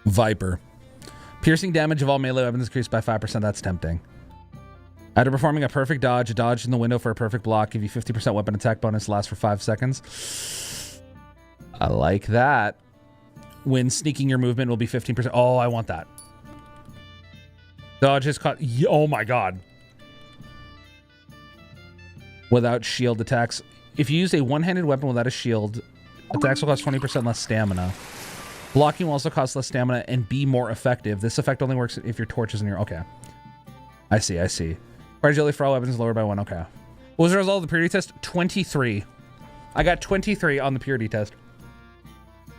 Viper. Piercing damage of all melee weapons is increased by 5%. That's tempting. After performing a perfect dodge, a dodge in the window for a perfect block, give you 50% weapon attack bonus, lasts for 5 seconds. I like that. When sneaking, your movement will be 15%. Oh, I want that. Dodge is caught. Oh my god. Without shield attacks. If you use a one-handed weapon without a shield, attacks will cost 20% less stamina. Blocking will also cost less stamina and be more effective. This effect only works if your torch is in your... Okay. I see, I see. Agility for all weapons is lowered by 1. Okay. What was the result of the purity test? 23. I got 23 on the purity test.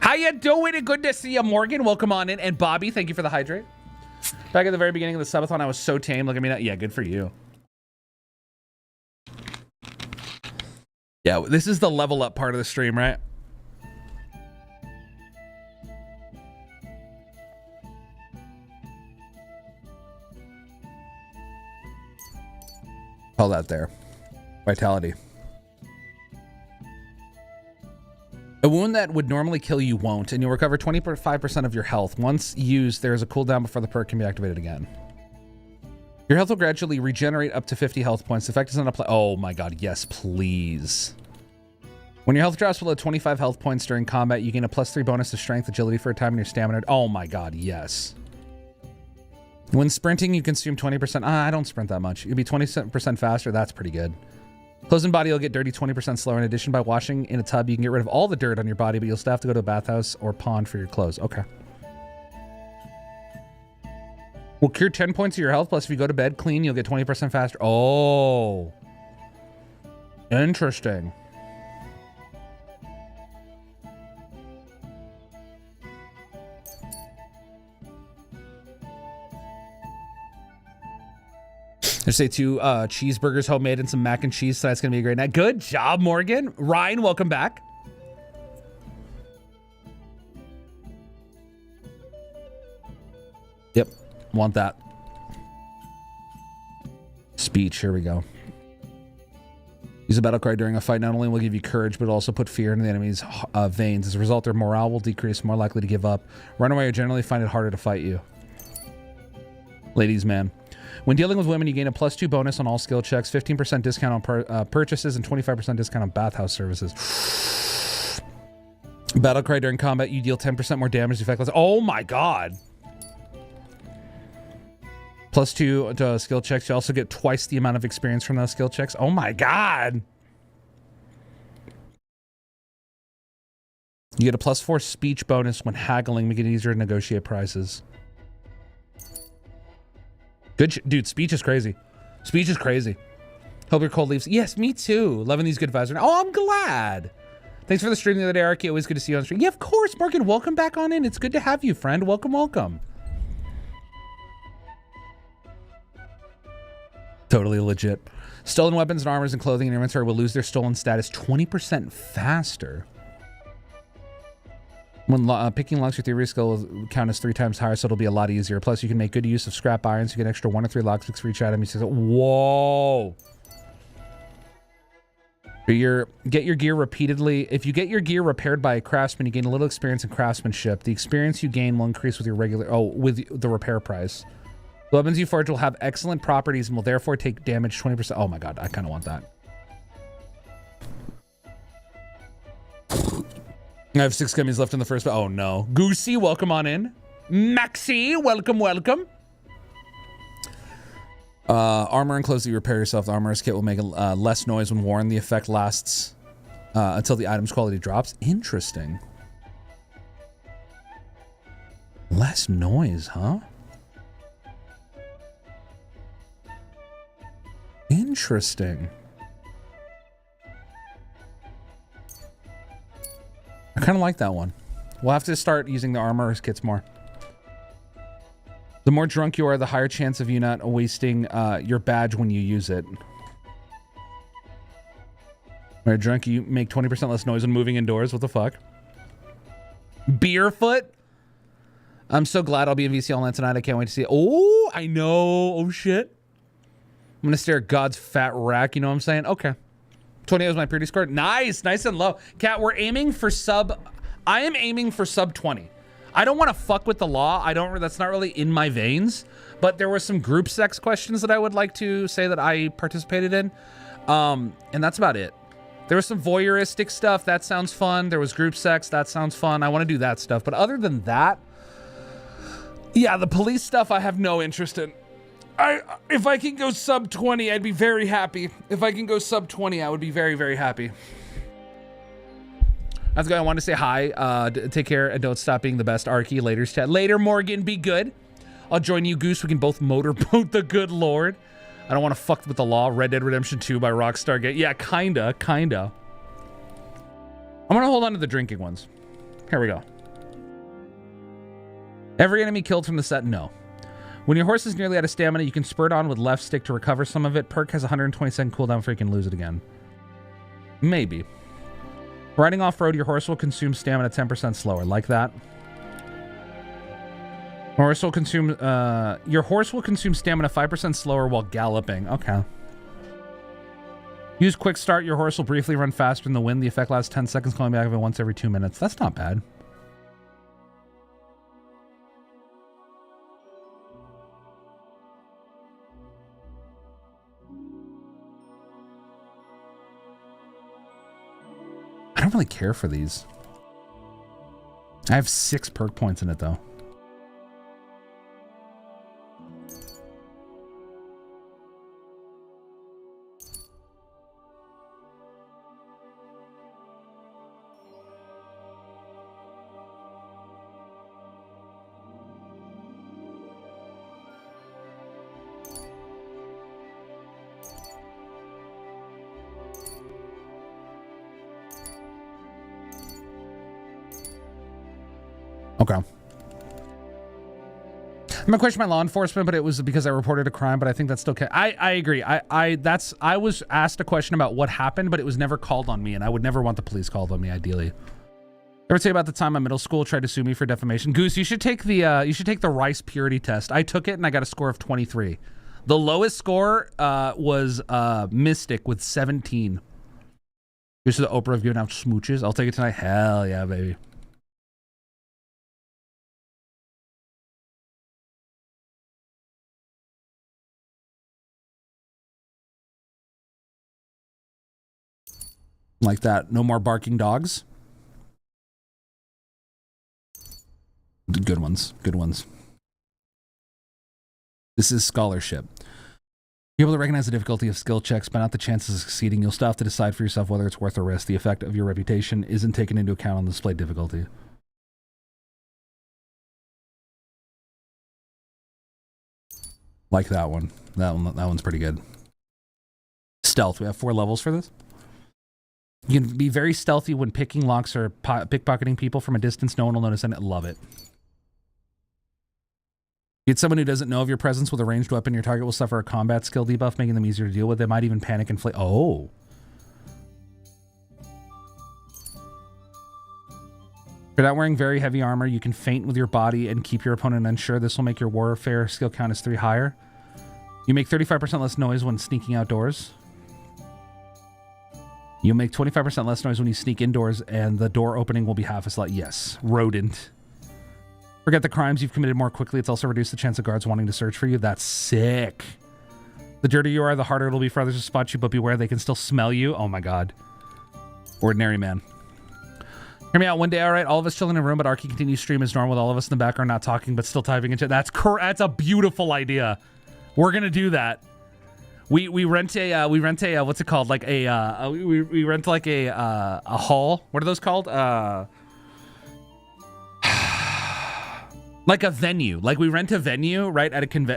How you doing? Good to see you, Morgan. Welcome on in. And Bobby, thank you for the hydrate. Back at the very beginning of the subathon, I was so tame. Look at me now. Yeah, good for you. Yeah, this is the level up part of the stream, right? Call that there. Vitality. A wound that would normally kill you won't, and you'll recover 25% of your health. Once used, there is a cooldown before the perk can be activated again. Your health will gradually regenerate up to 50 health points. The effect is not apply. Oh my god, yes, please. When your health drops below 25 health points during combat, you gain a +3 bonus to strength, agility for a time, and your stamina. Oh my god, yes. When sprinting, you consume 20%. I don't sprint that much. You'll be 20% faster. That's pretty good. Clothes and body will get dirty 20% slower. In addition, by washing in a tub, you can get rid of all the dirt on your body, but you'll still have to go to a bathhouse or pond for your clothes. Okay. Will cure 10 points of your health, plus if you go to bed clean, you'll get 20% faster. Oh. Interesting. I say two cheeseburgers homemade and some mac and cheese, so that's going to be a great night. Good job, Morgan. Ryan, welcome back. Yep, want that. Speech, here we go. Use a battle cry during a fight not only will give you courage, but also put fear into the enemy's veins. As a result, their morale will decrease, more likely to give up. Run away or generally find it harder to fight you. Ladies, man. When dealing with women, you gain a +2 bonus on all skill checks, 15% discount on purchases, and 25% discount on bathhouse services. Battle cry during combat, you deal 10% more damage. Effect. Oh my god. +2 to skill checks. You also get twice the amount of experience from those skill checks. Oh my god. You get a +4 speech bonus when haggling, making it easier to negotiate prices. Good, dude. Speech is crazy. Speech is crazy. Hope your cold leaves. Yes, me too. Loving these good vibes. Oh, I'm glad. Thanks for the stream the other day, Arky. Always good to see you on the stream. Yeah, of course, Morgan. Welcome back on in. It's good to have you, friend. Welcome, welcome. Totally legit. Stolen weapons and armors and clothing in your inventory will lose their stolen status 20% faster. When picking locks, your theory skill will count as 3 times higher, so it'll be a lot easier. Plus, you can make good use of scrap irons. You get an extra 1 or 3 lockpicks for each item. Whoa! Get your gear repeatedly. If you get your gear repaired by a craftsman, you gain a little experience in craftsmanship. The experience you gain will increase with your with the repair price. The weapons you forge will have excellent properties and will therefore take damage 20%. Oh my god, I kind of want that. I have 6 gummies left in the first. Oh no. Goosey, welcome on in. Maxi, welcome, welcome. Armor and clothes that you repair yourself. The armorer's kit will make less noise when worn. The effect lasts until the item's quality drops. Interesting. Less noise, huh? Interesting. I kind of like that one. We'll have to start using the armorer's kits more. The more drunk you are, the higher chance of you not wasting your badge when you use it. When you're drunk, you make 20% less noise when moving indoors. What the fuck? Beerfoot? I'm so glad I'll be in VC Online tonight. I can't wait to see it. Oh, I know. Oh, shit. I'm going to stare at God's fat rack. You know what I'm saying? Okay. 28 was my pretty score. Nice. Nice and low. Cat, we're aiming for sub... I am aiming for sub 20. I don't want to fuck with the law. That's not really in my veins. But there were some group sex questions that I would like to say that I participated in. And that's about it. There was some voyeuristic stuff. That sounds fun. There was group sex. That sounds fun. I want to do that stuff. But other than that... Yeah, the police stuff I have no interest in. If I can go sub 20, I'd be very happy. If I can go sub 20, I would be very, very happy. That's good. I want to say hi. Take care and don't stop being the best. Arky, later, chat. Later, Morgan. Be good. I'll join you, Goose. We can both motorboat the good Lord. I don't want to fuck with the law. Red Dead Redemption 2 by Rockstar Game. Yeah, kinda. I'm gonna hold on to the drinking ones. Here we go. Every enemy killed from the set? No. When your horse is nearly out of stamina, you can spurt on with left stick to recover some of it. Perk has 120-second cooldown before you can lose it again. Maybe. Riding off-road, your horse will consume stamina 10% slower. Like that. Your horse will consume stamina 5% slower while galloping. Okay. Use quick start. Your horse will briefly run faster in the wind. The effect lasts 10 seconds, calling back of it once every 2 minutes. That's not bad. I don't really care for these. I have 6 perk points in it, though. Okay. I'm gonna question my law enforcement, but it was because I reported a crime, but I think that's still okay. I agree. I was asked a question about what happened, but it was never called on me, and I would never want the police called on me, ideally. Ever tell you about the time my middle school tried to sue me for defamation? Goose, you should take the Rice purity test. I took it and I got a score of 23. The lowest score was Mystic with 17. This is the Oprah of giving out smooches. I'll take it tonight. Hell yeah, baby. Like that. No more barking dogs. Good ones. Good ones. This is scholarship. You're able to recognize the difficulty of skill checks, but not the chances of succeeding. You'll still have to decide for yourself whether it's worth the risk. The effect of your reputation isn't taken into account on the display difficulty. Like that one. That one's pretty good. Stealth. We have 4 levels for this. You can be very stealthy when picking locks or pickpocketing people from a distance. No one will notice, and love it. Get someone who doesn't know of your presence with a ranged weapon. Your target will suffer a combat skill debuff, making them easier to deal with. They might even panic and flee. Oh. If you're not wearing very heavy armor, you can feint with your body and keep your opponent unsure. This will make your warfare skill count as 3 higher. You make 35% less noise when sneaking outdoors. You make 25% less noise when you sneak indoors, and the door opening will be half as loud. Yes. Rodent. Forget the crimes you've committed more quickly. It's also reduced the chance of guards wanting to search for you. That's sick. The dirtier you are, the harder it'll be for others to spot you, but beware, they can still smell you. Oh my god. Ordinary man. Hear me out. One day, all right, all of us chilling in a room, but Arky continues stream as normal with all of us in the background not talking, but still typing in chat. That's a beautiful idea. We're gonna do that. We rent a what's it called? Like we rent like a hall. What are those called? Like a venue. Like we rent a venue, right?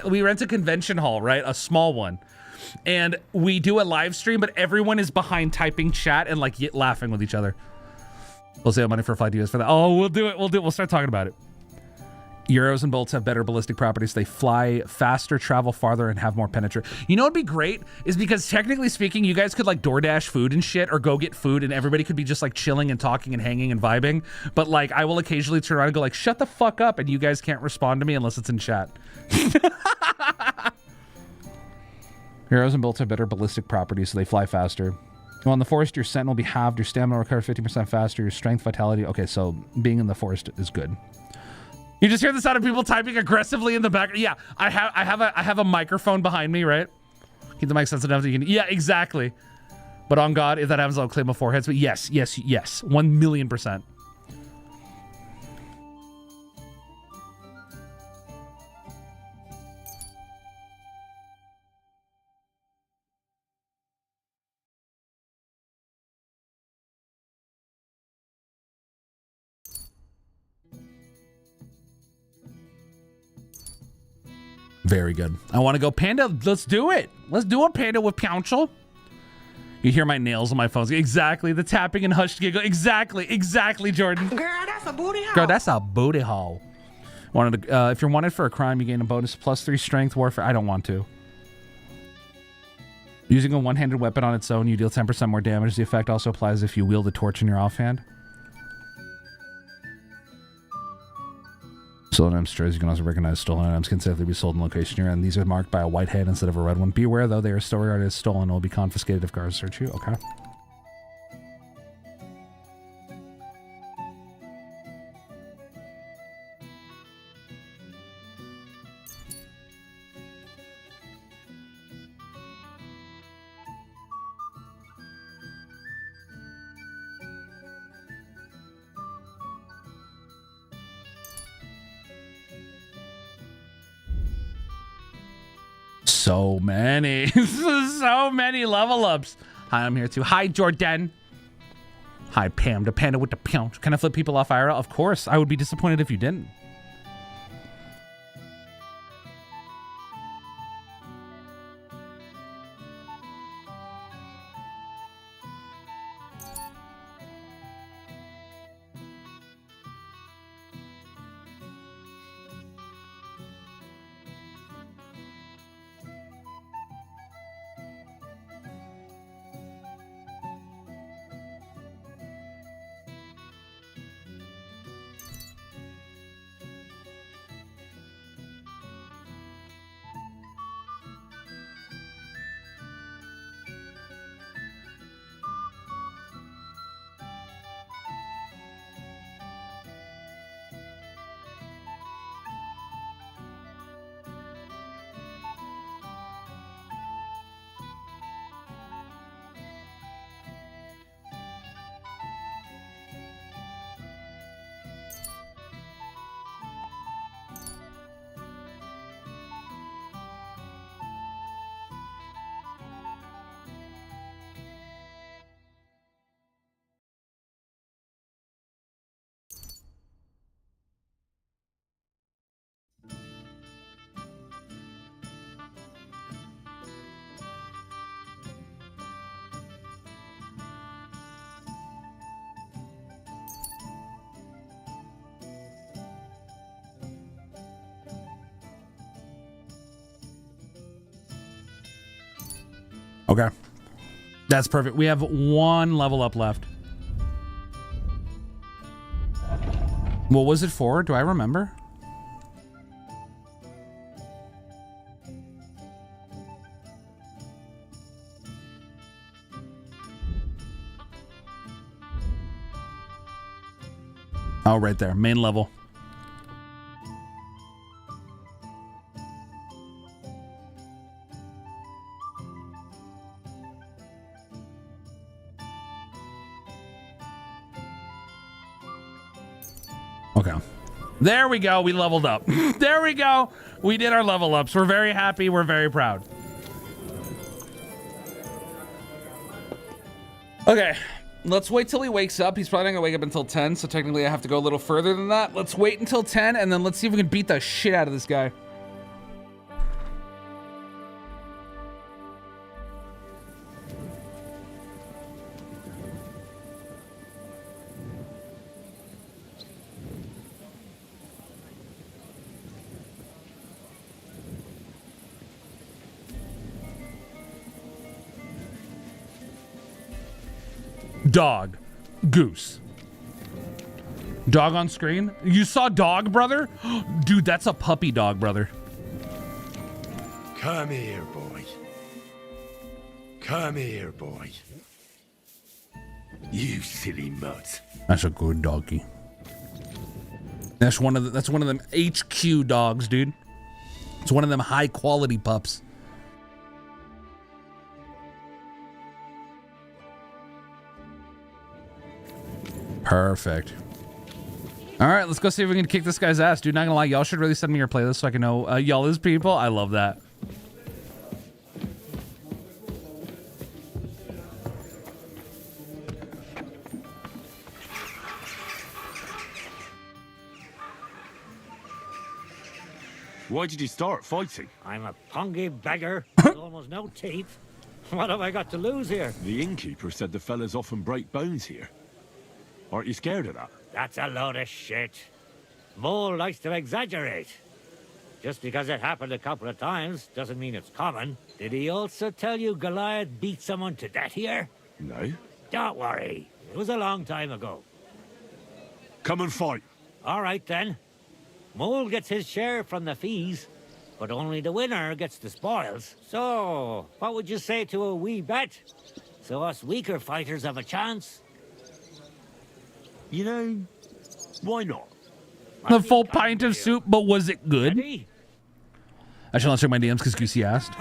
We rent a convention hall, right? A small one. And we do a live stream, but everyone is behind typing chat and like laughing with each other. We'll save money for a flight to US for that. Oh, we'll do it. We'll start talking about it. Euros and bolts have better ballistic properties. They fly faster, travel farther, and have more penetration. You know what'd be great is because technically speaking, you guys could like DoorDash food and shit, or go get food, and everybody could be just like chilling and talking and hanging and vibing. But like, I will occasionally turn around and go like, "Shut the fuck up," and you guys can't respond to me unless it's in chat. Euros and bolts have better ballistic properties, so they fly faster. Well, in the forest, your scent will be halved. Your stamina recovers 50% faster. Your strength, vitality. Okay, so being in the forest is good. You just hear the sound of people typing aggressively in the background. Yeah, I have a microphone behind me, right? Keep the mic sensitive enough that you can. Yeah, exactly. But on God, if that happens, I'll claim a forehead. But yes, 1,000,000%. Very good. I want to go panda. Let's do it. Let's do a panda with Pouncil. You hear my nails on my phone. Exactly. The tapping and hushed giggle. Exactly, Jordan. Girl, that's a booty hole. Girl, that's a booty hole. If you're wanted for a crime, you gain a bonus +3 strength warfare. I don't want to. Using a one-handed weapon on its own, you deal 10% more damage. The effect also applies if you wield a torch in your offhand. Stolen items stores. You can also recognize stolen items can safely be sold in location you're in. These are marked by a white head instead of a red one. Beware, though, they are still regarded as stolen and will be confiscated if guards search you. Okay. So many. So many level ups. Hi, I'm here too. Hi, Jordan. Hi, Pam. The panda with the pounce. Can I flip people off IRL? Of course. I would be disappointed if you didn't. Okay. That's perfect. We have 1 level up left. What was it for? Do I remember? Oh, right there. Main level. Okay. There we go. We leveled up. There we go. We did our level ups. We're very happy. We're very proud. Okay. Let's wait till he wakes up. He's probably not gonna wake up until 10, so technically I have to go a little further than that. Let's wait until 10, and then let's see if we can beat the shit out of this guy. Dog. Goose. Dog on screen? You saw dog, brother? Dude, that's a puppy dog, brother. Come here, boy. Come here, boy. You silly mutt. That's a good doggy. That's one of them HQ dogs, dude. It's one of them high quality pups. Perfect. All right, let's go see if we can kick this guy's ass. Dude, not gonna lie, y'all should really send me your playlist so I can know y'all as people. I love that. Why did you start fighting? I'm a pungy beggar with almost no teeth. What have I got to lose here? The innkeeper said the fellas often break bones here. Aren't you scared of that? That's a load of shit. Mole likes to exaggerate. Just because it happened a couple of times doesn't mean it's common. Did he also tell you Goliath beat someone to death here? No. Don't worry. It was a long time ago. Come and fight. All right, then. Mole gets his share from the fees, but only the winner gets the spoils. So, what would you say to a wee bet? So us weaker fighters have a chance? You know, why not? The full pint of soup, but was it good? Ready? I shall not check my DMs because Goosey asked.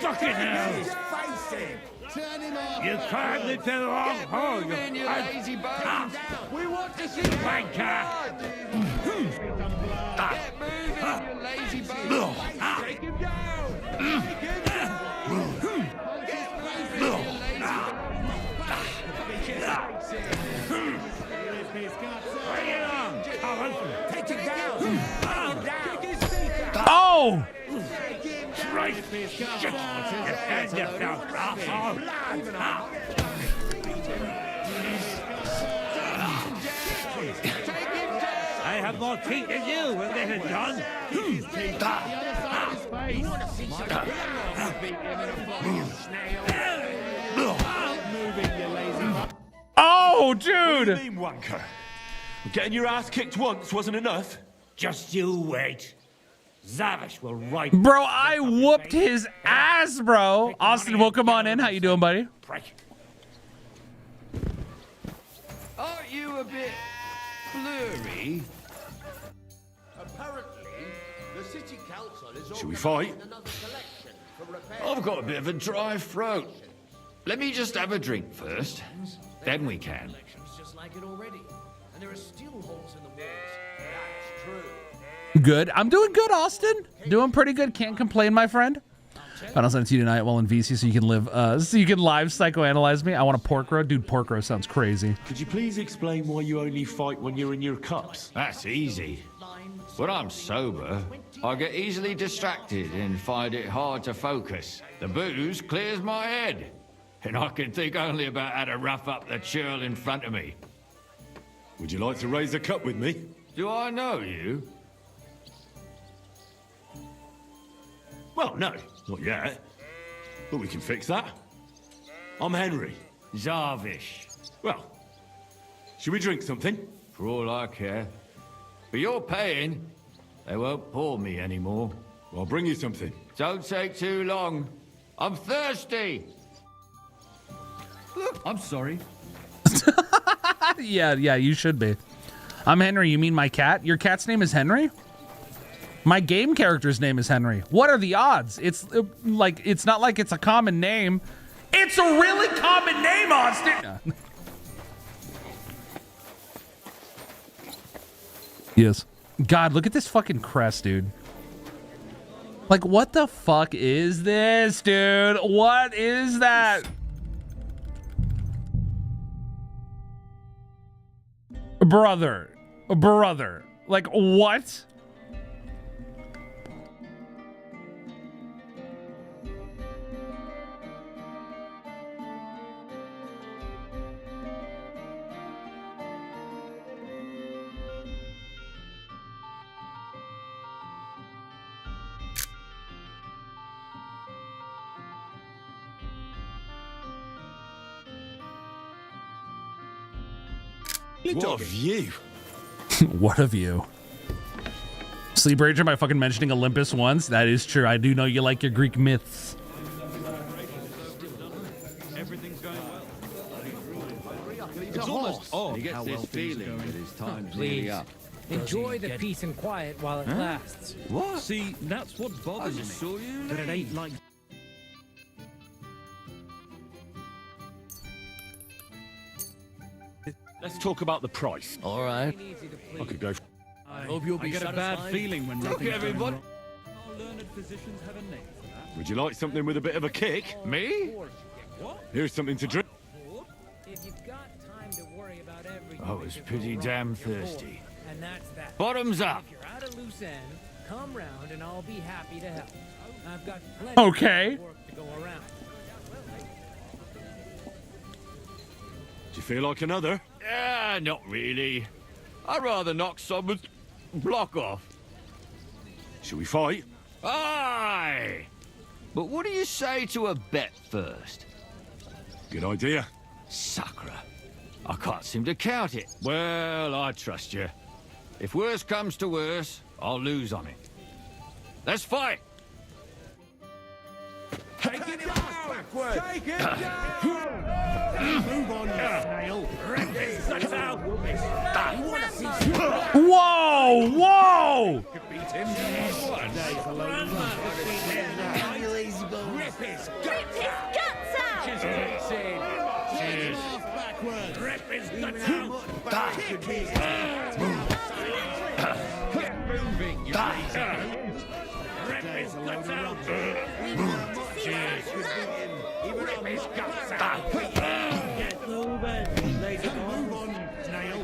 Fucking hell! You carved it to the wrong hole, you lazy bastard! We want to see wanker! Get moving, you lazy bastard! Take him down! Take him down! Get moving, you lazy Bring it on! Take him down! Kick his feet down! Oh! Right! Defend yourself, asshole! I have more teeth than you when this is done! Oh, dude! What do you mean, wanker? Getting your ass kicked once wasn't enough? Just you wait. Zavish will right. Bro, I whooped his ass, bro. Austin, welcome on in. How you doing, buddy? Aren't you a bit blurry? Apparently, the city council is Shall we fight? I've got a bit of a dry throat. Let me just have a drink first. Then we can. just like it already, and there are still holes in the walls. That's true. Good. I'm doing good, Austin. Doing pretty good. Can't complain, my friend. I'll send it to you tonight while in VC so you can live, so you can live psychoanalyze me. I want a pork roast. Dude, pork roast sounds crazy. Could you please explain why you only fight when you're in your cups? That's easy. When I'm sober, I get easily distracted and find it hard to focus. The booze clears my head, and I can think only about how to rough up the churl in front of me. Would you like to raise a cup with me? Do I know you? Well, no, not yet. But we can fix that. I'm Henry. Zarvish. Well, should we drink something? For all I care. But you're paying. They won't pour me anymore. I'll bring you something. Don't take too long. I'm thirsty. Look, I'm sorry. Yeah, you should be. I'm Henry. You mean my cat? Your cat's name is Henry? My game character's name is Henry. What are the odds? It's like, it's not like it's a common name. It's a really common name, Austin. Yes. God, look at this fucking crest, dude. Like, what the fuck is this, dude? What is that? Brother. Like, what? What a view. What a view. Sleep Ranger by fucking mentioning Olympus once. That is true. I do know you like your Greek myths. Everything's going well. It's almost odd He gets how this well things are feeling going. that his time's Please. nearly up. Enjoy the peace and quiet while it lasts. What? See, that's what bothers me. saw you That it ain't like... Let's talk about the price. All right. I could go. I hope you'll be get a bad satisfied. feeling when Look, nothing's going everyone. wrong. Our learned physicians have a name for that. Would you like something with a bit of a kick? Me? Here's something to drink. If you've got time to worry about everything, I was pretty damn thirsty. and that's that. Bottoms up. If you're at a loose end, come round and I'll be happy to help. I've got plenty Okay. of work to go around. Do you feel like another? Not really. I'd rather knock someone's block off. Shall we fight? Aye! But what do you say to a bet first? Good idea. Sacre. I can't seem to count it. Well, I trust you. If worse comes to worse, I'll lose on it. Let's fight! Take it down! Backward! Take it down! Move on, you snail! Whoa! Whoa! Beat him. Rip his guts out! Cheers. Backward! Rip his guts out! Kick his ass! Get moving, you lazy! Rip his guts out! Cheers! Rip his guts out! Get moving! Move on, you snail!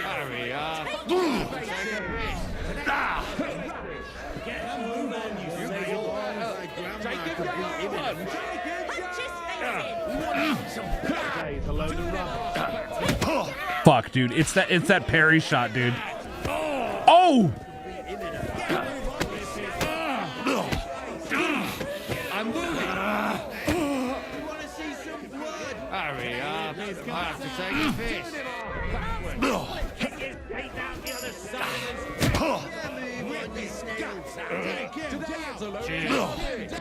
Hurry up. Get moving, you snail! Take it down! Today's a load of rubbish. Fuck, dude. It's that parry shot, dude. Oh! I'm moving. Hurry up. I have to take a piss. Kick his feet down the other side. Rip his guts out. Today's a load of rubbish.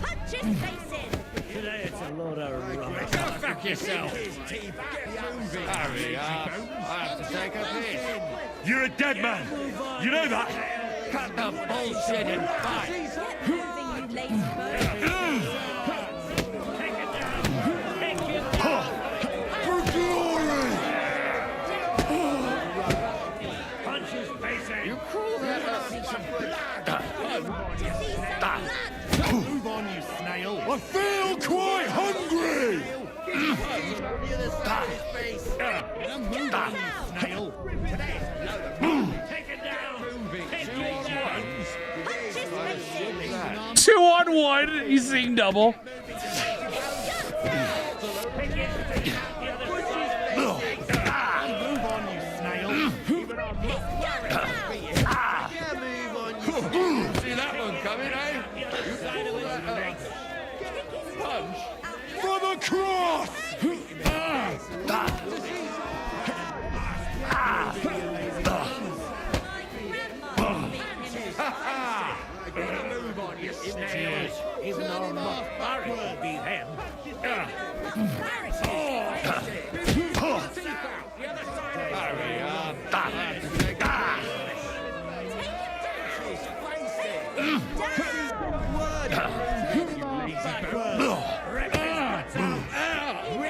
Punch his face in. Today it's a load of rubbish. Go fuck yourself. His teeth. Get moving. Hurry up. I have to take a piss. You're a dead man. You know that? Cut the bullshit and fight. Get moving, you lazy bird. Take it down. Kick it For glory! Punch his face in. You call that Move on, you snail. I feel quite hungry! Move on, you snail. Take it down. Hit these ones. Punch his face in. 2-on-1. He's seeing double. Take it down the other side. Move on, you snail. See that one coming, eh?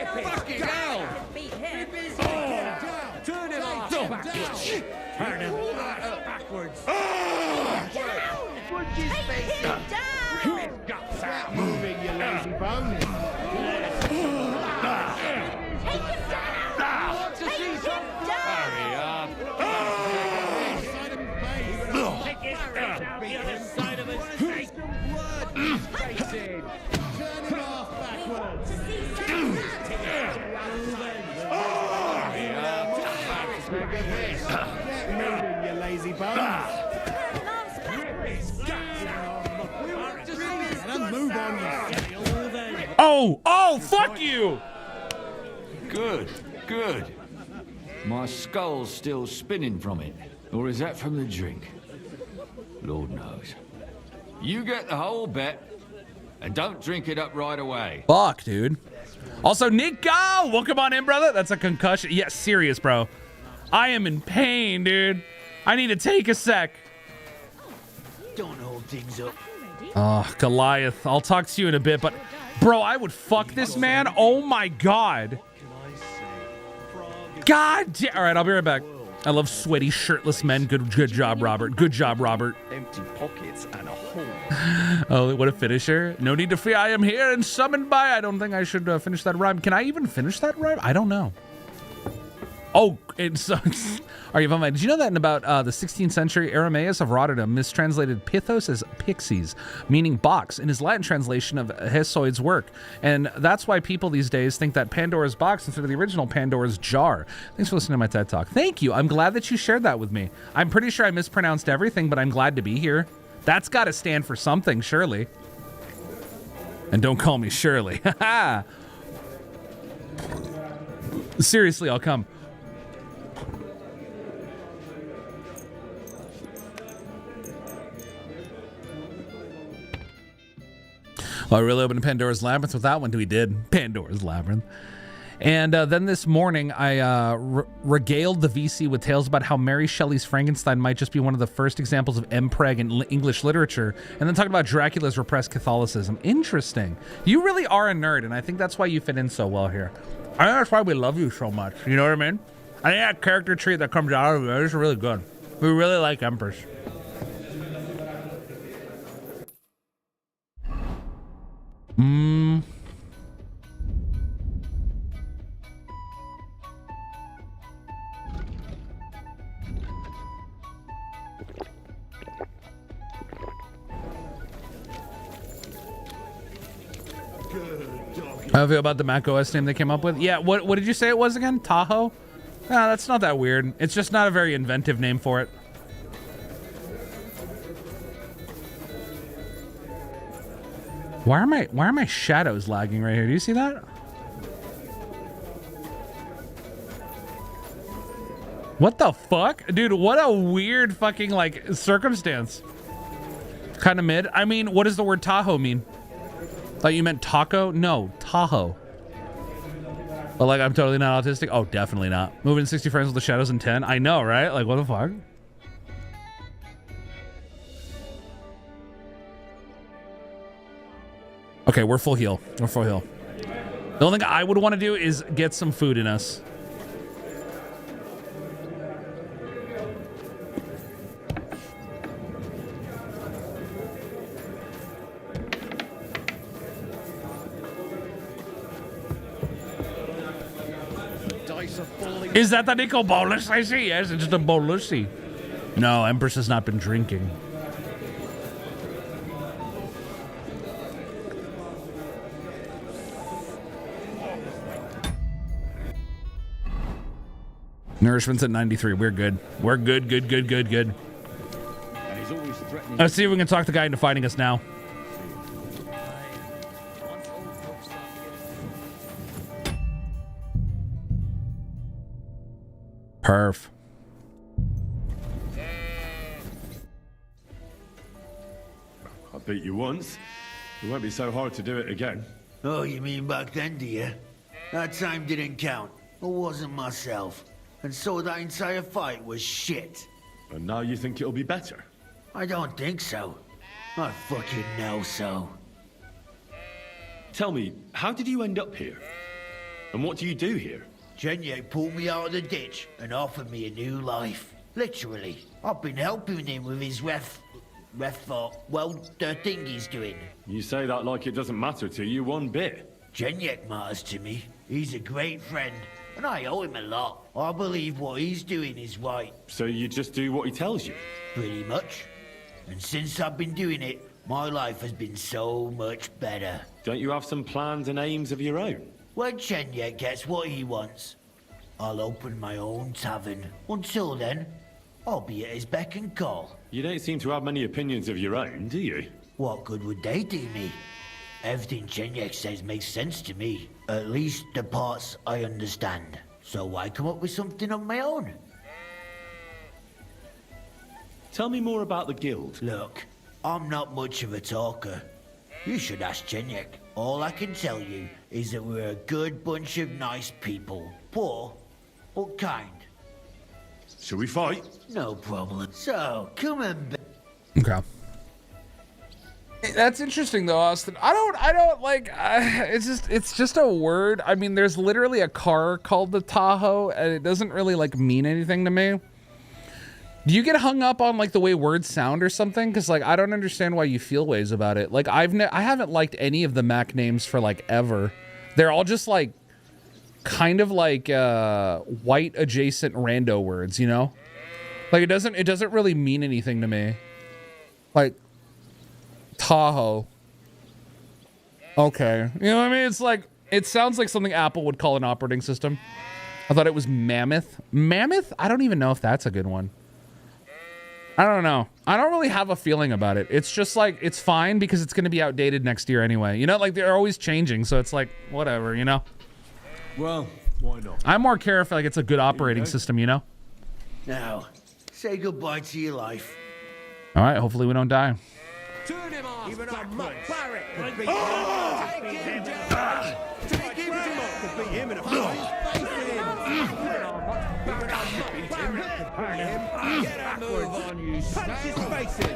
Fucking hell! Beat him. Turn him off backwards! Turn him backwards! Take him down. Guts out! Moving, you lazy bones. Take him down. Take him down. Hurry up. Take his face out the other side of his face! Turn him off backwards. Moving, you lazy bones. And move on, you silly. Oh, fuck you! Good, good. My skull's still spinning from it. Or is that from the drink? Lord knows. You get the whole bet, and don't drink it up right away. Fuck, dude. Also, Nico, welcome on in, brother. That's a concussion. Yeah, serious, bro. I am in pain, dude. I need to take a sec. Don't hold things up. Oh, Goliath. I'll talk to you in a bit, but bro, I would fuck this man. Oh my god. God damn. All right, I'll be right back. I love sweaty, shirtless men. Good job, Robert. Good job, Robert. Empty pockets and a hole. Oh, what a finisher. No need to fear. I am here and summoned by. I don't think I should finish that rhyme. Can I even finish that rhyme? I don't know. Oh, it's are you fine? Did you know that in about the 16th century, Aramaeus of Rotterdam mistranslated pithos as pixies, meaning box, in his Latin translation of Hesiod's work. And that's why people these days think that Pandora's box instead of the original Pandora's jar. Thanks for listening to my TED Talk. Thank you. I'm glad that you shared that with me. I'm pretty sure I mispronounced everything, but I'm glad to be here. That's got to stand for something, surely. And don't call me Shirley. Seriously, I'll come. Well, I really opened Pandora's Labyrinth with that one. We did. Pandora's Labyrinth. And then this morning, I regaled the VC with tales about how Mary Shelley's Frankenstein might just be one of the first examples of MPreg in English literature, and then talked about Dracula's repressed Catholicism. Interesting. You really are a nerd, and I think that's why you fit in so well here. I think that's why we love you so much. You know what I mean? I think that character trait that comes out of you is really good. We really like Empress. How do you feel about the Mac OS name they came up with? Yeah, what did you say it was again? Tahoe? No, that's not that weird. It's just not a very inventive name for it. Why are my shadows lagging right here? Do you see that? What the fuck? Dude, what a weird fucking like circumstance. Kind of mid. I mean, what does the word Tahoe mean? Thought you meant taco? No, Tahoe. But like, I'm totally not autistic. Oh, definitely not. Moving 60 frames with the shadows in 10. I know, right? Like, what the fuck? Okay, we're full heal. We're full heal. The only thing I would want to do is get some food in us. Is that the Nico bolus I see? Yes, it's just a bolusy. No, Empress has not been drinking. Nourishment's at 93. We're good. We're good, good, good, good, good. Let's see if we can talk the guy into fighting us now. Perf. I beat you once. It won't be so hard to do it again. Oh, you mean back then, do you? That time didn't count. I wasn't myself. And so that entire fight was shit. And now you think it'll be better? I don't think so. I fucking know so. Tell me, how did you end up here? And what do you do here? Chenyek pulled me out of the ditch and offered me a new life. Literally. I've been helping him with his the thing he's doing. You say that like it doesn't matter to you one bit. Chenyek matters to me. He's a great friend, and I owe him a lot. I believe what he's doing is right. So you just do what he tells you? Pretty much. And since I've been doing it, my life has been so much better. Don't you have some plans and aims of your own? When Chenyek gets what he wants, I'll open my own tavern. Until then, I'll be at his beck and call. You don't seem to have many opinions of your own, do you? What good would they do me? Everything Chenyek says makes sense to me. At least the parts I understand. So why come up with something of my own? Tell me more about the guild. Look, I'm not much of a talker. You should ask Chenyek. All I can tell you is that we're a good bunch of nice people. Poor, but kind. Shall we fight? No problem. So, come and... Okay. That's interesting though, Austin. I don't like, it's just a word. I mean, there's literally a car called the Tahoe and it doesn't really like mean anything to me. Do you get hung up on like the way words sound or something? Cause like, I don't understand why you feel ways about it. Like I haven't liked any of the Mac names for like ever. They're all just like, kind of like white adjacent rando words, you know? Like it doesn't really mean anything to me. Like Tahoe. Okay. You know what I mean? It's like, it sounds like something Apple would call an operating system. I thought it was Mammoth. Mammoth? I don't even know if that's a good one. I don't know. I don't really have a feeling about it. It's just like, it's fine because it's going to be outdated next year anyway. You know, like they're always changing. So it's like, whatever, you know? Well, why not? I more care if like it's a good operating system, you know? Now, say goodbye to your life. All right, hopefully we don't die. Turn him off. Even a muck Barrett. Take him down. Take him down. Could beat him in a fight. Get a move on, you Punch his face in.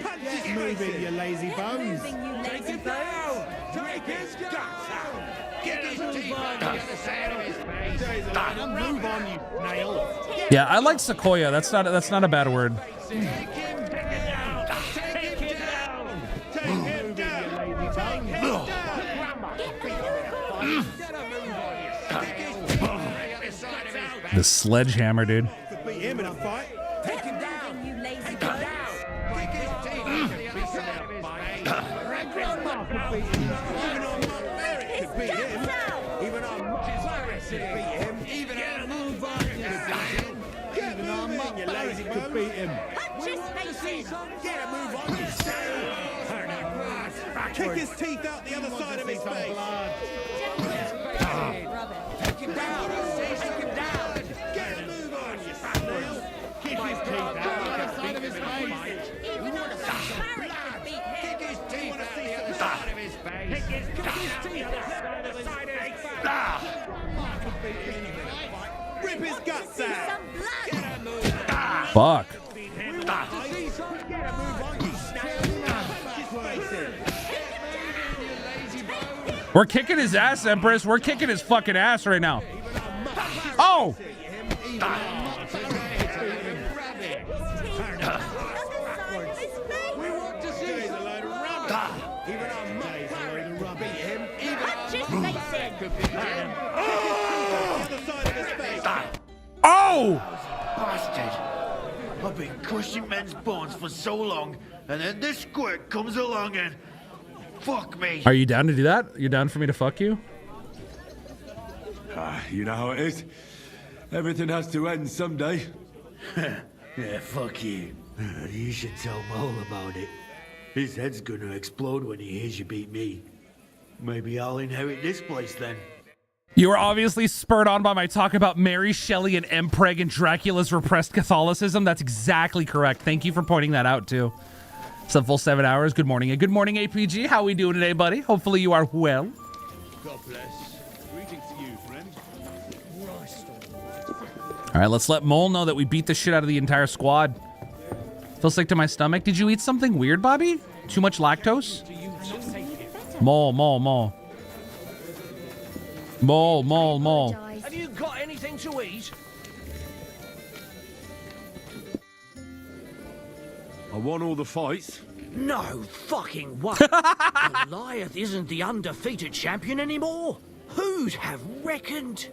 Punch his moving, you lazy bones. Take him down. Take his guts out. Get his teeth on the other side of his face. Move on, you nail. Yeah, I like Sequoia. That's not a bad word. Take him down. Take him down. Take him down. The sledgehammer, dude. Could beat him in a fight. Take him down. You lazy down. Kick his teeth on the other side of his face. Could beat him. Even on Barrett could beat him. Even on move on. Get moving, you lazy bones. Could beat him. Get a move on. Kick his teeth out the other side of his face. Take him down. Take him down. Get a move on, you fat nail. Kick his teeth out the other side of his face. Kick his teeth out the other side of his face. Kick his teeth out the other side of his face. Rip his guts out. Get a move on. Fuck. Get a move on, you snappy. Punch his face in. We're kicking his ass, Empress. We're kicking his fucking ass right now. Oh! We want to see He's a load of rubbish. Even our mutton's a load of rubbish. Him. Even our mutton could beat him. The other side of his face. Oh! Bastard! I've been crushing men's bones for so long, and then this squirt comes along and... Fuck me. Are you down to do that? You down for me to fuck you? You know how it is. Everything has to end someday. Yeah, fuck you. You should tell Mole about it. His head's gonna explode when he hears you beat me. Maybe I'll inherit this place then. You were obviously spurred on by my talk about Mary Shelley and Mpreg and Dracula's repressed Catholicism. That's exactly correct. Thank you for pointing that out, too. It's a full 7 hours. Good morning. And good morning, APG. How we doing today, buddy? Hopefully you are well. God bless. Greetings to you, friend. All right, let's let Mole know that we beat the shit out of the entire squad. Feels sick to my stomach. Did you eat something weird, Bobby? Too much lactose? Mole. Have you got anything to eat? I won all the fights. No fucking way. Goliath isn't the undefeated champion anymore. Who'd have reckoned?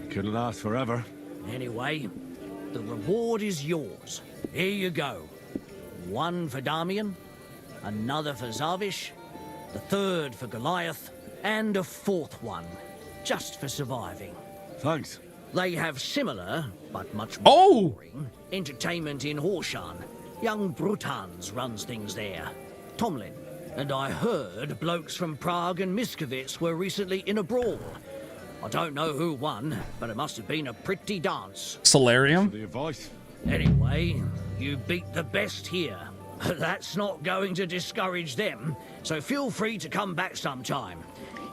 Couldn't last forever. Anyway, the reward is yours. Here you go. One for Damian, another for Zavish, the third for Goliath, and a fourth one, just for surviving. Thanks. They have similar, but much more boring, entertainment in Horshan. Young Brutans runs things there. Tomlin. And I heard blokes from Prague and Miskovitz were recently in a brawl. I don't know who won, but it must have been a pretty dance. Solarium? The advice. Anyway, you beat the best here. That's not going to discourage them, so feel free to come back sometime.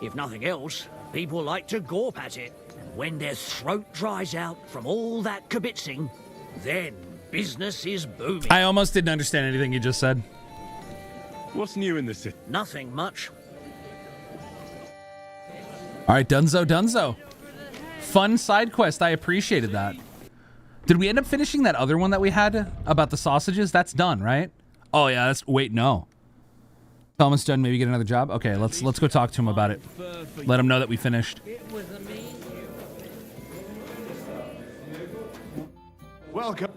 If nothing else, people like to gorp at it. And when their throat dries out from all that kibitzing, then business is booming. I almost didn't understand anything you just said. What's new in the city? Nothing much. All right, Dunzo. Fun side quest. I appreciated that. Did we end up finishing that other one that we had about the sausages? That's done, right? Oh yeah, that's no. Almost done. Maybe get another job. Okay, let's go talk to him about it. Let him know that we finished. Welcome.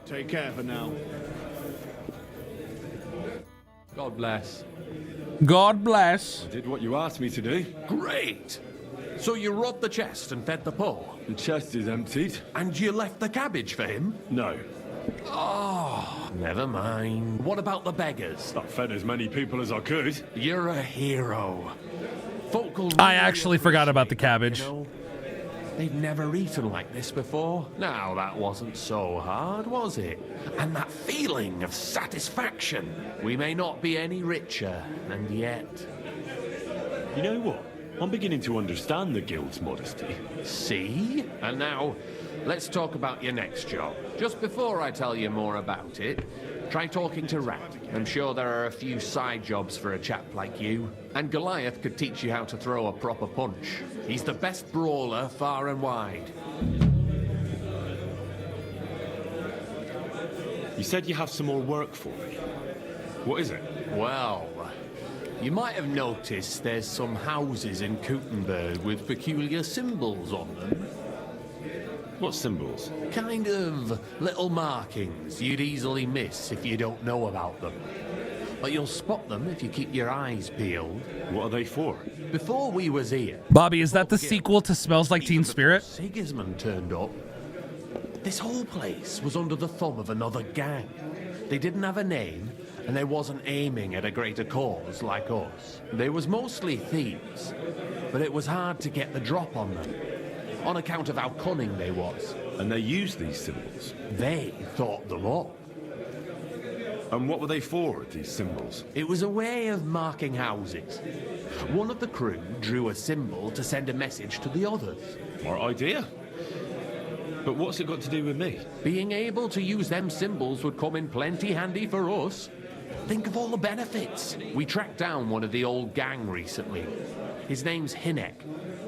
Take care for now. God bless. God bless. I did what you asked me to do. Great. So you robbed the chest and fed the poor? The chest is emptied. And you left the cabbage for him? No. Oh, never mind. What about the beggars? I fed as many people as I could. You're a hero. Folk will I actually forgot about the cabbage. You know? They've never eaten like this before. Now, that wasn't so hard, was it? And that feeling of satisfaction. We may not be any richer, and yet... You know what? I'm beginning to understand the guild's modesty. See? And now, let's talk about your next job. Just before I tell you more about it, try talking to Rat. I'm sure there are a few side jobs for a chap like you. And Goliath could teach you how to throw a proper punch. He's the best brawler far and wide. You said you have some more work for me. What is it? Well, you might have noticed there's some houses in Kuttenberg with peculiar symbols on them. What symbols? Kind of little markings you'd easily miss if you don't know about them. But you'll spot them if you keep your eyes peeled. What are they for? Before we was here... Bobby, is that the sequel to Smells Like Teen Spirit? Sigismund turned up. This whole place was under the thumb of another gang. They didn't have a name, and they wasn't aiming at a greater cause like us. They was mostly thieves, but it was hard to get the drop on them, on account of how cunning they was. And they used these symbols? They thought them up. And what were they for, these symbols? It was a way of marking houses. One of the crew drew a symbol to send a message to the others. Our idea? But what's it got to do with me? Being able to use them symbols would come in plenty handy for us. Think of all the benefits. We tracked down one of the old gang recently. His name's Hinek,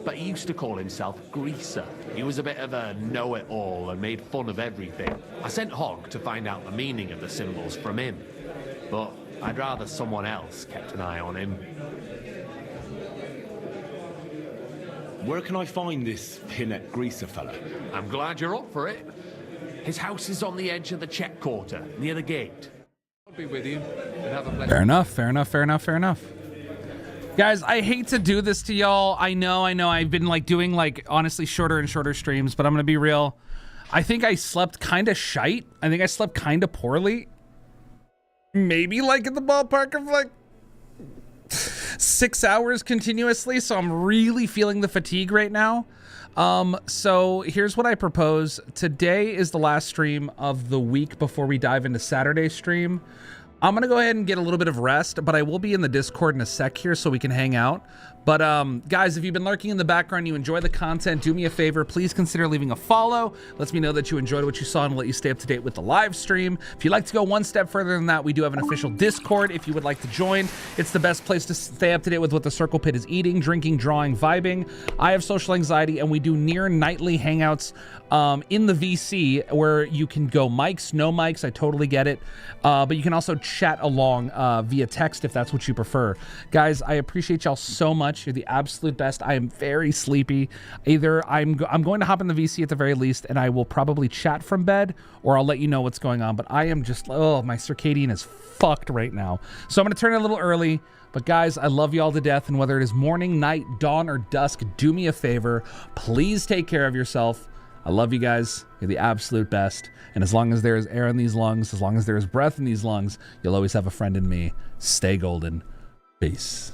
but he used to call himself Greaser. He was a bit of a know-it-all and made fun of everything. I sent Hogg to find out the meaning of the symbols from him, but I'd rather someone else kept an eye on him. Where can I find this Hinek Greaser fella? I'm glad you're up for it. His house is on the edge of the check quarter, near the gate. I'll be with you, and have a pleasure. Fair enough. Guys, I hate to do this to y'all. I know. I've been like doing like honestly shorter and shorter streams, but I'm gonna be real. I think I slept kind of shite. I think I slept kind of poorly. Maybe like in the ballpark of like 6 hours continuously. So I'm really feeling the fatigue right now. So here's what I propose. Today is the last stream of the week before we dive into Saturday's stream. I'm going to go ahead and get a little bit of rest, but I will be in the Discord in a sec here so we can hang out. But guys, if you've been lurking in the background, you enjoy the content, do me a favor, please consider leaving a follow. Lets me know that you enjoyed what you saw and will let you stay up to date with the live stream. If you'd like to go one step further than that, we do have an official Discord if you would like to join. It's the best place to stay up to date with what the Circle Pit is eating, drinking, drawing, vibing. I have social anxiety, and we do near nightly hangouts in the VC where you can go mics, no mics, I totally get it. But you can also chat along via text if that's what you prefer. Guys, I appreciate y'all so much. You're the absolute best. I am very sleepy. Either I'm going to hop in the VC at the very least, and I will probably chat from bed, or I'll let you know what's going on. But I am just, oh, my circadian is fucked right now. So I'm going to turn it a little early. But guys, I love you all to death, and whether it is morning, night, dawn, or dusk, do me a favor. Please take care of yourself. I love you guys. You're the absolute best. And as long as there is air in these lungs, as long as there is breath in these lungs, you'll always have a friend in me. Stay golden. Peace.